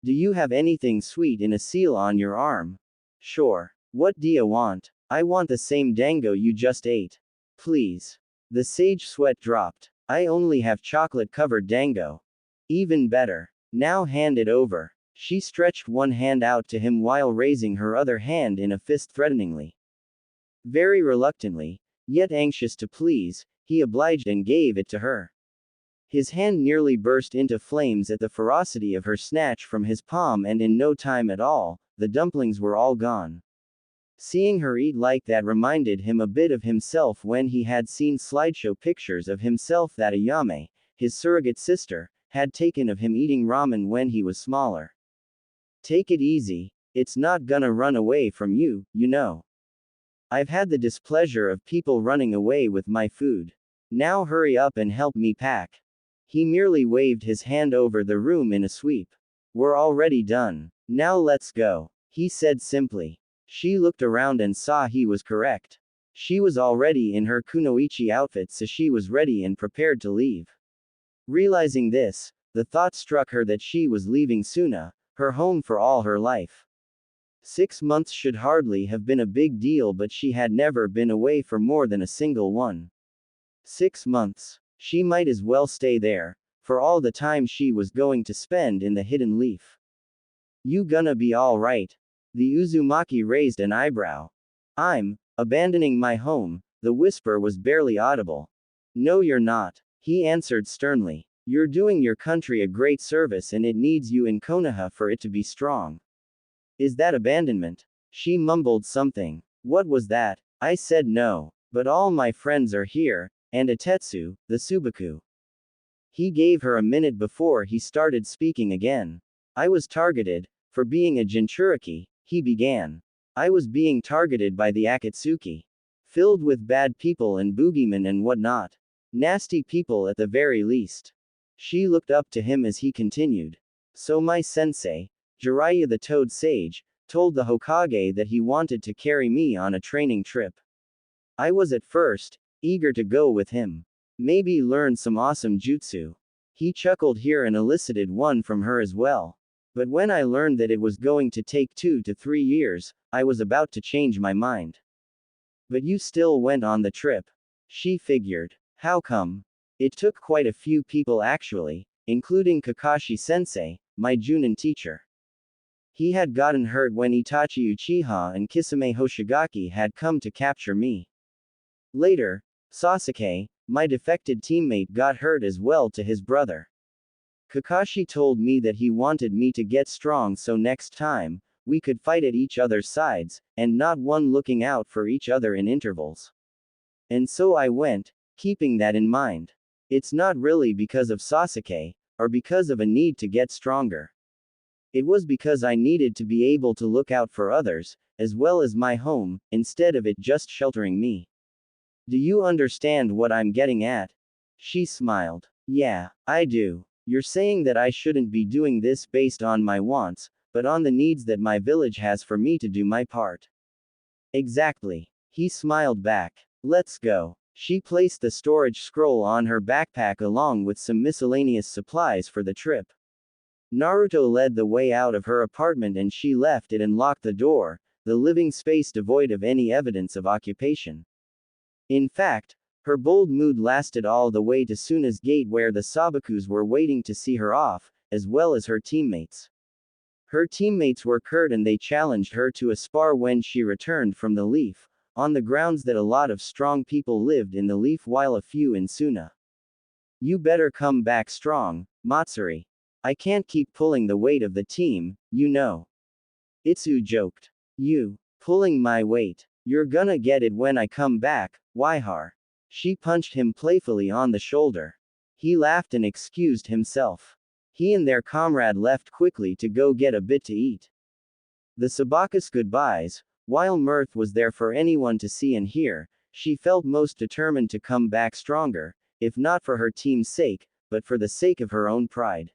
Do you have anything sweet in a seal on your arm? Sure. What do you want? I want the same dango you just ate. Please. The sage sweat dropped. I only have chocolate-covered dango. Even better. Now hand it over. She stretched one hand out to him while raising her other hand in a fist threateningly. Very reluctantly, yet anxious to please, he obliged and gave it to her. His hand nearly burst into flames at the ferocity of her snatch from his palm, and in no time at all, the dumplings were all gone. Seeing her eat like that reminded him a bit of himself when he had seen slideshow pictures of himself that Ayame, his surrogate sister, had taken of him eating ramen when he was smaller. Take it easy, it's not gonna run away from you, you know. I've had the displeasure of people running away with my food. Now hurry up and help me pack. He merely waved his hand over the room in a sweep. We're already done. Now let's go, he said simply. She looked around and saw he was correct. She was already in her kunoichi outfit, so she was ready and prepared to leave. Realizing this, the thought struck her that she was leaving Suna, her home for all her life. 6 months should hardly have been a big deal, but she had never been away for more than a single one. 6 months. She might as well stay there, for all the time she was going to spend in the hidden leaf. You gonna be alright? The Uzumaki raised an eyebrow. I'm abandoning my home, the whisper was barely audible. No, you're not, he answered sternly. You're doing your country a great service and it needs you in Konoha for it to be strong. Is that abandonment? She mumbled something. What was that? I said no. But all my friends are here, and Atetsu, the Subaku. He gave her a minute before he started speaking again. I was targeted, for being a Jinchuriki, he began. I was being targeted by the Akatsuki. Filled with bad people and boogeymen and whatnot. Nasty people at the very least. She looked up to him as he continued. So my sensei, Jiraiya the Toad Sage, told the Hokage that he wanted to carry me on a training trip. I was at first eager to go with him. Maybe learn some awesome jutsu. He chuckled here and elicited one from her as well. But when I learned that it was going to take 2 to 3 years, I was about to change my mind. But you still went on the trip. She figured. How come? It took quite a few people actually, including Kakashi Sensei, my Junin teacher. He had gotten hurt when Itachi Uchiha and Kisame Hoshigaki had come to capture me. Later, Sasuke, my defected teammate, got hurt as well to his brother. Kakashi told me that he wanted me to get strong so next time, we could fight at each other's sides, and not one looking out for each other in intervals. And so I went, keeping that in mind. It's not really because of Sasuke, or because of a need to get stronger. It was because I needed to be able to look out for others, as well as my home, instead of it just sheltering me. Do you understand what I'm getting at? She smiled. Yeah, I do. You're saying that I shouldn't be doing this based on my wants, but on the needs that my village has for me to do my part. Exactly. He smiled back. Let's go. She placed the storage scroll on her backpack along with some miscellaneous supplies for the trip. Naruto led the way out of her apartment and she left it and locked the door, the living space devoid of any evidence of occupation. In fact, her bold mood lasted all the way to Suna's gate where the Sabakus were waiting to see her off, as well as her teammates. Her teammates were curt and they challenged her to a spar when she returned from the Leaf, on the grounds that a lot of strong people lived in the Leaf while a few in Suna. You better come back strong, Matsuri. I can't keep pulling the weight of the team, you know. Itsu joked. You, pulling my weight. You're gonna get it when I come back, Waihar. She punched him playfully on the shoulder. He laughed and excused himself. He and their comrade left quickly to go get a bit to eat. The Sabakus goodbyes, while mirth was there for anyone to see and hear, she felt most determined to come back stronger, if not for her team's sake, but for the sake of her own pride.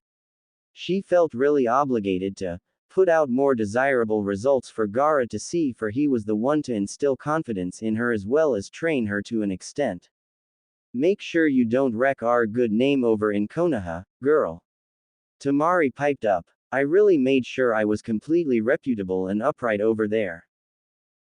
She felt really obligated to put out more desirable results for Gaara to see, for he was the one to instill confidence in her as well as train her to an extent. Make sure you don't wreck our good name over in Konoha, girl. Tamari piped up. I really made sure I was completely reputable and upright over there.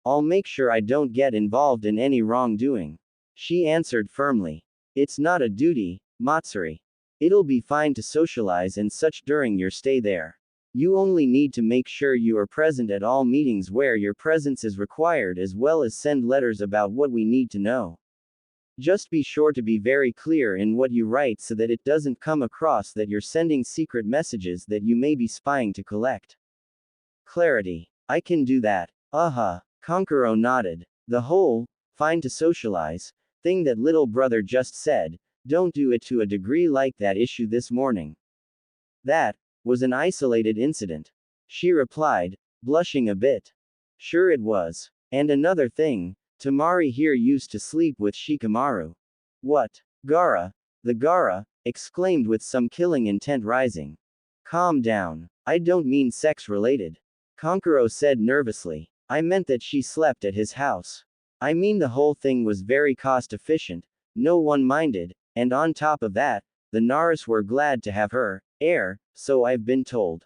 I'll make sure I don't get involved in any wrongdoing. She answered firmly. It's not a duty, Matsuri. It'll be fine to socialize and such during your stay there. You only need to make sure you are present at all meetings where your presence is required, as well as send letters about what we need to know. Just be sure to be very clear in what you write so that it doesn't come across that you're sending secret messages that you may be spying to collect. Clarity. I can do that. Kankuro nodded. The whole, fine to socialize, thing that little brother just said, don't do it to a degree like that issue this morning. That was an isolated incident. She replied, blushing a bit. Sure it was. And another thing, Tamari here used to sleep with Shikamaru. What? Gaara? The Gaara? Exclaimed with some killing intent rising. Calm down. I don't mean sex-related. Kankuro said nervously. I meant that she slept at his house. I mean the whole thing was very cost-efficient, no one minded, and on top of that, the Naras were glad to have her, so I've been told.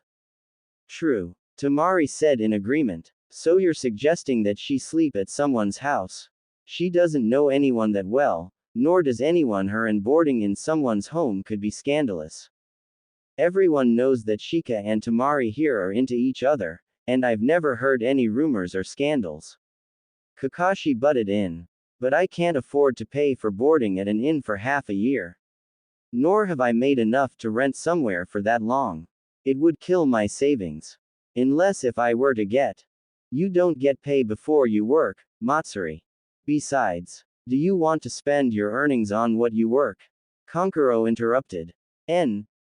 True. Tamari said in agreement. So you're suggesting that she sleep at someone's house? She doesn't know anyone that well, nor does anyone her, and boarding in someone's home could be scandalous. Everyone knows that Shika and Tamari here are into each other, and I've never heard any rumors or scandals. Kakashi butted in. But I can't afford to pay for boarding at an inn for half a year. Nor have I made enough to rent somewhere for that long. It would kill my savings. Unless if I were to get You don't get pay before you work, Matsuri. Besides, do you want to spend your earnings on what you work? Konkuro interrupted.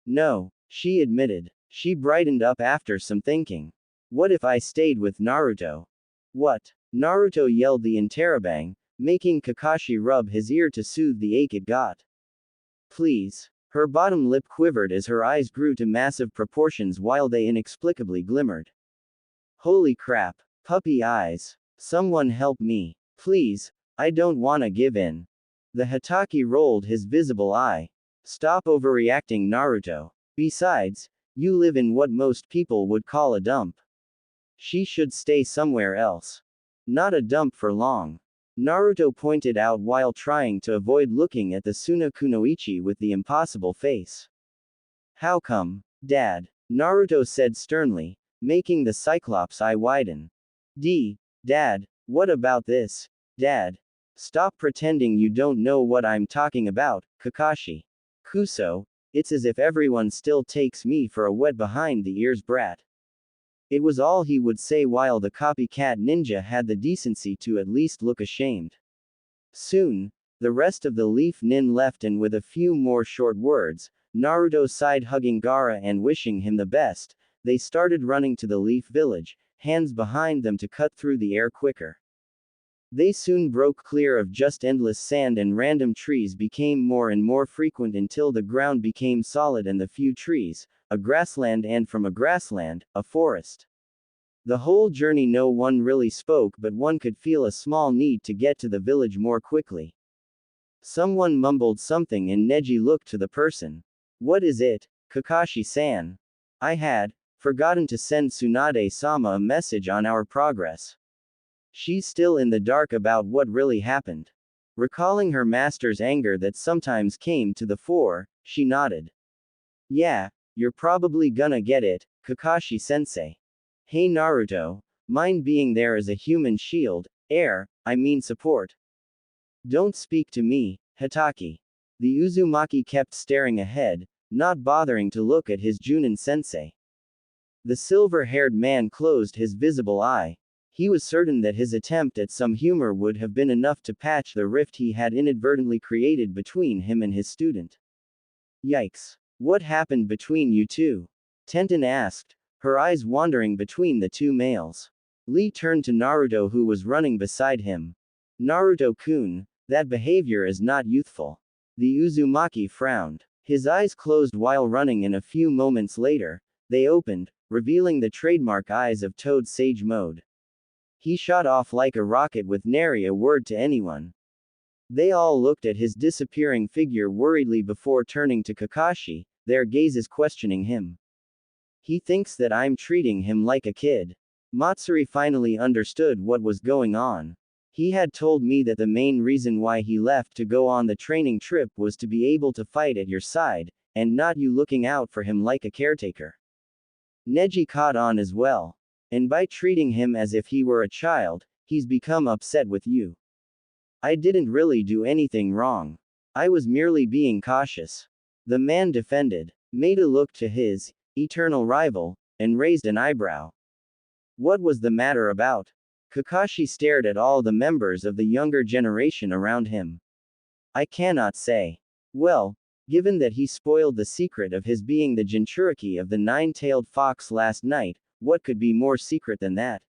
No, she admitted. She brightened up after some thinking. What if I stayed with Naruto? What? Naruto yelled the interrobang, making Kakashi rub his ear to soothe the ache it got. Please. Her bottom lip quivered as her eyes grew to massive proportions while they inexplicably glimmered. Holy crap. Puppy eyes. Someone help me. Please. I don't wanna give in. The Hatake rolled his visible eye. Stop overreacting, Naruto. Besides, you live in what most people would call a dump. She should stay somewhere else. Not a dump for long. Naruto pointed out while trying to avoid looking at the Suna Kunoichi with the impossible face. How come, Dad? Naruto said sternly, making the Cyclops eye widen. Dad, what about this? Dad. Stop pretending you don't know what I'm talking about, Kakashi. Kuso, it's as if everyone still takes me for a wet behind the ears brat. It was all he would say while the copycat ninja had the decency to at least look ashamed. Soon, the rest of the Leaf Nin left, and with a few more short words, Naruto sighed, hugging Gaara and wishing him the best. They started running to the Leaf Village, hands behind them to cut through the air quicker. They soon broke clear of just endless sand, and random trees became more and more frequent until the ground became solid and the few trees, a grassland, and from a grassland, a forest. The whole journey no one really spoke, but one could feel a small need to get to the village more quickly. Someone mumbled something and Neji looked to the person. What is it, Kakashi-san? I had forgotten to send Tsunade-sama a message on our progress. She's still in the dark about what really happened. Recalling her master's anger that sometimes came to the fore, she nodded. Yeah, you're probably gonna get it, Kakashi-sensei. Hey Naruto, mind being there as a human shield, support. Don't speak to me, Hatake. The Uzumaki kept staring ahead, not bothering to look at his Junin-sensei. The silver-haired man closed his visible eye. He was certain that his attempt at some humor would have been enough to patch the rift he had inadvertently created between him and his student. Yikes. What happened between you two? Tenten asked, her eyes wandering between the two males. Lee turned to Naruto, who was running beside him. Naruto-kun, that behavior is not youthful. The Uzumaki frowned. His eyes closed while running, and a few moments later, they opened, revealing the trademark eyes of Toad Sage Mode. He shot off like a rocket with nary a word to anyone. They all looked at his disappearing figure worriedly before turning to Kakashi, their gazes questioning him. He thinks that I'm treating him like a kid. Matsuri finally understood what was going on. He had told me that the main reason why he left to go on the training trip was to be able to fight at your side, and not you looking out for him like a caretaker. Neji caught on as well. And by treating him as if he were a child, he's become upset with you. I didn't really do anything wrong. I was merely being cautious. The man defended. Maeda looked to his eternal rival, and raised an eyebrow. What was the matter about? Kakashi stared at all the members of the younger generation around him. I cannot say. Well, given that he spoiled the secret of his being the Jinchuriki of the nine-tailed fox last night, what could be more secret than that?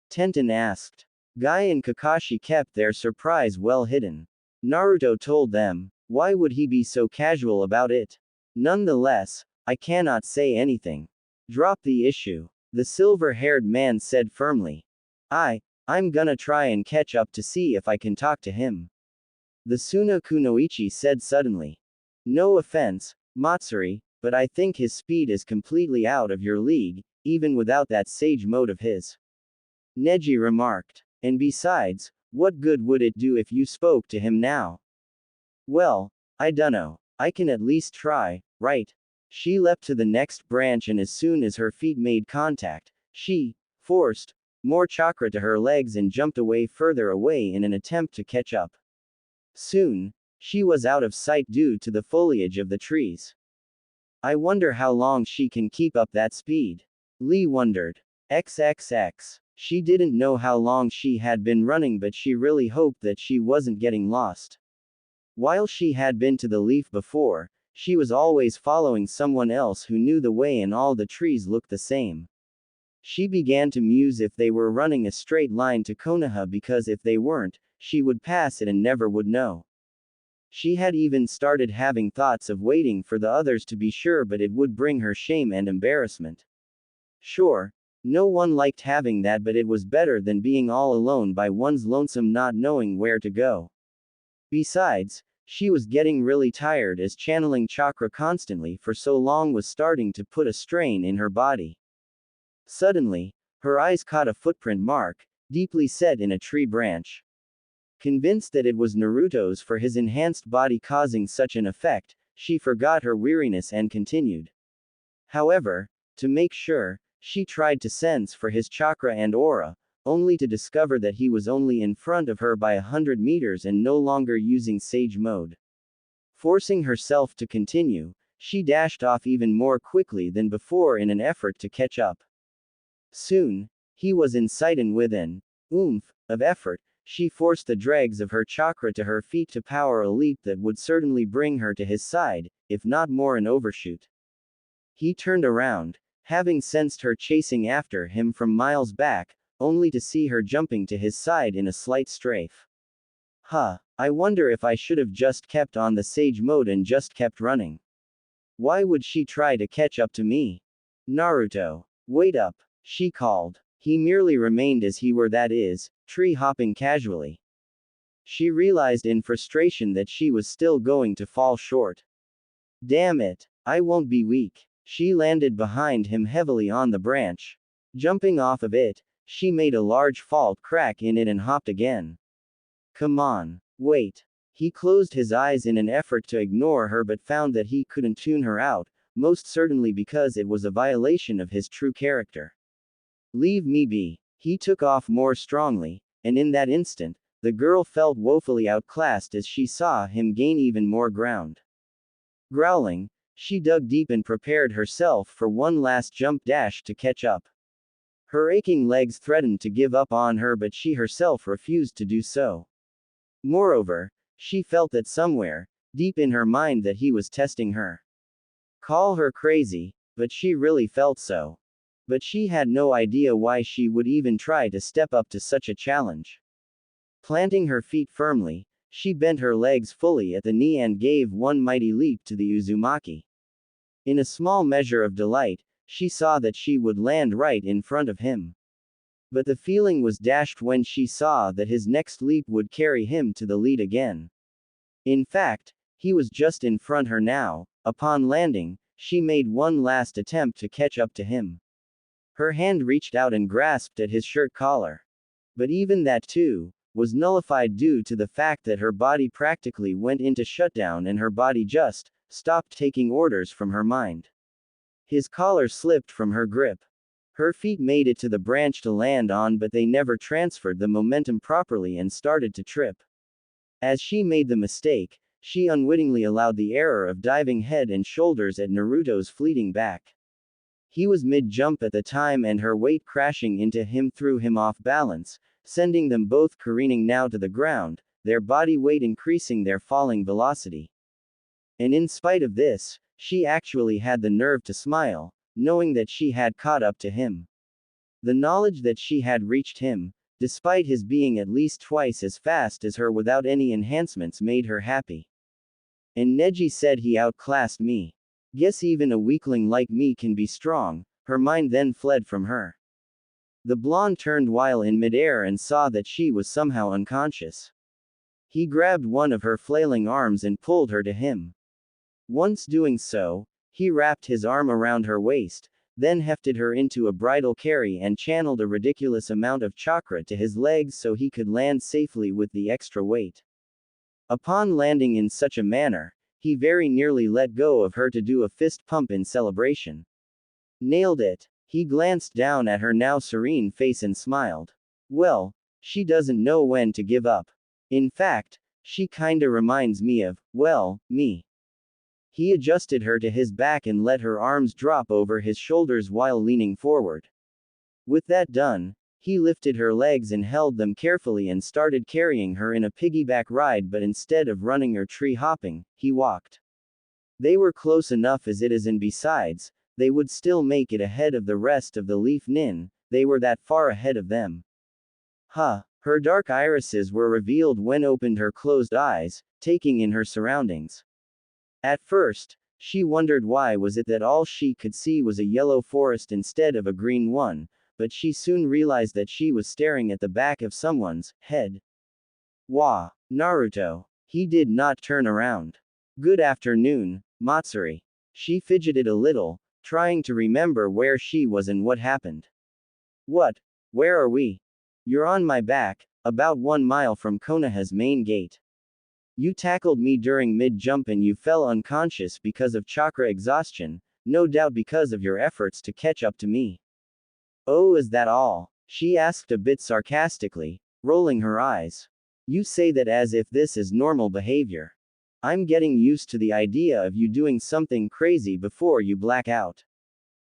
Tenten asked. Guy and Kakashi kept their surprise well hidden. Naruto told them. Why would he be so casual about it? Nonetheless, I cannot say anything. Drop the issue. The silver-haired man said firmly. I'm gonna try and catch up to see if I can talk to him. The Suna Kunoichi said suddenly. No offense, Matsuri, but I think his speed is completely out of your league, even without that sage mode of his. Neji remarked. And besides, what good would it do if you spoke to him now? Well, I dunno. I can at least try, right? She leapt to the next branch, and as soon as her feet made contact, she forced more chakra to her legs and jumped away further away in an attempt to catch up. Soon, she was out of sight due to the foliage of the trees. I wonder how long she can keep up that speed. Lee wondered. XXX. She didn't know how long she had been running, but she really hoped that she wasn't getting lost. While she had been to the leaf before, she was always following someone else who knew the way and all the trees looked the same. She began to muse if they were running a straight line to Konoha, because if they weren't, she would pass it and never would know. She had even started having thoughts of waiting for the others to be sure, but it would bring her shame and embarrassment. Sure, no one liked having that, but it was better than being all alone by one's lonesome, not knowing where to go. Besides, she was getting really tired, as channeling chakra constantly for so long was starting to put a strain in her body. Suddenly, her eyes caught a footprint mark, deeply set in a tree branch. Convinced that it was Naruto's for his enhanced body causing such an effect, she forgot her weariness and continued. However, to make sure, she tried to sense for his chakra and aura, only to discover that he was only in front of her by 100 meters and no longer using sage mode. Forcing herself to continue, she dashed off even more quickly than before in an effort to catch up. Soon, he was in sight, and with an oomph of effort, she forced the dregs of her chakra to her feet to power a leap that would certainly bring her to his side, if not more an overshoot. He turned around, having sensed her chasing after him from miles back, only to see her jumping to his side in a slight strafe. I wonder if I should have just kept on the sage mode and just kept running. Why would she try to catch up to me? Naruto, wait up, she called. He merely remained as he were, that is, tree hopping casually. She realized in frustration that she was still going to fall short. Damn it, I won't be weak. She landed behind him heavily on the branch. Jumping off of it, she made a large fault crack in it and hopped again. Come on, wait. He closed his eyes in an effort to ignore her, but found that he couldn't tune her out, most certainly because it was a violation of his true character. Leave me be. He took off more strongly, and in that instant, the girl felt woefully outclassed as she saw him gain even more ground. Growling, she dug deep and prepared herself for one last jump dash to catch up. Her aching legs threatened to give up on her, but she herself refused to do so. Moreover, she felt that somewhere, deep in her mind, that he was testing her. Call her crazy, but she really felt so. But she had no idea why she would even try to step up to such a challenge. Planting her feet firmly, she bent her legs fully at the knee and gave one mighty leap to the Uzumaki. In a small measure of delight, she saw that she would land right in front of him. But the feeling was dashed when she saw that his next leap would carry him to the lead again. In fact, he was just in front her now. Upon landing, she made one last attempt to catch up to him. Her hand reached out and grasped at his shirt collar. But even that, too, was nullified due to the fact that her body practically went into shutdown and her body just stopped taking orders from her mind. His collar slipped from her grip. Her feet made it to the branch to land on, but they never transferred the momentum properly and started to trip. As she made the mistake, she unwittingly allowed the error of diving head and shoulders at Naruto's fleeting back. He was mid-jump at the time, and her weight crashing into him threw him off balance, sending them both careening now to the ground, their body weight increasing their falling velocity. And in spite of this, she actually had the nerve to smile, knowing that she had caught up to him. The knowledge that she had reached him, despite his being at least twice as fast as her without any enhancements, made her happy. And Neji said he outclassed me. Guess even a weakling like me can be strong. Her mind then fled from her. The blonde turned while in midair and saw that she was somehow unconscious. He grabbed one of her flailing arms and pulled her to him. Once doing so, he wrapped his arm around her waist, then hefted her into a bridal carry and channeled a ridiculous amount of chakra to his legs so he could land safely with the extra weight. Upon landing in such a manner, he very nearly let go of her to do a fist pump in celebration. Nailed it. He glanced down at her now serene face and smiled. Well, she doesn't know when to give up. In fact, she kinda reminds me of, well, me. He adjusted her to his back and let her arms drop over his shoulders while leaning forward. With that done, He lifted her legs and held them carefully and started carrying her in a piggyback ride, but instead of running or tree hopping, he walked. They were close enough as it is, and besides, they would still make it ahead of the rest of the Leaf Nin, they were that far ahead of them. Huh. Her dark irises were revealed when opened her closed eyes, taking in her surroundings. At first, she wondered why was it that all she could see was a yellow forest instead of a green one, but she soon realized that she was staring at the back of someone's head. Wah! Naruto. He did not turn around. Good afternoon, Matsuri. She fidgeted a little, trying to remember where she was and what happened. What? Where are we? You're on my back, about 1 mile from Konoha's main gate. You tackled me during mid-jump and you fell unconscious because of chakra exhaustion, no doubt because of your efforts to catch up to me. Oh, is that all? She asked a bit sarcastically, rolling her eyes. You say that as if this is normal behavior. I'm getting used to the idea of you doing something crazy before you black out.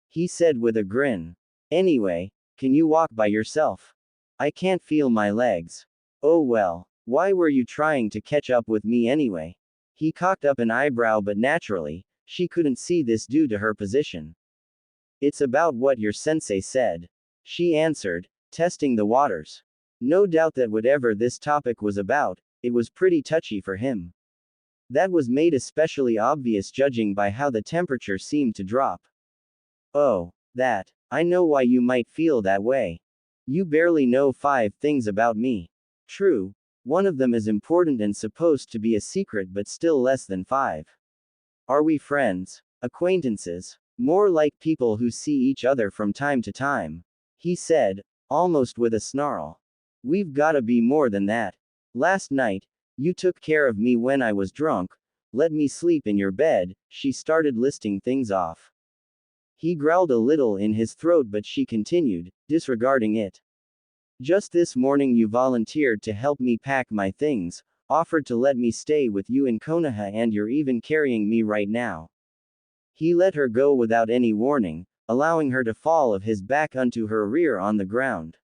He said with a grin. Anyway, can you walk by yourself? I can't feel my legs. Oh well, why were you trying to catch up with me anyway? He cocked up an eyebrow, but naturally, she couldn't see this due to her position. It's about what your sensei said. She answered, testing the waters. No doubt that whatever this topic was about, it was pretty touchy for him. That was made especially obvious judging by how the temperature seemed to drop. Oh, that. I know why you might feel that way. You barely know 5 things about me. True, one of them is important and supposed to be a secret, but still less than 5. Are we friends? Acquaintances? More like people who see each other from time to time. He said, almost with a snarl. We've gotta be more than that. Last night, you took care of me when I was drunk, let me sleep in your bed. She started listing things off. He growled a little in his throat, but she continued, disregarding it. Just this morning you volunteered to help me pack my things, offered to let me stay with you in Konoha, and you're even carrying me right now. He let her go without any warning, allowing her to fall of his back onto her rear on the ground.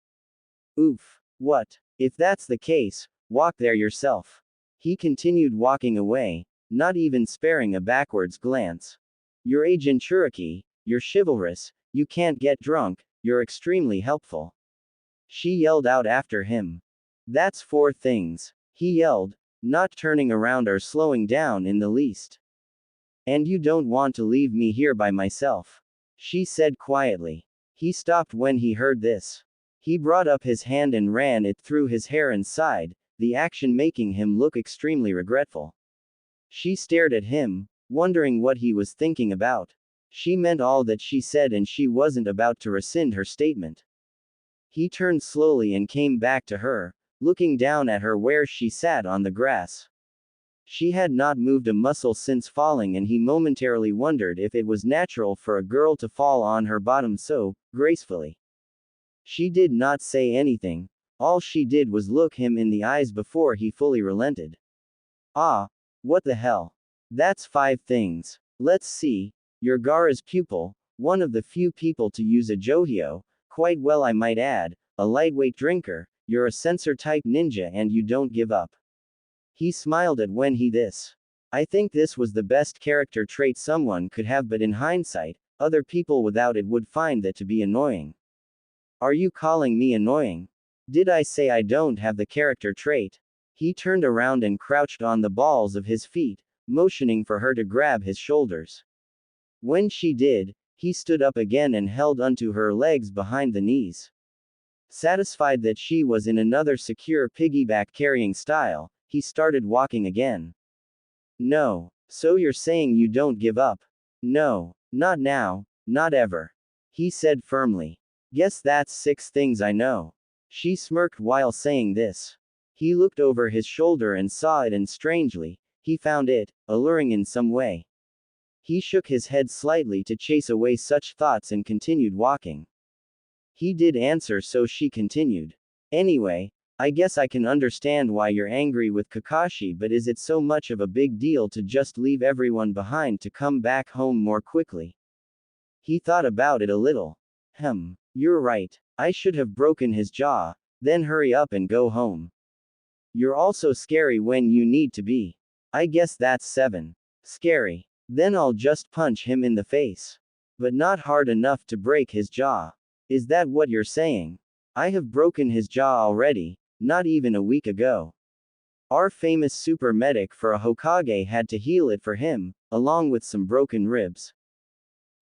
Oof. What? If that's the case, walk there yourself. He continued walking away, not even sparing a backwards glance. You're a Jinchuriki, you're chivalrous, you can't get drunk, you're extremely helpful. She yelled out after him. That's 4 things. He yelled, not turning around or slowing down in the least. And you don't want to leave me here by myself? She said quietly. He stopped when he heard this. He brought up his hand and ran it through his hair and sighed, the action making him look extremely regretful. She stared at him, wondering what he was thinking about. She meant all that she said and she wasn't about to rescind her statement. He turned slowly and came back to her, looking down at her where she sat on the grass. She had not moved a muscle since falling, and he momentarily wondered if it was natural for a girl to fall on her bottom so gracefully. She did not say anything. All she did was look him in the eyes before he fully relented. Ah, what the hell? That's 5 things. Let's see. You're Gaara's pupil, one of the few people to use a Johio, quite well I might add, a lightweight drinker, you're a sensor-type ninja and you don't give up. He smiled at when he this. I think this was the best character trait someone could have, but in hindsight, other people without it would find that to be annoying. Are you calling me annoying? Did I say I don't have the character trait? He turned around and crouched on the balls of his feet, motioning for her to grab his shoulders. When she did, he stood up again and held onto her legs behind the knees. Satisfied that she was in another secure piggyback carrying style, he started walking again. No. So you're saying you don't give up? No. Not now, not ever. He said firmly. Guess that's 6 things I know. She smirked while saying this. He looked over his shoulder and saw it, and strangely, he found it alluring in some way. He shook his head slightly to chase away such thoughts and continued walking. He did answer, so she continued. Anyway, I guess I can understand why you're angry with Kakashi, but is it so much of a big deal to just leave everyone behind to come back home more quickly? He thought about it a little. You're right. I should have broken his jaw, then hurry up and go home. You're also scary when you need to be. I guess that's 7. Scary. Then I'll just punch him in the face. But not hard enough to break his jaw. Is that what you're saying? I have broken his jaw already, not even a week ago. Our famous super medic for a Hokage had to heal it for him, along with some broken ribs.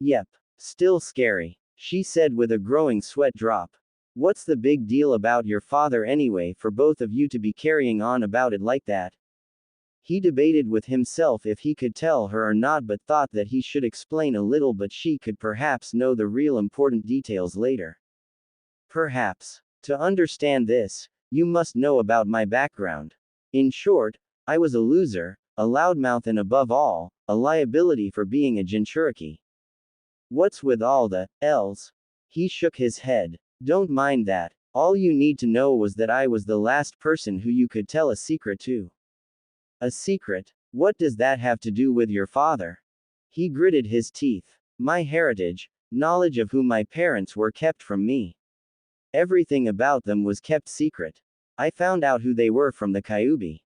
Yep. Still scary, she said with a growing sweat drop. What's the big deal about your father anyway for both of you to be carrying on about it like that? He debated with himself if he could tell her or not, but thought that he should explain a little, but she could perhaps know the real important details later. Perhaps. To understand this, you must know about my background. In short, I was a loser, a loudmouth, and above all, a liability for being a Jinchuriki. What's with all the L's? He shook his head. Don't mind that. All you need to know was that I was the last person who you could tell a secret to. A secret? What does that have to do with your father? He gritted his teeth. My heritage, knowledge of who my parents were, kept from me. Everything about them was kept secret. I found out who they were from the Kyuubi.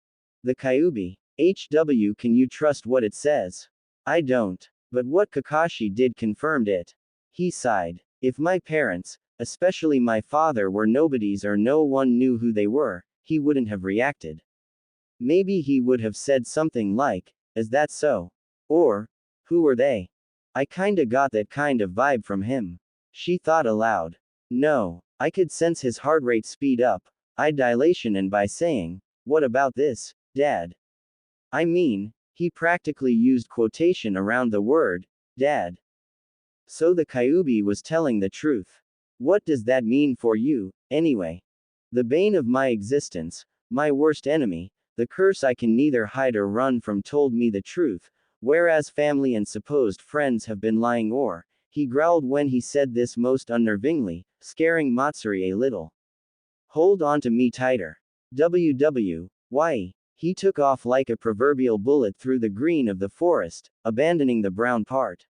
The Kyuubi? HW, can you trust what it says? I don't. But what Kakashi did confirmed it. He sighed. If my parents, especially my father, were nobodies or no one knew who they were, he wouldn't have reacted. Maybe he would have said something like, "Is that so?" Or, "Who were they?" I kinda got that kind of vibe from him. She thought aloud. No, I could sense his heart rate speed up, eye dilation, and by saying, "What about this, Dad?" I mean, he practically used quotation around the word, Dad. So the Kyuubi was telling the truth. What does that mean for you, anyway? The bane of my existence, my worst enemy, the curse I can neither hide or run from, told me the truth, whereas family and supposed friends have been lying. Or, he growled when he said this most unnervingly, scaring Matsuri a little. Hold on to me tighter. Why? He took off like a proverbial bullet through the green of the forest, abandoning the brown part.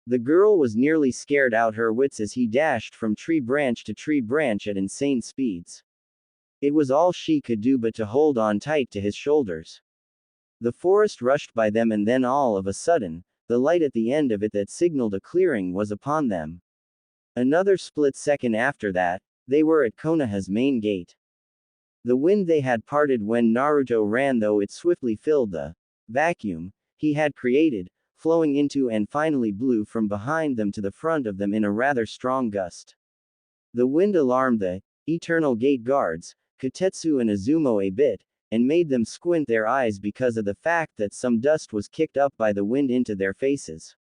The girl was nearly scared out her wits as he dashed from tree branch to tree branch at insane speeds. It was all she could do but to hold on tight to his shoulders. The forest rushed by them, and then all of a sudden, the light at the end of it that signaled a clearing was upon them. Another split second after that, they were at Konoha's main gate. The wind they had parted when Naruto ran, though it swiftly filled the vacuum he had created, flowing into and finally blew from behind them to the front of them in a rather strong gust. The wind alarmed the eternal gate guards, Kotetsu and Izumo, a bit, and made them squint their eyes because of the fact that some dust was kicked up by the wind into their faces.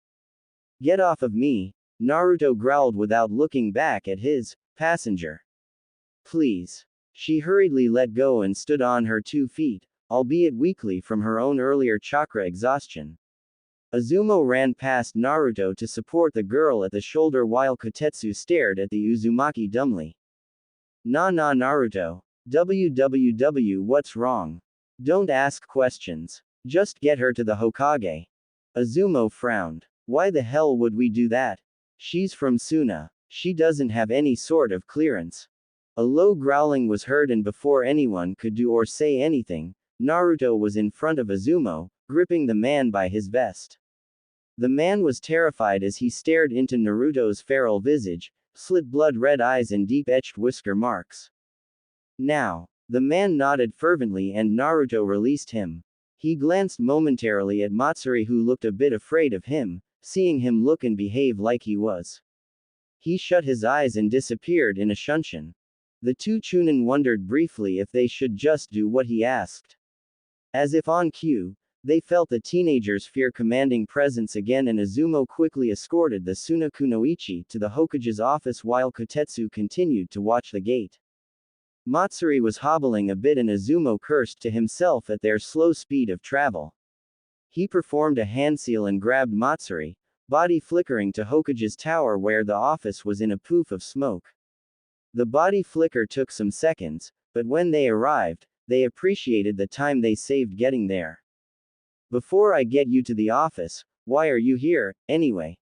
Get off of me, Naruto growled without looking back at his passenger. Please. She hurriedly let go and stood on her 2 feet, albeit weakly from her own earlier chakra exhaustion. Izumo ran past Naruto to support the girl at the shoulder while Kotetsu stared at the Uzumaki dumbly. Nah Naruto. What's wrong? Don't ask questions. Just get her to the Hokage. Izumo frowned. Why the hell would we do that? She's from Suna. She doesn't have any sort of clearance. A low growling was heard, and before anyone could do or say anything, Naruto was in front of Izumo, gripping the man by his vest. The man was terrified as he stared into Naruto's feral visage, slit blood-red eyes and deep-etched whisker marks. Now. The man nodded fervently and Naruto released him. He glanced momentarily at Matsuri, who looked a bit afraid of him, seeing him look and behave like he was. He shut his eyes and disappeared in a shunshin. The 2 Chunin wondered briefly if they should just do what he asked. As if on cue, they felt the teenager's fear-commanding presence again, and Izumo quickly escorted the Suna Kunoichi to the Hokage's office while Kotetsu continued to watch the gate. Matsuri was hobbling a bit and Izumo cursed to himself at their slow speed of travel. He performed a handseal and grabbed Matsuri, body flickering, to Hokage's tower where the office was in a poof of smoke. The body flicker took some seconds, but when they arrived, they appreciated the time they saved getting there. Before I get you to the office, why are you here, anyway?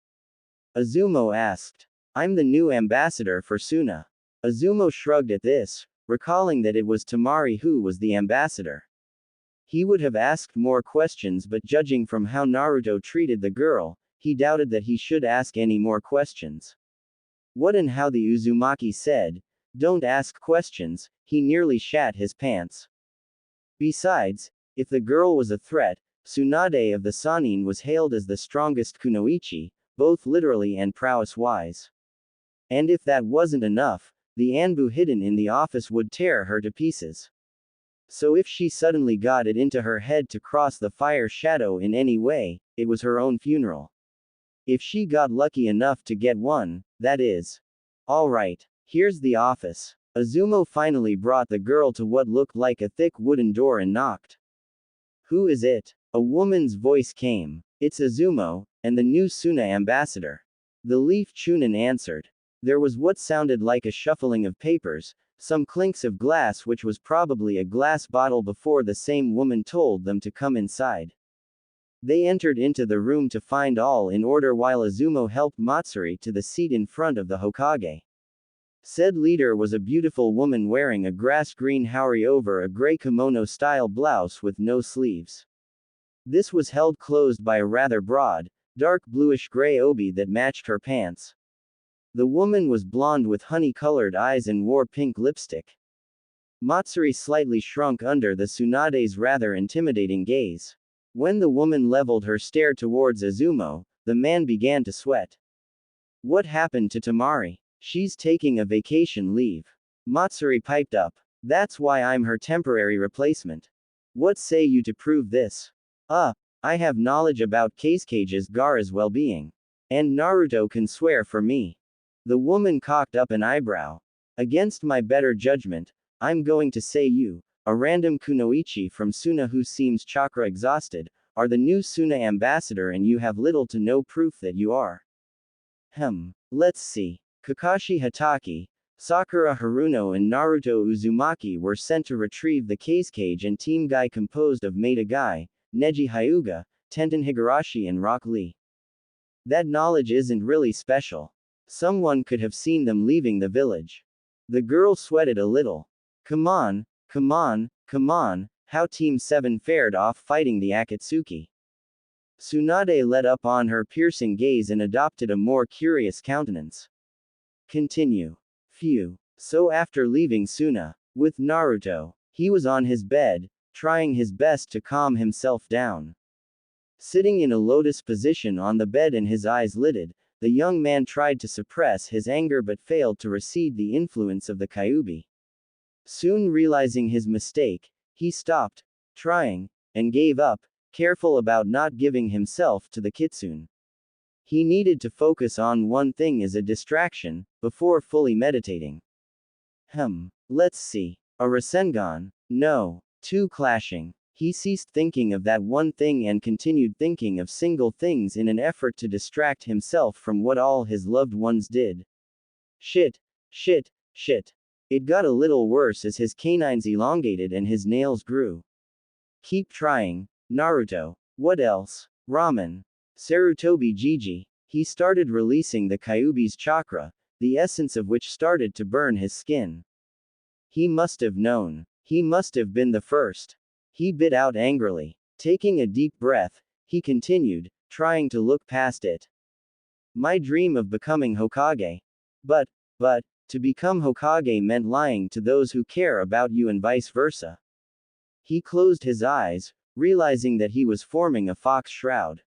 Izumo asked. I'm the new ambassador for Suna. Azumo shrugged at this, recalling that it was Tamari who was the ambassador. He would have asked more questions, but judging from how Naruto treated the girl, he doubted that he should ask any more questions. What and how the Uzumaki said, "Don't ask questions," he nearly shat his pants. Besides, if the girl was a threat, Tsunade of the Sannin was hailed as the strongest kunoichi, both literally and prowess-wise. And if that wasn't enough, the Anbu hidden in the office would tear her to pieces. So if she suddenly got it into her head to cross the fire shadow in any way, it was her own funeral. If she got lucky enough to get one, that is. Alright, here's the office. Azumo finally brought the girl to what looked like a thick wooden door and knocked. Who is it? A woman's voice came. It's Azumo, and the new Suna ambassador. The Leaf Chunin answered. There was what sounded like a shuffling of papers, some clinks of glass, which was probably a glass bottle, before the same woman told them to come inside. They entered into the room to find all in order while Azumo helped Matsuri to the seat in front of the Hokage. Said leader was a beautiful woman wearing a grass-green haori over a gray kimono-style blouse with no sleeves. This was held closed by a rather broad, dark bluish-gray obi that matched her pants. The woman was blonde with honey-colored eyes and wore pink lipstick. Matsuri slightly shrunk under the Tsunade's rather intimidating gaze. When the woman leveled her stare towards Azumo, the man began to sweat. What happened to Tamari? She's taking a vacation leave. Matsuri piped up. That's why I'm her temporary replacement. What say you to prove this? I have knowledge about Kasuke's Gaara's well-being. And Naruto can swear for me. The woman cocked up an eyebrow. Against my better judgment, I'm going to say you, a random kunoichi from Suna who seems chakra exhausted, are the new Suna ambassador, and you have little to no proof that you are. Let's see. Kakashi Hatake, Sakura Haruno and Naruto Uzumaki were sent to retrieve the Kasuke and team guy composed of Maida Guy, Neji Hyuga, Tenten Higurashi and Rock Lee. That knowledge isn't really special. Someone could have seen them leaving the village. The girl sweated a little. Come on, how Team 7 fared off fighting the Akatsuki. Tsunade let up on her piercing gaze and adopted a more curious countenance. Continue. Phew. So after leaving Suna, with Naruto, he was on his bed, trying his best to calm himself down. Sitting in a lotus position on the bed and his eyes lidded, the young man tried to suppress his anger but failed to recede the influence of the Kyuubi. Soon realizing his mistake, he stopped trying, and gave up, careful about not giving himself to the kitsune. He needed to focus on one thing as a distraction, before fully meditating. Let's see. A Rasengan? No. Too clashing. He ceased thinking of that one thing and continued thinking of single things in an effort to distract himself from what all his loved ones did. Shit. It got a little worse as his canines elongated and his nails grew. Keep trying, Naruto. What else? Ramen. Sarutobi Jiji. He started releasing the Kyuubi's chakra, the essence of which started to burn his skin. He must have known. He must have been the first. He bit out angrily. Taking a deep breath, he continued, trying to look past it. My dream of becoming Hokage. But, to become Hokage meant lying to those who care about you and vice versa. He closed his eyes, realizing that he was forming a fox shroud.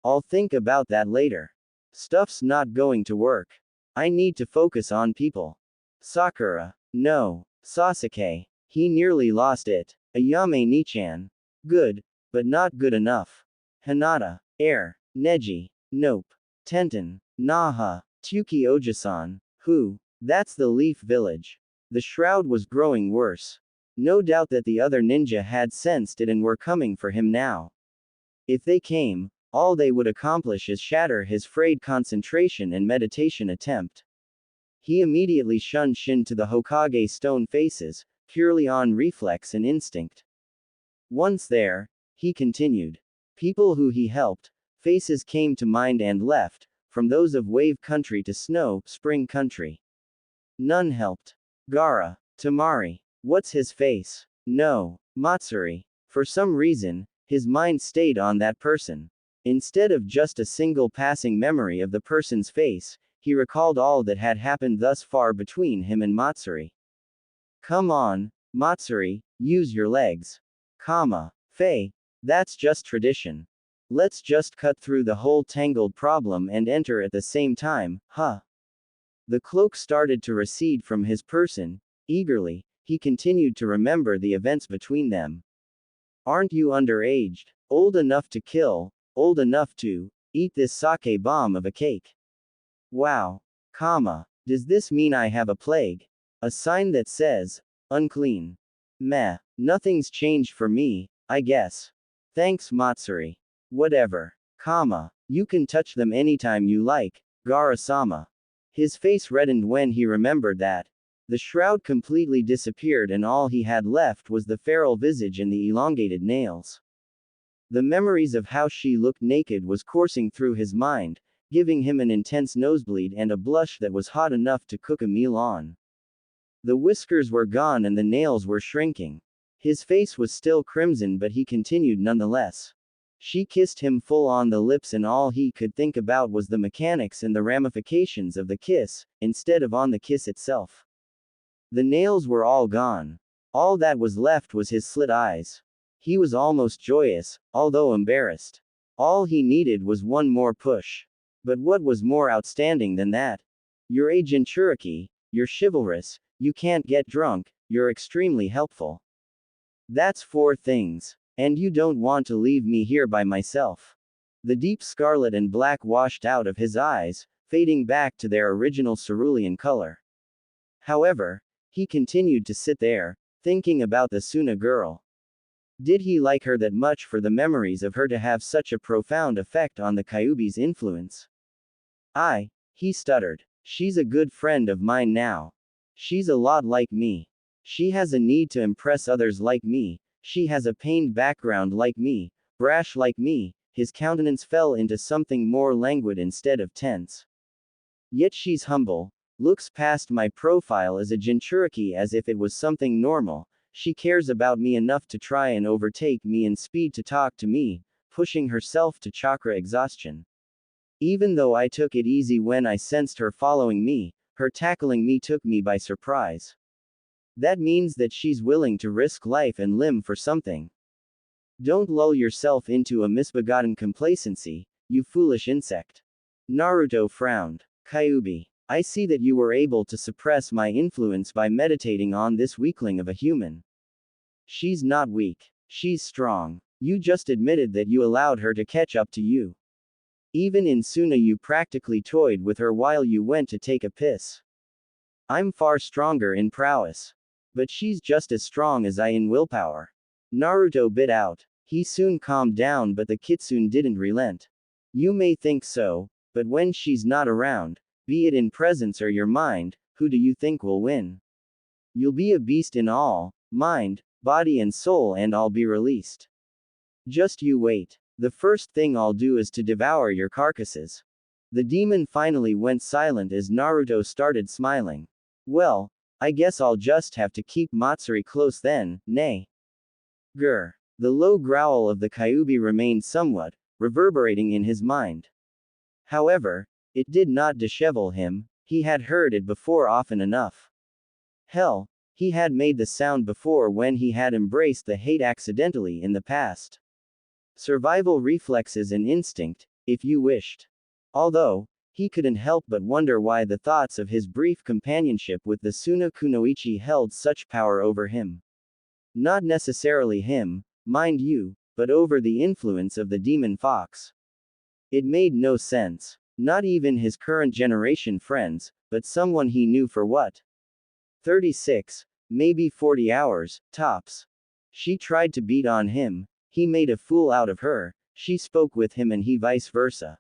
I'll think about that later. Stuff's not going to work. I need to focus on people. Sakura. No. Sasuke. He nearly lost it. Ayame Nichan. Good, but not good enough. Hinata. Air. Neji. Nope. Tenten. Naha. Tuki Ojasan. Who? That's the Leaf Village. The shroud was growing worse. No doubt that the other ninja had sensed it and were coming for him now. If they came, all they would accomplish is shatter his frayed concentration and meditation attempt. He immediately shunned Shin to the Hokage stone faces, purely on reflex and instinct. Once there, he continued. People who he helped, faces came to mind and left, from those of wave country to snow, spring country. None helped. Gaara. Tamari. What's his face? No. Matsuri. For some reason, his mind stayed on that person. Instead of just a single passing memory of the person's face, he recalled all that had happened thus far between him and Matsuri. Come on, Matsuri, use your legs. Faye. That's just tradition. Let's just cut through the whole tangled problem and enter at the same time, huh? The cloak started to recede from his person. Eagerly, he continued to remember the events between them. Aren't you underaged? Old enough to kill, old enough to eat this sake bomb of a cake? Wow. Does this mean I have a plague? A sign that says, unclean. Meh. Nothing's changed for me, I guess. Thanks, Matsuri. Whatever. You can touch them anytime you like, Gaara-sama. His face reddened when he remembered that. The shroud completely disappeared and all he had left was the feral visage and the elongated nails. The memories of how she looked naked was coursing through his mind, giving him an intense nosebleed and a blush that was hot enough to cook a meal on. The whiskers were gone and the nails were shrinking. His face was still crimson but he continued nonetheless. She kissed him full on the lips and all he could think about was the mechanics and the ramifications of the kiss, instead of on the kiss itself. The nails were all gone. All that was left was his slit eyes. He was almost joyous, although embarrassed. All he needed was one more push. But what was more outstanding than that? You're a Jinchuriki, you're chivalrous, you can't get drunk, you're extremely helpful. That's 4 things. And you don't want to leave me here by myself. The deep scarlet and black washed out of his eyes, fading back to their original cerulean color. However, he continued to sit there, thinking about the Suna girl. Did he like her that much for the memories of her to have such a profound effect on the Kyuubi's influence? He stuttered. She's a good friend of mine now. She's a lot like me. She has a need to impress others like me. She has a pained background like me, brash like me. His countenance fell into something more languid instead of tense. Yet she's humble, looks past my profile as a Jinchuriki as if it was something normal. She cares about me enough to try and overtake me in speed to talk to me, pushing herself to chakra exhaustion. Even though I took it easy when I sensed her following me, her tackling me took me by surprise. That means that she's willing to risk life and limb for something. Don't lull yourself into a misbegotten complacency, you foolish insect. Naruto frowned. Kyuubi, I see that you were able to suppress my influence by meditating on this weakling of a human. She's not weak. She's strong. You just admitted that you allowed her to catch up to you. Even in Suna you practically toyed with her while you went to take a piss. I'm far stronger in prowess. But she's just as strong as I in willpower. Naruto bit out. He soon calmed down but the kitsune didn't relent. You may think so, but when she's not around, be it in presence or your mind, who do you think will win? You'll be a beast in all, mind, body and soul and I'll be released. Just you wait. The first thing I'll do is to devour your carcasses. The demon finally went silent as Naruto started smiling. Well, I guess I'll just have to keep Matsuri close then, nay. Grr. The low growl of the Kyuubi remained somewhat, reverberating in his mind. However, it did not dishevel him, he had heard it before often enough. Hell, he had made the sound before when he had embraced the hate accidentally in the past. Survival reflexes and instinct, if you wished. Although, he couldn't help but wonder why the thoughts of his brief companionship with the Suna Kunoichi held such power over him. Not necessarily him, mind you, but over the influence of the demon fox. It made no sense. Not even his current generation friends, but someone he knew for what? 36, maybe 40 hours, tops. She tried to beat on him, he made a fool out of her, she spoke with him and he vice versa.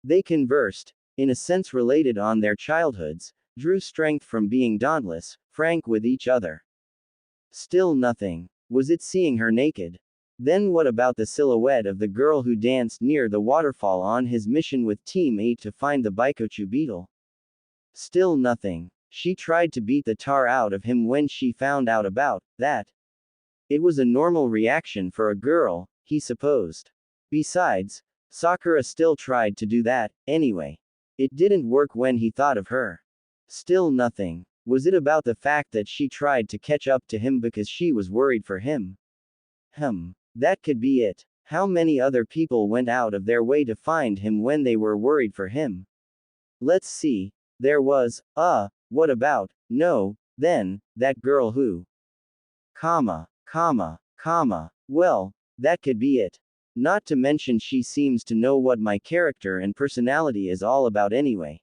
They conversed, in a sense related on their childhoods, drew strength from being dauntless, frank with each other. Still nothing. Was it seeing her naked? Then what about the silhouette of the girl who danced near the waterfall on his mission with Team 8 to find the Baikochu beetle? Still nothing. She tried to beat the tar out of him when she found out about that. It was a normal reaction for a girl, he supposed. Besides, Sakura still tried to do that, anyway. It didn't work when he thought of her. Still nothing. Was it about the fact that she tried to catch up to him because she was worried for him? That could be it. How many other people went out of their way to find him when they were worried for him? Let's see. There was, what about, no, then, that girl who. Well, that could be it. Not to mention she seems to know what my character and personality is all about anyway.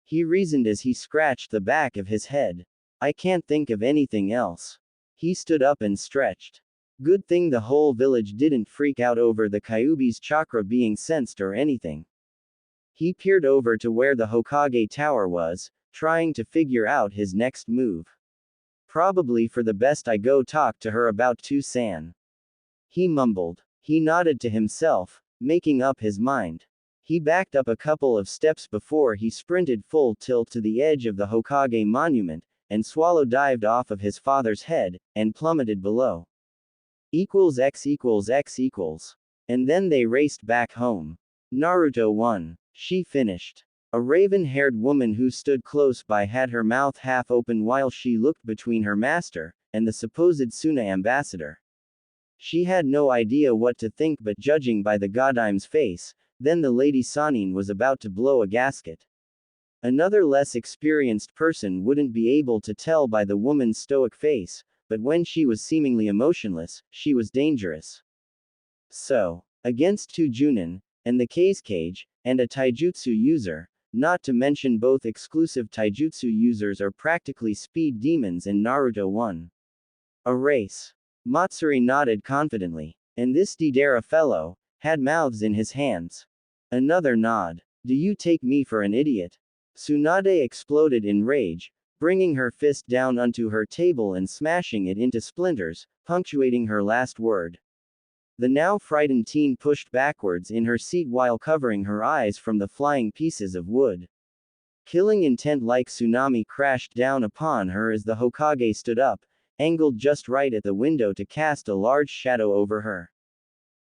He reasoned as he scratched the back of his head. I can't think of anything else. He stood up and stretched. Good thing the whole village didn't freak out over the Kyuubi's chakra being sensed or anything. He peered over to where the Hokage tower was, trying to figure out his next move. Probably for the best I go talk to her about Toussaint. He mumbled. He nodded to himself, making up his mind. He backed up a couple of steps before he sprinted full tilt to the edge of the Hokage monument, and swallow dived off of his father's head, and plummeted below. X=X=X=. And then they raced back home. Naruto won. She finished. A raven-haired woman who stood close by had her mouth half open while she looked between her master and the supposed Suna ambassador. She had no idea what to think, but judging by the Godime's face, then the Lady Sanin was about to blow a gasket. Another less experienced person wouldn't be able to tell by the woman's stoic face, but when she was seemingly emotionless, she was dangerous. So, against two Junin, and the Kage, and a taijutsu user, not to mention both exclusive taijutsu users are practically speed demons, and Naruto won. A race. Matsuri nodded confidently. And this Deidara fellow had mouths in his hands. Another nod. Do you take me for an idiot? Tsunade exploded in rage, bringing her fist down onto her table and smashing it into splinters, punctuating her last word. The now frightened teen pushed backwards in her seat while covering her eyes from the flying pieces of wood. Killing intent like tsunami crashed down upon her as the Hokage stood up, angled just right at the window to cast a large shadow over her.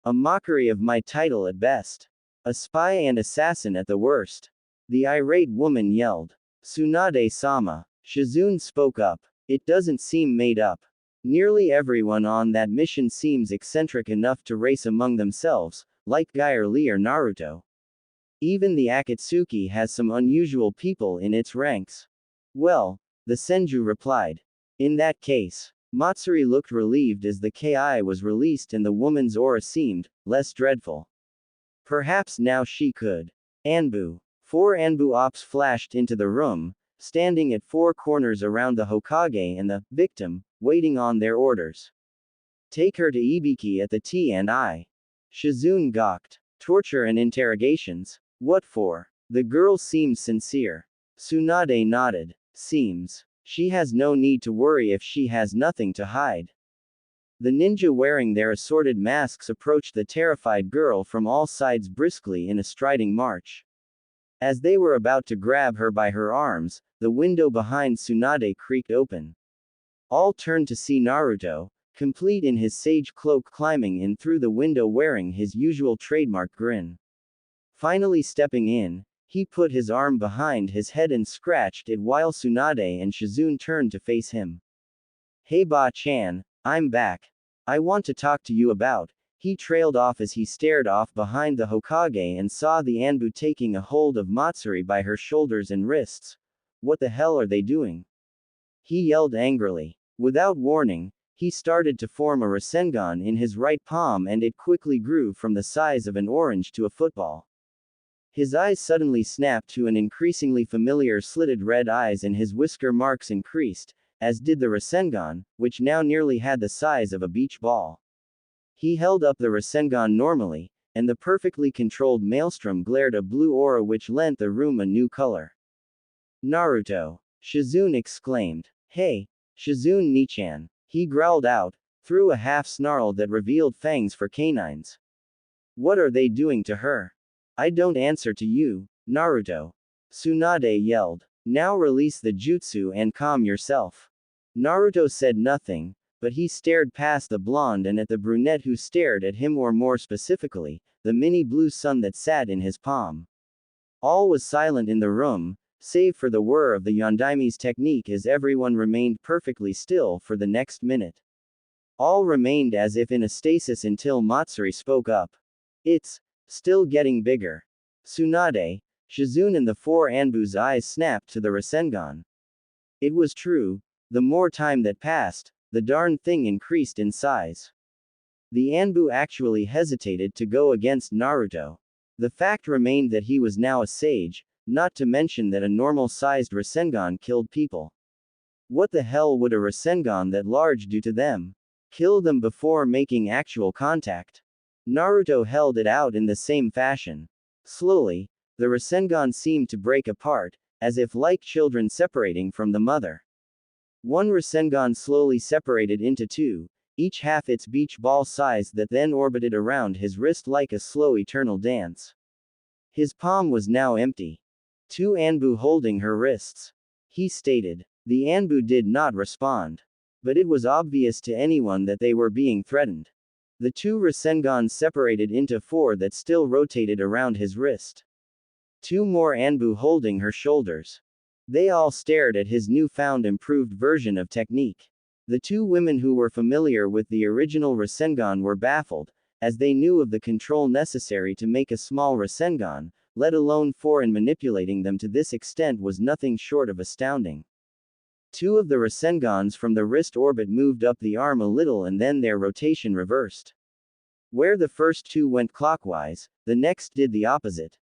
A mockery of my title at best. A spy and assassin at the worst. The irate woman yelled. Tsunade-sama. Shizune spoke up. It doesn't seem made up. Nearly everyone on that mission seems eccentric enough to race among themselves, like Geir Lee or Naruto. Even the Akatsuki has some unusual people in its ranks. Well, the Senju replied. In that case, Matsuri looked relieved as the Ki was released and the woman's aura seemed less dreadful. Perhaps now she could. Anbu. 4 Anbu ops flashed into the room, standing at 4 corners around the Hokage and the victim, waiting on their orders. Take her to Ibiki at the T&I. Shizune gawked. Torture and interrogations? What for? The girl seemed sincere. Tsunade nodded. Seems. She has no need to worry if she has nothing to hide. The ninja wearing their assorted masks approached the terrified girl from all sides briskly in a striding march. As they were about to grab her by her arms, the window behind Tsunade creaked open. All turned to see Naruto, complete in his sage cloak, climbing in through the window wearing his usual trademark grin. Finally stepping in, he put his arm behind his head and scratched it while Tsunade and Shizune turned to face him. Hey Ba-chan, I'm back. I want to talk to you about. He trailed off as he stared off behind the Hokage and saw the Anbu taking a hold of Matsuri by her shoulders and wrists. What the hell are they doing? He yelled angrily. Without warning, he started to form a Rasengan in his right palm and it quickly grew from the size of an orange to a football. His eyes suddenly snapped to an increasingly familiar slitted red eyes and his whisker marks increased, as did the Rasengan, which now nearly had the size of a beach ball. He held up the Rasengan normally, and the perfectly controlled maelstrom glared a blue aura which lent the room a new color. Naruto! Shizune exclaimed. Hey! Shizune Nichan! He growled out, through a half snarl that revealed fangs for canines. What are they doing to her? I don't answer to you, Naruto. Tsunade yelled. Now release the jutsu and calm yourself. Naruto said nothing, but he stared past the blonde and at the brunette who stared at him, or more specifically, the mini blue sun that sat in his palm. All was silent in the room, save for the whir of the Yondaime's technique as everyone remained perfectly still for the next minute. All remained as if in a stasis until Matsuri spoke up. It's still getting bigger. Tsunade, Shizune and the four Anbu's eyes snapped to the Rasengan. It was true, the more time that passed, the darn thing increased in size. The Anbu actually hesitated to go against Naruto. The fact remained that he was now a sage, not to mention that a normal-sized Rasengan killed people. What the hell would a Rasengan that large do to them? Kill them before making actual contact? Naruto held it out in the same fashion. Slowly, the Rasengan seemed to break apart, as if like children separating from the mother. One Rasengan slowly separated into two, each half its beach ball size, that then orbited around his wrist like a slow eternal dance. His palm was now empty. Two Anbu holding her wrists. He stated. The Anbu did not respond. But it was obvious to anyone that they were being threatened. The two Rasengans separated into four that still rotated around his wrist. Two more Anbu holding her shoulders. They all stared at his newfound improved version of technique. The two women who were familiar with the original Rasengan were baffled, as they knew of the control necessary to make a small Rasengan, let alone four, and manipulating them to this extent was nothing short of astounding. Two of the Rasengans from the wrist orbit moved up the arm a little and then their rotation reversed. Where the first two went clockwise, the next did the opposite.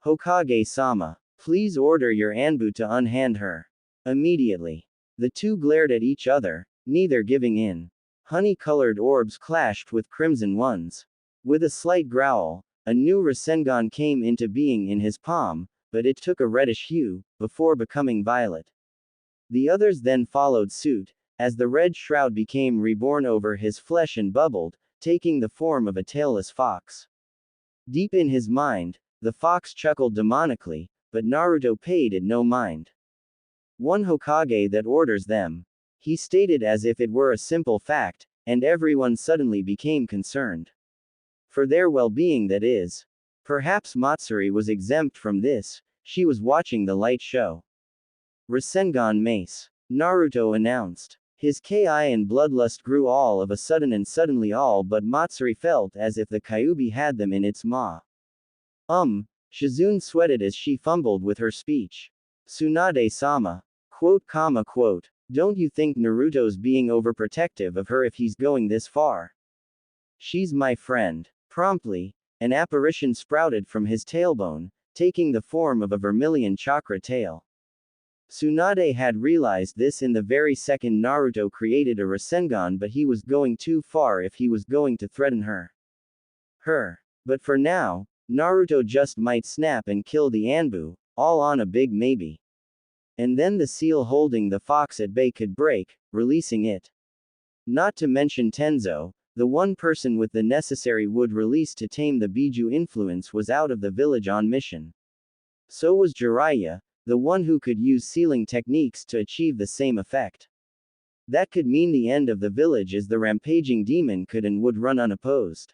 Hokage-sama, please order your Anbu to unhand her. Immediately. The two glared at each other, neither giving in. Honey-colored orbs clashed with crimson ones. With a slight growl, a new Rasengan came into being in his palm, but it took a reddish hue, before becoming violet. The others then followed suit, as the red shroud became reborn over his flesh and bubbled, taking the form of a tailless fox. Deep in his mind, the fox chuckled demonically, but Naruto paid it no mind. One Hokage that orders them. He stated as if it were a simple fact, and everyone suddenly became concerned. For their well-being, that is. Perhaps Matsuri was exempt from this, she was watching the light show. Rasengan Mace. Naruto announced. His ki and bloodlust grew all of a sudden, and suddenly all but Matsuri felt as if the Kyuubi had them in its maw. Shizune sweated as she fumbled with her speech. Tsunade-sama. Quote, don't you think Naruto's being overprotective of her if he's going this far? She's my friend. Promptly, an apparition sprouted from his tailbone, taking the form of a vermilion chakra tail. Tsunade had realized this in the very second Naruto created a Rasengan, but he was going too far if he was going to threaten her. But for now, Naruto just might snap and kill the Anbu, all on a big maybe. And then the seal holding the fox at bay could break, releasing it. Not to mention Tenzo, the one person with the necessary wood release to tame the Biju influence, was out of the village on mission. So was Jiraiya, the one who could use sealing techniques to achieve the same effect. That could mean the end of the village, as the rampaging demon could and would run unopposed.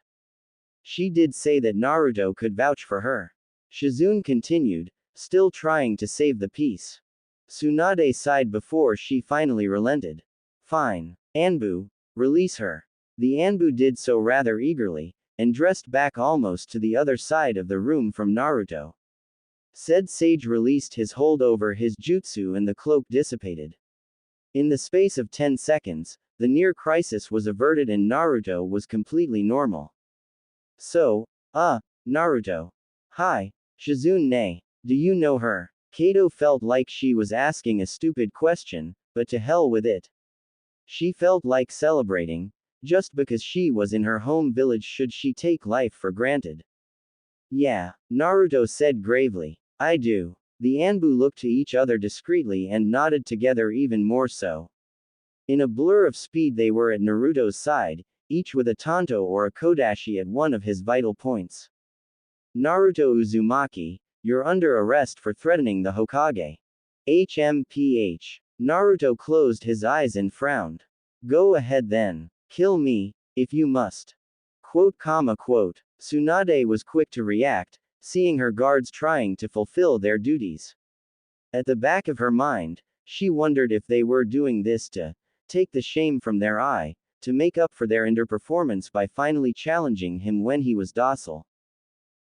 She did say that Naruto could vouch for her. Shizune continued, still trying to save the peace. Tsunade sighed before she finally relented. Fine. Anbu, release her. The Anbu did so rather eagerly, and dressed back almost to the other side of the room from Naruto. Said sage released his hold over his jutsu and the cloak dissipated. In the space of 10 seconds, the near crisis was averted and Naruto was completely normal. So, Naruto. Hi, Shizune ne. Do you know her? Kato felt like she was asking a stupid question, but to hell with it. She felt like celebrating, just because she was in her home village. Should she take life for granted? Yeah, Naruto said gravely. I do. The Anbu looked to each other discreetly and nodded together even more so. In a blur of speed they were at Naruto's side, each with a Tanto or a Kodashi at one of his vital points. Naruto Uzumaki, you're under arrest for threatening the Hokage. HMPH. Naruto closed his eyes and frowned. Go ahead then. Kill me, if you must. Quote, quote. Tsunade was quick to react, seeing her guards trying to fulfill their duties. At the back of her mind, she wondered if they were doing this to take the shame from their eye, to make up for their underperformance by finally challenging him when he was docile.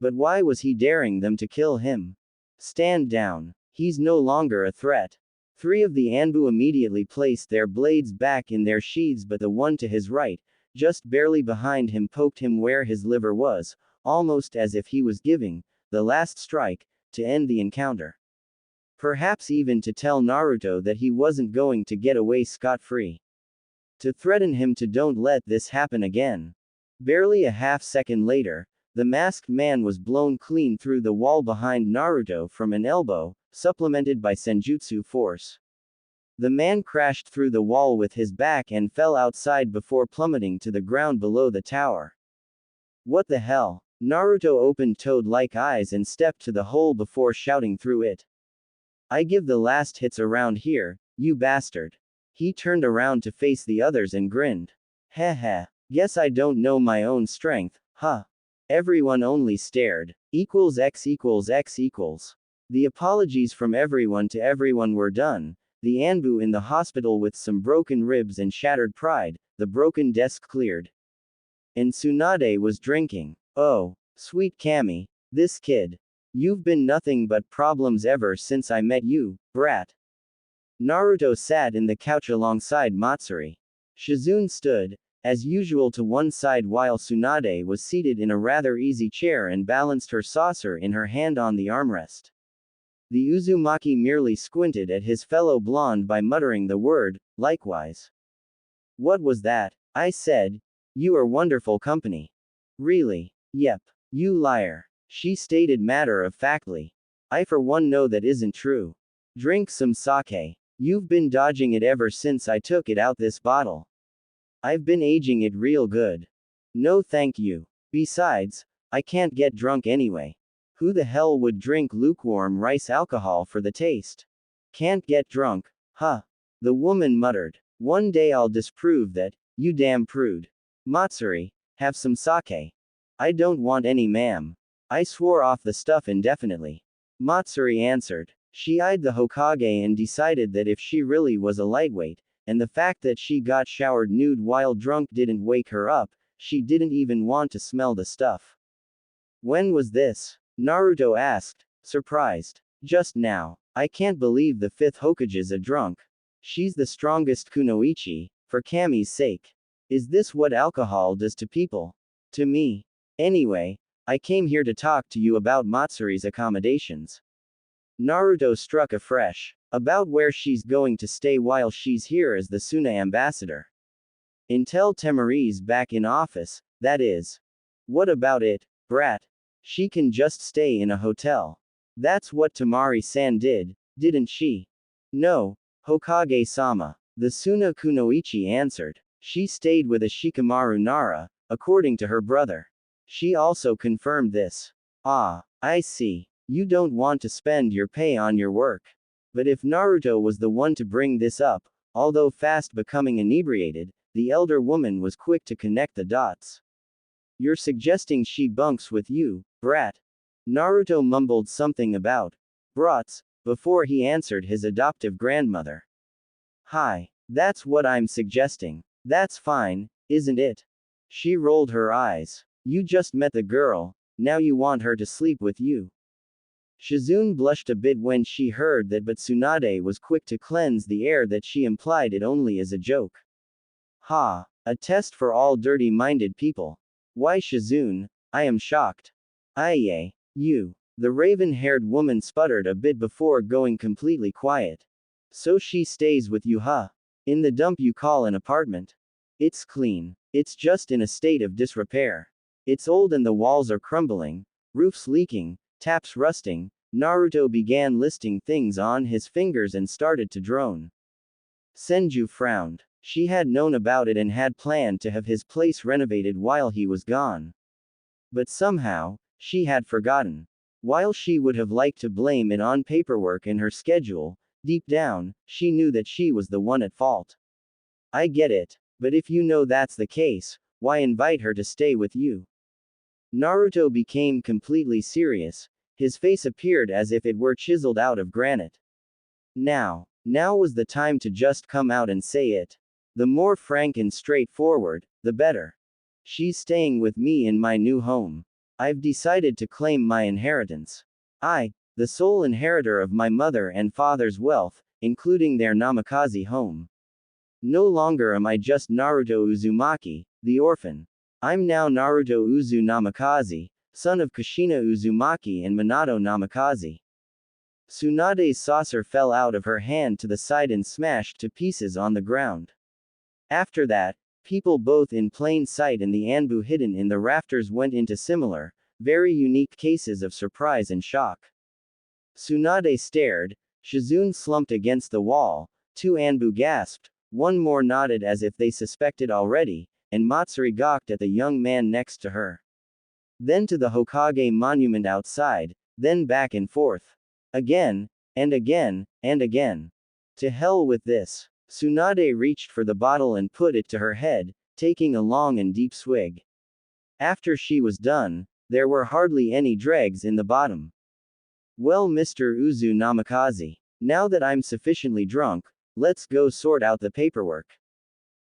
But why was he daring them to kill him? Stand down. He's no longer a threat. 3 of the Anbu immediately placed their blades back in their sheaths, but the one to his right, just barely behind him, poked him where his liver was, almost as if he was giving the last strike to end the encounter. Perhaps even to tell Naruto that he wasn't going to get away scot-free. To threaten him to don't let this happen again. Barely a half-second later, the masked man was blown clean through the wall behind Naruto from an elbow, supplemented by senjutsu force. The man crashed through the wall with his back and fell outside before plummeting to the ground below the tower. What the hell? Naruto opened toad-like eyes and stepped to the hole before shouting through it. I give the last hits around here, you bastard. He turned around to face the others and grinned. Heh heh. Guess I don't know my own strength, huh? Everyone only stared. X equals X equals. The apologies from everyone to everyone were done. The Anbu in the hospital with some broken ribs and shattered pride, the broken desk cleared. And Tsunade was drinking. Oh, sweet Kami, this kid. You've been nothing but problems ever since I met you, brat. Naruto sat in the couch alongside Matsuri. Shizune stood, as usual, to one side while Tsunade was seated in a rather easy chair and balanced her saucer in her hand on the armrest. The Uzumaki merely squinted at his fellow blonde by muttering the word, likewise. What was that? I said. You are wonderful company. Really? Yep. You liar. She stated matter-of-factly. I for one know that isn't true. Drink some sake. You've been dodging it ever since I took it out this bottle. I've been aging it real good. No thank you. Besides, I can't get drunk anyway. Who the hell would drink lukewarm rice alcohol for the taste? Can't get drunk, huh? The woman muttered. One day I'll disprove that, you damn prude. Matsuri, have some sake. I don't want any, ma'am. I swore off the stuff indefinitely. Matsuri answered. She eyed the Hokage and decided that if she really was a lightweight, and the fact that she got showered nude while drunk didn't wake her up, she didn't even want to smell the stuff. When was this? Naruto asked, surprised. Just now. I can't believe the 5th Hokage's a drunk. She's the strongest kunoichi, for Kami's sake. Is this what alcohol does to people? To me. Anyway, I came here to talk to you about Matsuri's accommodations. Naruto struck afresh. About where she's going to stay while she's here as the Suna ambassador. Until Temari's back in office, that is. What about it, brat? She can just stay in a hotel. That's what Temari-san did, didn't she? No, Hokage-sama. The Suna Kunoichi answered. She stayed with a Shikamaru Nara, according to her brother. She also confirmed this. Ah, I see. You don't want to spend your pay on your work. But if Naruto was the one to bring this up, although fast becoming inebriated, the elder woman was quick to connect the dots. You're suggesting she bunks with you, brat? Naruto mumbled something about brats before he answered his adoptive grandmother. Hi, that's what I'm suggesting. That's fine, isn't it? She rolled her eyes. You just met the girl, now you want her to sleep with you. Shizune blushed a bit when she heard that, but Tsunade was quick to cleanse the air that she implied it only as a joke. Ha! A test for all dirty-minded people. Why, Shizune, I am shocked. Aye, you. The raven-haired woman sputtered a bit before going completely quiet. So she stays with you, huh? In the dump you call an apartment? It's clean. It's just in a state of disrepair. It's old and the walls are crumbling, roofs leaking, taps rusting. Naruto began listing things on his fingers and started to drone. Senju frowned. She had known about it and had planned to have his place renovated while he was gone. But somehow, she had forgotten. While she would have liked to blame it on paperwork in her schedule, deep down, she knew that she was the one at fault. I get it. But if you know that's the case, why invite her to stay with you? Naruto became completely serious. His face appeared as if it were chiseled out of granite. Now was the time to just come out and say it. The more frank and straightforward, the better. She's staying with me in my new home. I've decided to claim my inheritance. I, the sole inheritor of my mother and father's wealth, including their Namikaze home. No longer am I just Naruto Uzumaki, the orphan. I'm now Naruto Uzu Namikaze, son of Kushina Uzumaki and Minato Namikaze. Tsunade's saucer fell out of her hand to the side and smashed to pieces on the ground. After that, people both in plain sight and the Anbu hidden in the rafters went into similar, very unique cases of surprise and shock. Tsunade stared, Shizune slumped against the wall, two Anbu gasped, one more nodded as if they suspected already, and Matsuri gawked at the young man next to her. Then to the Hokage monument outside, then back and forth. Again, and again, and again. To hell with this. Tsunade reached for the bottle and put it to her head, taking a long and deep swig. After she was done, there were hardly any dregs in the bottom. Well, Mr. Uzu Namikaze, now that I'm sufficiently drunk, let's go sort out the paperwork.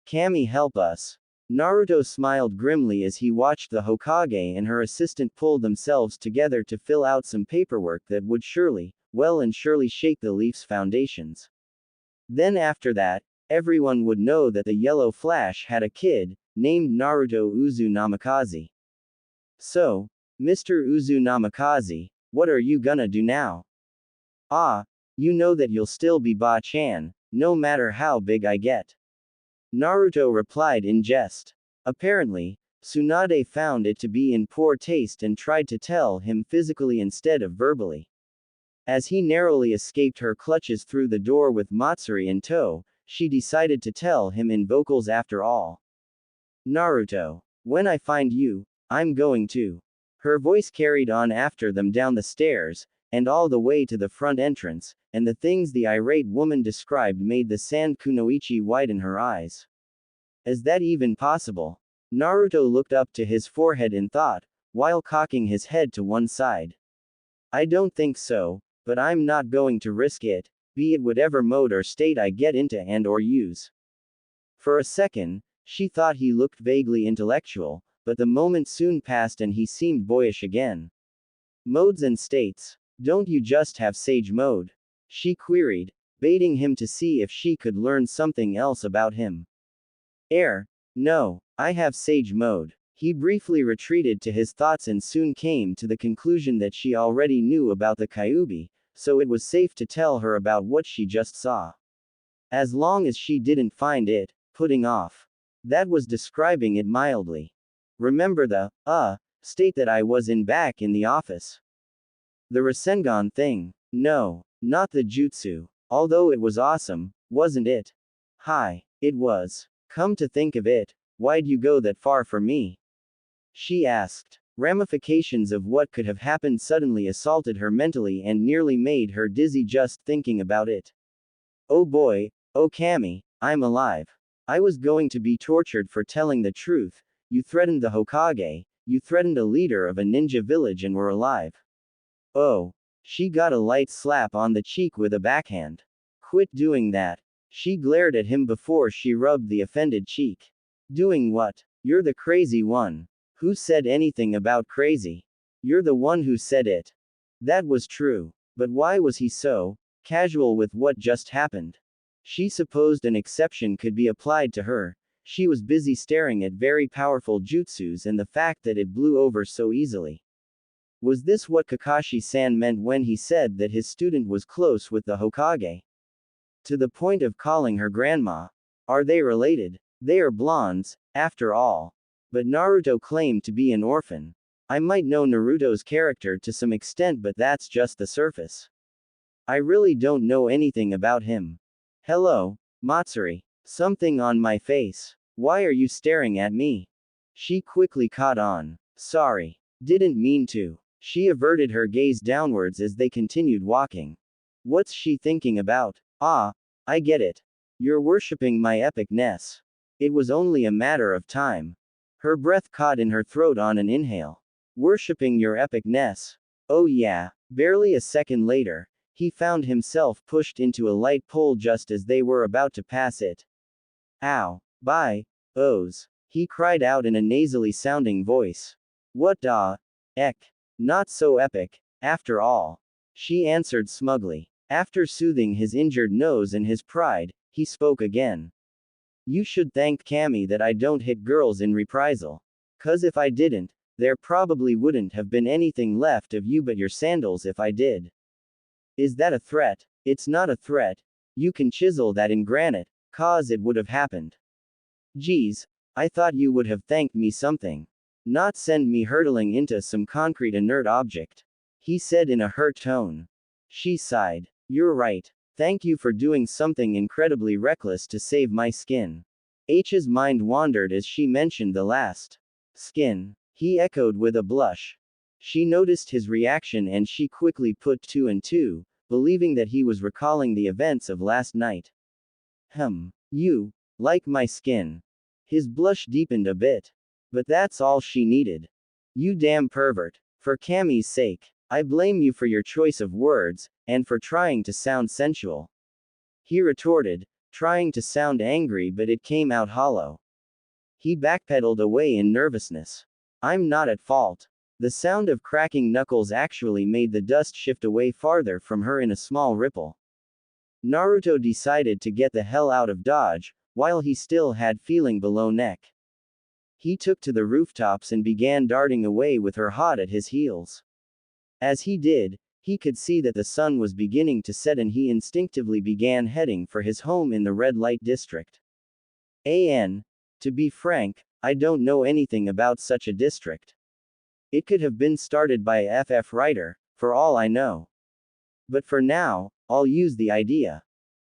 Kami, help us. Naruto smiled grimly as he watched the Hokage and her assistant pull themselves together to fill out some paperwork that would surely shake the Leaf's foundations. Then after that, everyone would know that the Yellow Flash had a kid, named Naruto Uzu Namikaze. So, Mr. Uzu Namikaze, what are you gonna do now? Ah, you know that you'll still be Ba-chan, no matter how big I get. Naruto replied in jest. Apparently, Tsunade found it to be in poor taste and tried to tell him physically instead of verbally. As he narrowly escaped her clutches through the door with Matsuri in tow, she decided to tell him in vocals after all. Naruto, when I find you, I'm going to. Her voice carried on after them down the stairs, and all the way to the front entrance, and the things the irate woman described made the sand kunoichi widen her eyes. Is that even possible? Naruto looked up to his forehead in thought, while cocking his head to one side. I don't think so, but I'm not going to risk it, be it whatever mode or state I get into and or use. For a second, she thought he looked vaguely intellectual, but the moment soon passed and he seemed boyish again. Modes and states. Don't you just have Sage Mode? She queried, baiting him to see if she could learn something else about him. No, I have Sage Mode. He briefly retreated to his thoughts and soon came to the conclusion that she already knew about the Kyuubi, so it was safe to tell her about what she just saw. As long as she didn't find it putting off. That was describing it mildly. Remember the state that I was in back in the office? The Rasengan thing. No, not the jutsu. Although it was awesome, wasn't it? Hi, it was. Come to think of it, why'd you go that far for me? She asked. Ramifications of what could have happened suddenly assaulted her mentally and nearly made her dizzy just thinking about it. Oh boy, oh Kami, I'm alive. I was going to be tortured for telling the truth. You threatened the Hokage, you threatened a leader of a ninja village and were alive. Oh. She got a light slap on the cheek with a backhand. Quit doing that. She glared at him before she rubbed the offended cheek. Doing what? You're the crazy one. Who said anything about crazy? You're the one who said it. That was true. But why was he so casual with what just happened? She supposed an exception could be applied to her. She was busy staring at very powerful jutsus and the fact that it blew over so easily. Was this what Kakashi-san meant when he said that his student was close with the Hokage? To the point of calling her grandma. Are they related? They are blondes, after all. But Naruto claimed to be an orphan. I might know Naruto's character to some extent, but that's just the surface. I really don't know anything about him. Hello, Matsuri. Something on my face. Why are you staring at me? She quickly caught on. Sorry. Didn't mean to. She averted her gaze downwards as they continued walking. What's she thinking about? Ah, I get it. You're worshipping my epicness. It was only a matter of time. Her breath caught in her throat on an inhale. Worshipping your epicness. Oh yeah. Barely a second later, he found himself pushed into a light pole just as they were about to pass it. Ow. Bye. O's. He cried out in a nasally sounding voice. What da? Eck. Not so epic, after all. She answered smugly. After soothing his injured nose and his pride, he spoke again. You should thank Cammy that I don't hit girls in reprisal. 'Cause if I didn't, there probably wouldn't have been anything left of you but your sandals if I did. Is that a threat? It's not a threat. You can chisel that in granite, 'cause it would have happened. Geez, I thought you would have thanked me something. Not send me hurtling into some concrete inert object. He said in a hurt tone. She sighed. You're right. Thank you for doing something incredibly reckless to save my skin. H's mind wandered as she mentioned the last. Skin. He echoed with a blush. She noticed his reaction and she quickly put two and two, believing that he was recalling the events of last night. You like my skin. His blush deepened a bit. But that's all she needed. You damn pervert. For Cammy's sake, I blame you for your choice of words, and for trying to sound sensual. He retorted, trying to sound angry but it came out hollow. He backpedaled away in nervousness. I'm not at fault. The sound of cracking knuckles actually made the dust shift away farther from her in a small ripple. Naruto decided to get the hell out of Dodge, while he still had feeling below neck. He took to the rooftops and began darting away with her hot at his heels. As he did, he could see that the sun was beginning to set and he instinctively began heading for his home in the red light district. To be frank, I don't know anything about such a district. It could have been started by a FF writer, for all I know. But for now, I'll use the idea.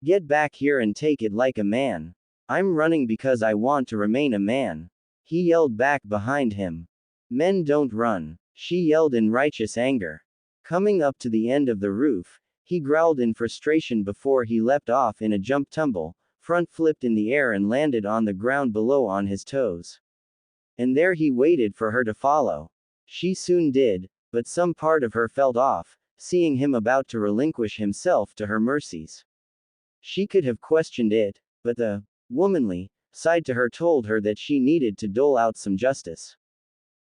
Get back here and take it like a man. I'm running because I want to remain a man. He yelled back behind him. Men don't run. She yelled in righteous anger. Coming up to the end of the roof, he growled in frustration before he leapt off in a jump tumble, front flipped in the air and landed on the ground below on his toes. And there he waited for her to follow. She soon did, but some part of her felt off, seeing him about to relinquish himself to her mercies. She could have questioned it, but the womanly side to her told her that she needed to dole out some justice.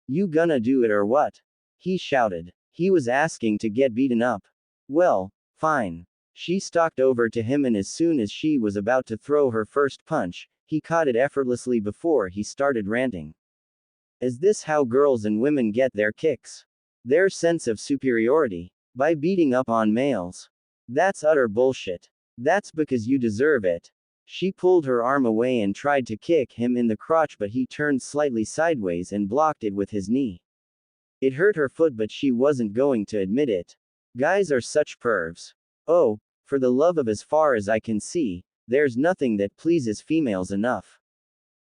You gonna do it or what? He shouted. He was asking to get beaten up. Well, fine. She stalked over to him and as soon as she was about to throw her first punch, he caught it effortlessly before he started ranting. Is this how girls and women get their kicks? Their sense of superiority? By beating up on males? That's utter bullshit. That's because you deserve it. She pulled her arm away and tried to kick him in the crotch but he turned slightly sideways and blocked it with his knee. It hurt her foot but she wasn't going to admit it. Guys are such pervs. Oh, for the love of as far as I can see, there's nothing that pleases females enough.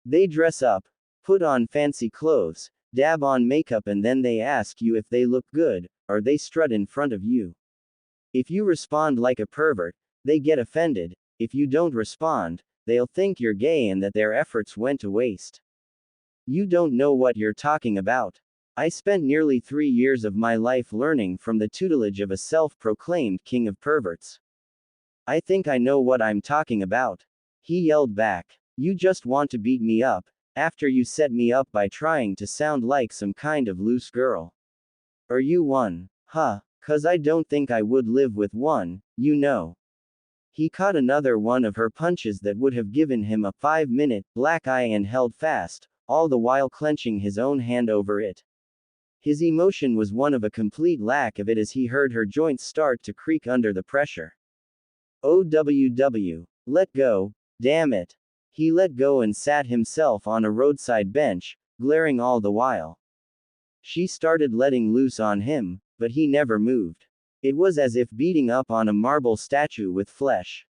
They dress up, put on fancy clothes, dab on makeup and then they ask you if they look good, or they strut in front of you. If you respond like a pervert, they get offended. If you don't respond, they'll think you're gay and that their efforts went to waste. You don't know what you're talking about. I spent nearly 3 years of my life learning from the tutelage of a self-proclaimed king of perverts. I think I know what I'm talking about. He yelled back. You just want to beat me up, after you set me up by trying to sound like some kind of loose girl. Are you one? Huh, 'cause I don't think I would live with one, you know. He caught another one of her punches that would have given him a 5-minute black eye and held fast, all the while clenching his own hand over it. His emotion was one of a complete lack of it as he heard her joints start to creak under the pressure. OWW. Let go, damn it. He let go and sat himself on a roadside bench, glaring all the while. She started letting loose on him, but he never moved. It was as if beating up on a marble statue with flesh.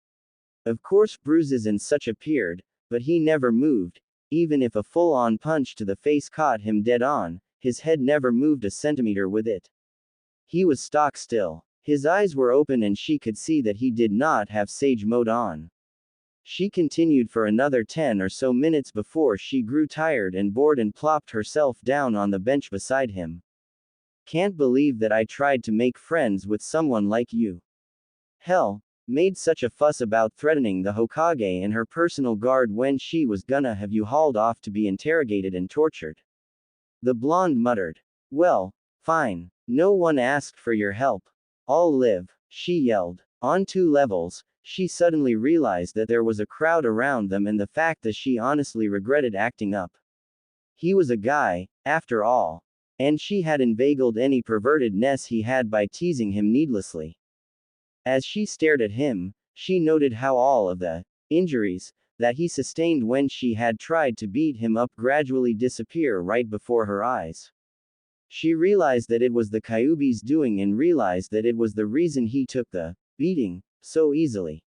Of course bruises and such appeared, but he never moved. Even if a full-on punch to the face caught him dead on, his head never moved a centimeter with it. He was stock still. His eyes were open and she could see that he did not have sage mode on. She continued for another 10 or so minutes before she grew tired and bored and plopped herself down on the bench beside him. Can't believe that I tried to make friends with someone like you. Hell, made such a fuss about threatening the Hokage and her personal guard when she was gonna have you hauled off to be interrogated and tortured. The blonde muttered. Well, fine. No one asked for your help. I'll live, she yelled. On 2 levels, she suddenly realized that there was a crowd around them and the fact that she honestly regretted acting up. He was a guy, after all. And she had inveigled any pervertedness he had by teasing him needlessly. As she stared at him, she noted how all of the injuries that he sustained when she had tried to beat him up gradually disappear right before her eyes. She realized that it was the Kyuubi's doing and realized that it was the reason he took the beating so easily.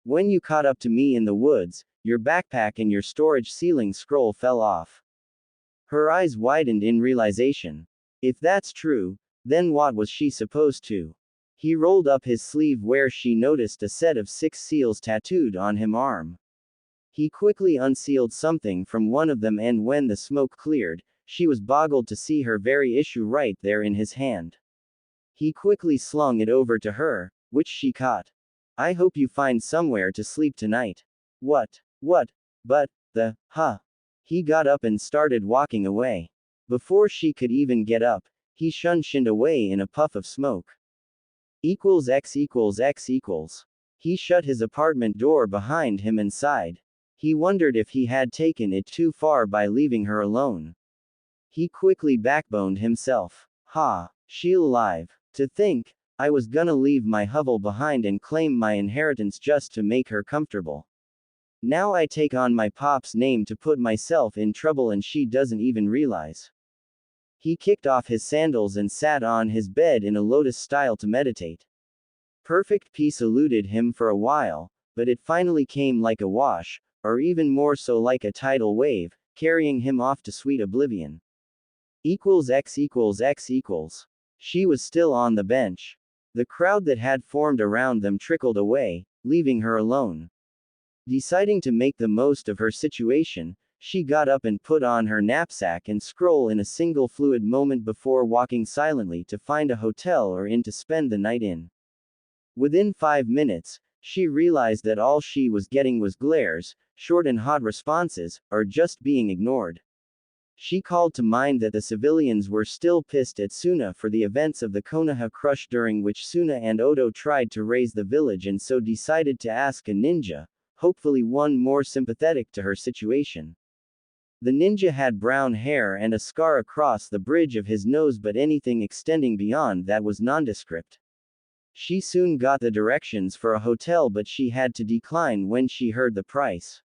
When you caught up to me in the woods, your backpack and your storage ceiling scroll fell off. Her eyes widened in realization. If that's true, then what was she supposed to? He rolled up his sleeve where she noticed a set of 6 seals tattooed on his arm. He quickly unsealed something from one of them and when the smoke cleared, she was boggled to see her very issue right there in his hand. He quickly slung it over to her, which she caught. I hope you find somewhere to sleep tonight. What? But, He got up and started walking away. Before she could even get up, he shinned away in a puff of smoke. X equals X equals. He shut his apartment door behind him and sighed. He wondered if he had taken it too far by leaving her alone. He quickly backboned himself. She'll alive. To think, I was gonna leave my hovel behind and claim my inheritance just to make her comfortable. Now I take on my pop's name to put myself in trouble and she doesn't even realize. He kicked off his sandals and sat on his bed in a lotus style to meditate. Perfect peace eluded him for a while, but it finally came like a wash, or even more so like a tidal wave, carrying him off to sweet oblivion. X equals X equals. She was still on the bench. The crowd that had formed around them trickled away, leaving her alone. Deciding to make the most of her situation, she got up and put on her knapsack and scroll in a single fluid moment before walking silently to find a hotel or inn to spend the night in. Within 5 minutes, she realized that all she was getting was glares, short and hot responses, or just being ignored. She called to mind that the civilians were still pissed at Suna for the events of the Konoha Crush during which Suna and Odo tried to raise the village and so decided to ask a ninja, hopefully one more sympathetic to her situation. The ninja had brown hair and a scar across the bridge of his nose, but anything extending beyond that was nondescript. She soon got the directions for a hotel, but she had to decline when she heard the price.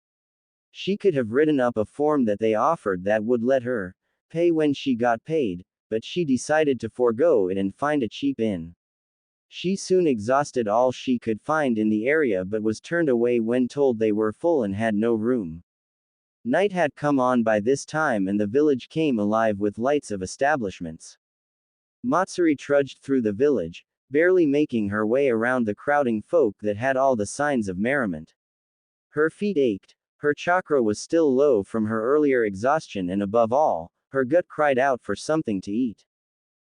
She could have written up a form that they offered that would let her pay when she got paid, but she decided to forego it and find a cheap inn. She soon exhausted all she could find in the area but was turned away when told they were full and had no room. Night had come on by this time and the village came alive with lights of establishments. Matsuri trudged through the village, barely making her way around the crowding folk that had all the signs of merriment. Her feet ached, her chakra was still low from her earlier exhaustion and above all, her gut cried out for something to eat.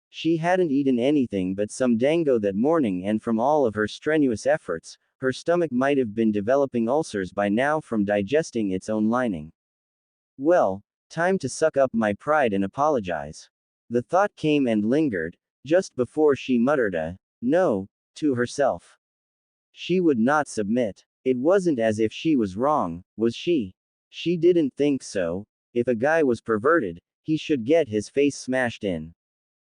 She hadn't eaten anything but some dango that morning and from all of her strenuous efforts, her stomach might have been developing ulcers by now from digesting its own lining. Well, time to suck up my pride and apologize. The thought came and lingered, just before she muttered a no to herself. She would not submit. It wasn't as if she was wrong, was she? She didn't think so. If a guy was perverted, he should get his face smashed in.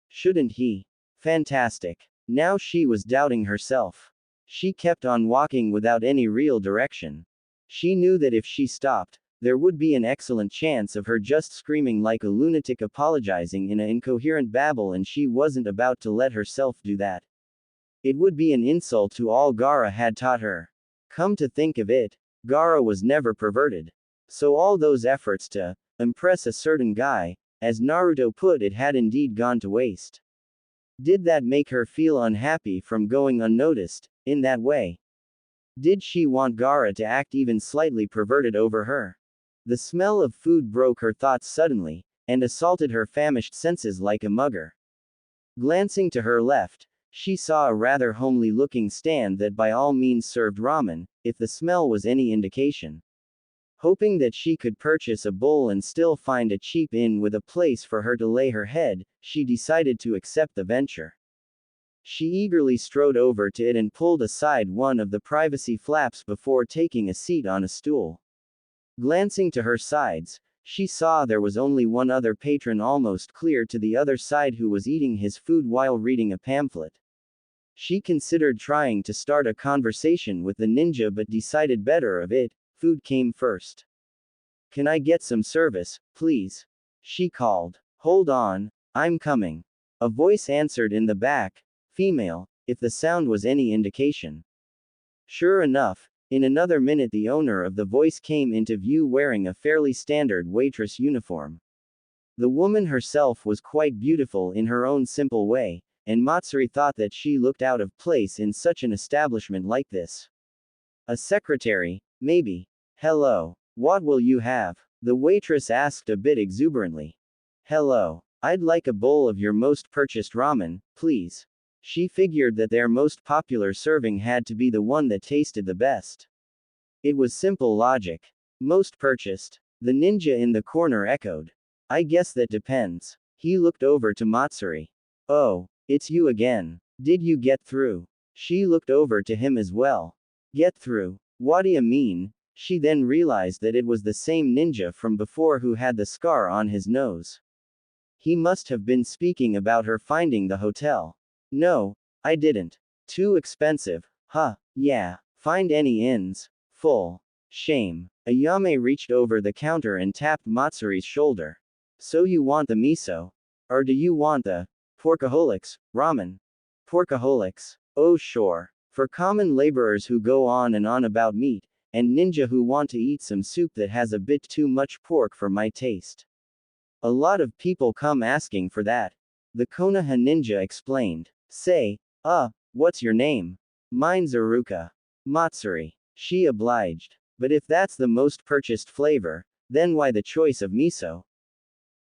Shouldn't he? Fantastic. Now she was doubting herself. She kept on walking without any real direction. She knew that if she stopped, there would be an excellent chance of her just screaming like a lunatic apologizing in an incoherent babble, and she wasn't about to let herself do that. It would be an insult to all Gaara had taught her. Come to think of it, Gaara was never perverted. So all those efforts to impress a certain guy, as Naruto put it, had indeed gone to waste. Did that make her feel unhappy from going unnoticed, in that way? Did she want Gaara to act even slightly perverted over her? The smell of food broke her thoughts suddenly, and assaulted her famished senses like a mugger. Glancing to her left, she saw a rather homely-looking stand that by all means served ramen, if the smell was any indication. Hoping that she could purchase a bowl and still find a cheap inn with a place for her to lay her head, she decided to accept the venture. She eagerly strode over to it and pulled aside one of the privacy flaps before taking a seat on a stool. Glancing to her sides, she saw there was only one other patron almost clear to the other side who was eating his food while reading a pamphlet. She considered trying to start a conversation with the ninja but decided better of it. Food came first. Can I get some service, please? She called. Hold on, I'm coming. A voice answered in the back, female, if the sound was any indication. Sure enough, in another minute the owner of the voice came into view wearing a fairly standard waitress uniform. The woman herself was quite beautiful in her own simple way, and Matsuri thought that she looked out of place in such an establishment like this. A secretary, maybe. Hello. What will you have? The waitress asked a bit exuberantly. Hello. I'd like a bowl of your most purchased ramen, please. She figured that their most popular serving had to be the one that tasted the best. It was simple logic. Most purchased. The ninja in the corner echoed. I guess that depends. He looked over to Matsuri. Oh, it's you again. Did you get through? She looked over to him as well. Get through? What do you mean? She then realized that it was the same ninja from before who had the scar on his nose. He must have been speaking about her finding the hotel. No, I didn't. Too expensive. Huh, yeah. Find any inns. Full. Shame. Ayame reached over the counter and tapped Matsuri's shoulder. So you want the miso? Or do you want the porkaholics, ramen? Porkaholics. Oh sure. For common laborers who go on and on about meat, and ninja who want to eat some soup that has a bit too much pork for my taste. A lot of people come asking for that. The Konoha ninja explained. Say, what's your name? Mine's Iruka. Matsuri. She obliged. But if that's the most purchased flavor, then why the choice of miso?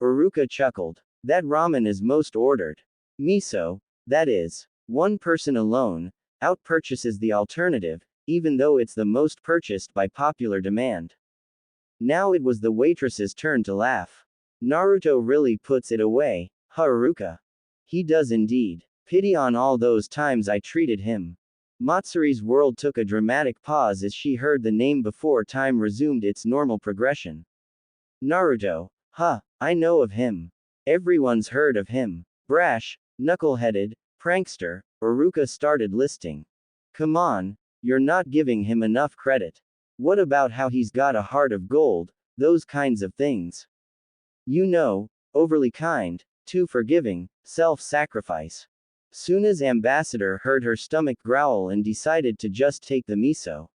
Iruka chuckled. That ramen is most ordered. Miso, that is, one person alone, outpurchases the alternative, even though it's the most purchased by popular demand. Now it was the waitress's turn to laugh. Naruto really puts it away, huh Iruka? He does indeed. Pity on all those times I treated him. Matsuri's world took a dramatic pause as she heard the name before time resumed its normal progression. Naruto. Huh, I know of him. Everyone's heard of him. Brash, knuckle-headed, prankster, Iruka started listing. Come on, you're not giving him enough credit. What about how he's got a heart of gold, those kinds of things? You know, overly kind, too forgiving, self-sacrifice. Soon as Ambassador heard her stomach growl and decided to just take the miso.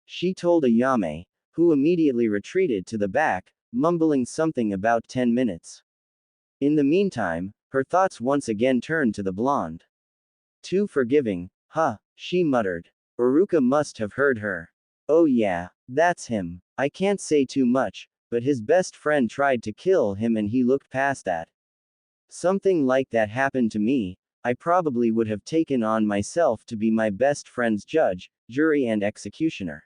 She told Ayame, who immediately retreated to the back, mumbling something about 10 minutes. In the meantime, her thoughts once again turned to the blonde. Too forgiving, huh, she muttered. Iruka must have heard her. Oh yeah, that's him. I can't say too much, but his best friend tried to kill him and he looked past that. Something like that happened to me. I probably would have taken on myself to be my best friend's judge, jury and executioner.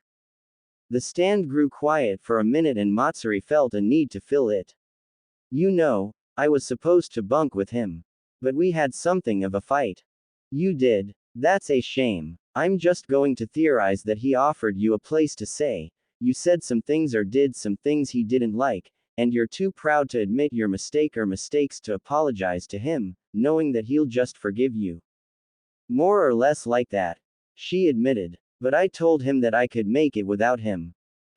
The stand grew quiet for a minute and Matsuri felt a need to fill it. You know, I was supposed to bunk with him. But we had something of a fight. You did. That's a shame. I'm just going to theorize that he offered you a place to stay. You said some things or did some things he didn't like, and you're too proud to admit your mistake or mistakes to apologize to him, knowing that he'll just forgive you. More or less like that. She admitted. But I told him that I could make it without him.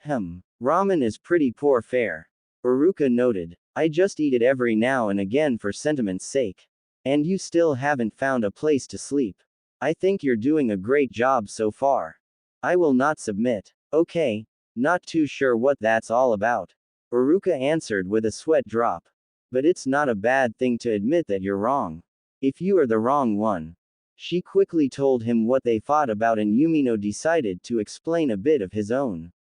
Ramen is pretty poor fare. Iruka noted. I just eat it every now and again for sentiment's sake. And you still haven't found a place to sleep. I think you're doing a great job so far. I will not submit. Okay. Not too sure what that's all about. Uruka answered with a sweat drop. But it's not a bad thing to admit that you're wrong. If you are the wrong one. She quickly told him what they fought about, and Yumino decided to explain a bit of his own.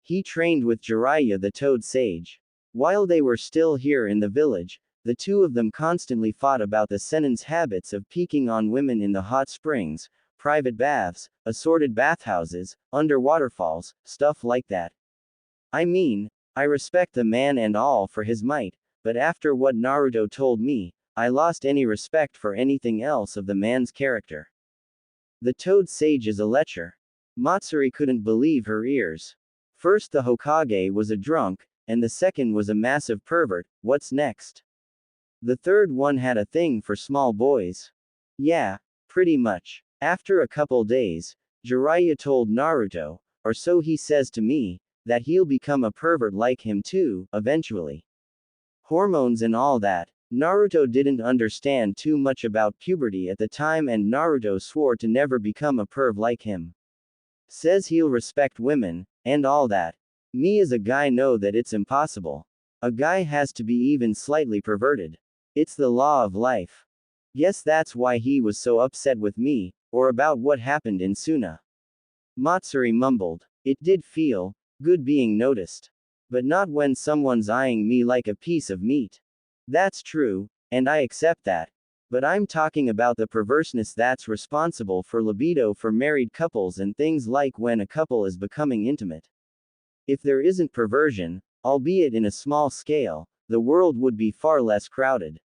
He trained with Jiraiya the Toad Sage. While they were still here in the village, the two of them constantly fought about the Senin's habits of peeking on women in the hot springs, private baths, assorted bathhouses, under waterfalls, stuff like that. I mean, I respect the man and all for his might, but after what Naruto told me, I lost any respect for anything else of the man's character. The Toad Sage is a lecher. Matsuri couldn't believe her ears. First the Hokage was a drunk, and the second was a massive pervert. What's next? The third one had a thing for small boys. Yeah, pretty much. After a couple days, Jiraiya told Naruto, or so he says to me, that he'll become a pervert like him too, eventually. Hormones and all that. Naruto didn't understand too much about puberty at the time, and Naruto swore to never become a perv like him. Says he'll respect women, and all that. Me as a guy know that it's impossible. A guy has to be even slightly perverted. It's the law of life. Guess that's why he was so upset with me, or about what happened in Suna. Matsuri mumbled. It did feel good being noticed. But not when someone's eyeing me like a piece of meat. That's true, and I accept that. But I'm talking about the perverseness that's responsible for libido for married couples and things like when a couple is becoming intimate. If there isn't perversion, albeit in a small scale, the world would be far less crowded.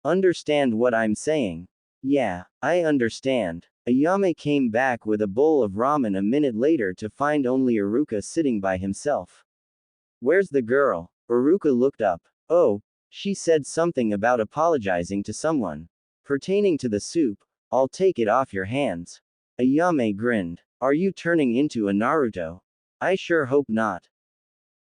Understand what I'm saying? Yeah, I understand. Ayame came back with a bowl of ramen a minute later to find only Iruka sitting by himself. Where's the girl? Iruka looked up. Oh, she said something about apologizing to someone. Pertaining to the soup, I'll take it off your hands. Ayame grinned. Are you turning into a Naruto? I sure hope not.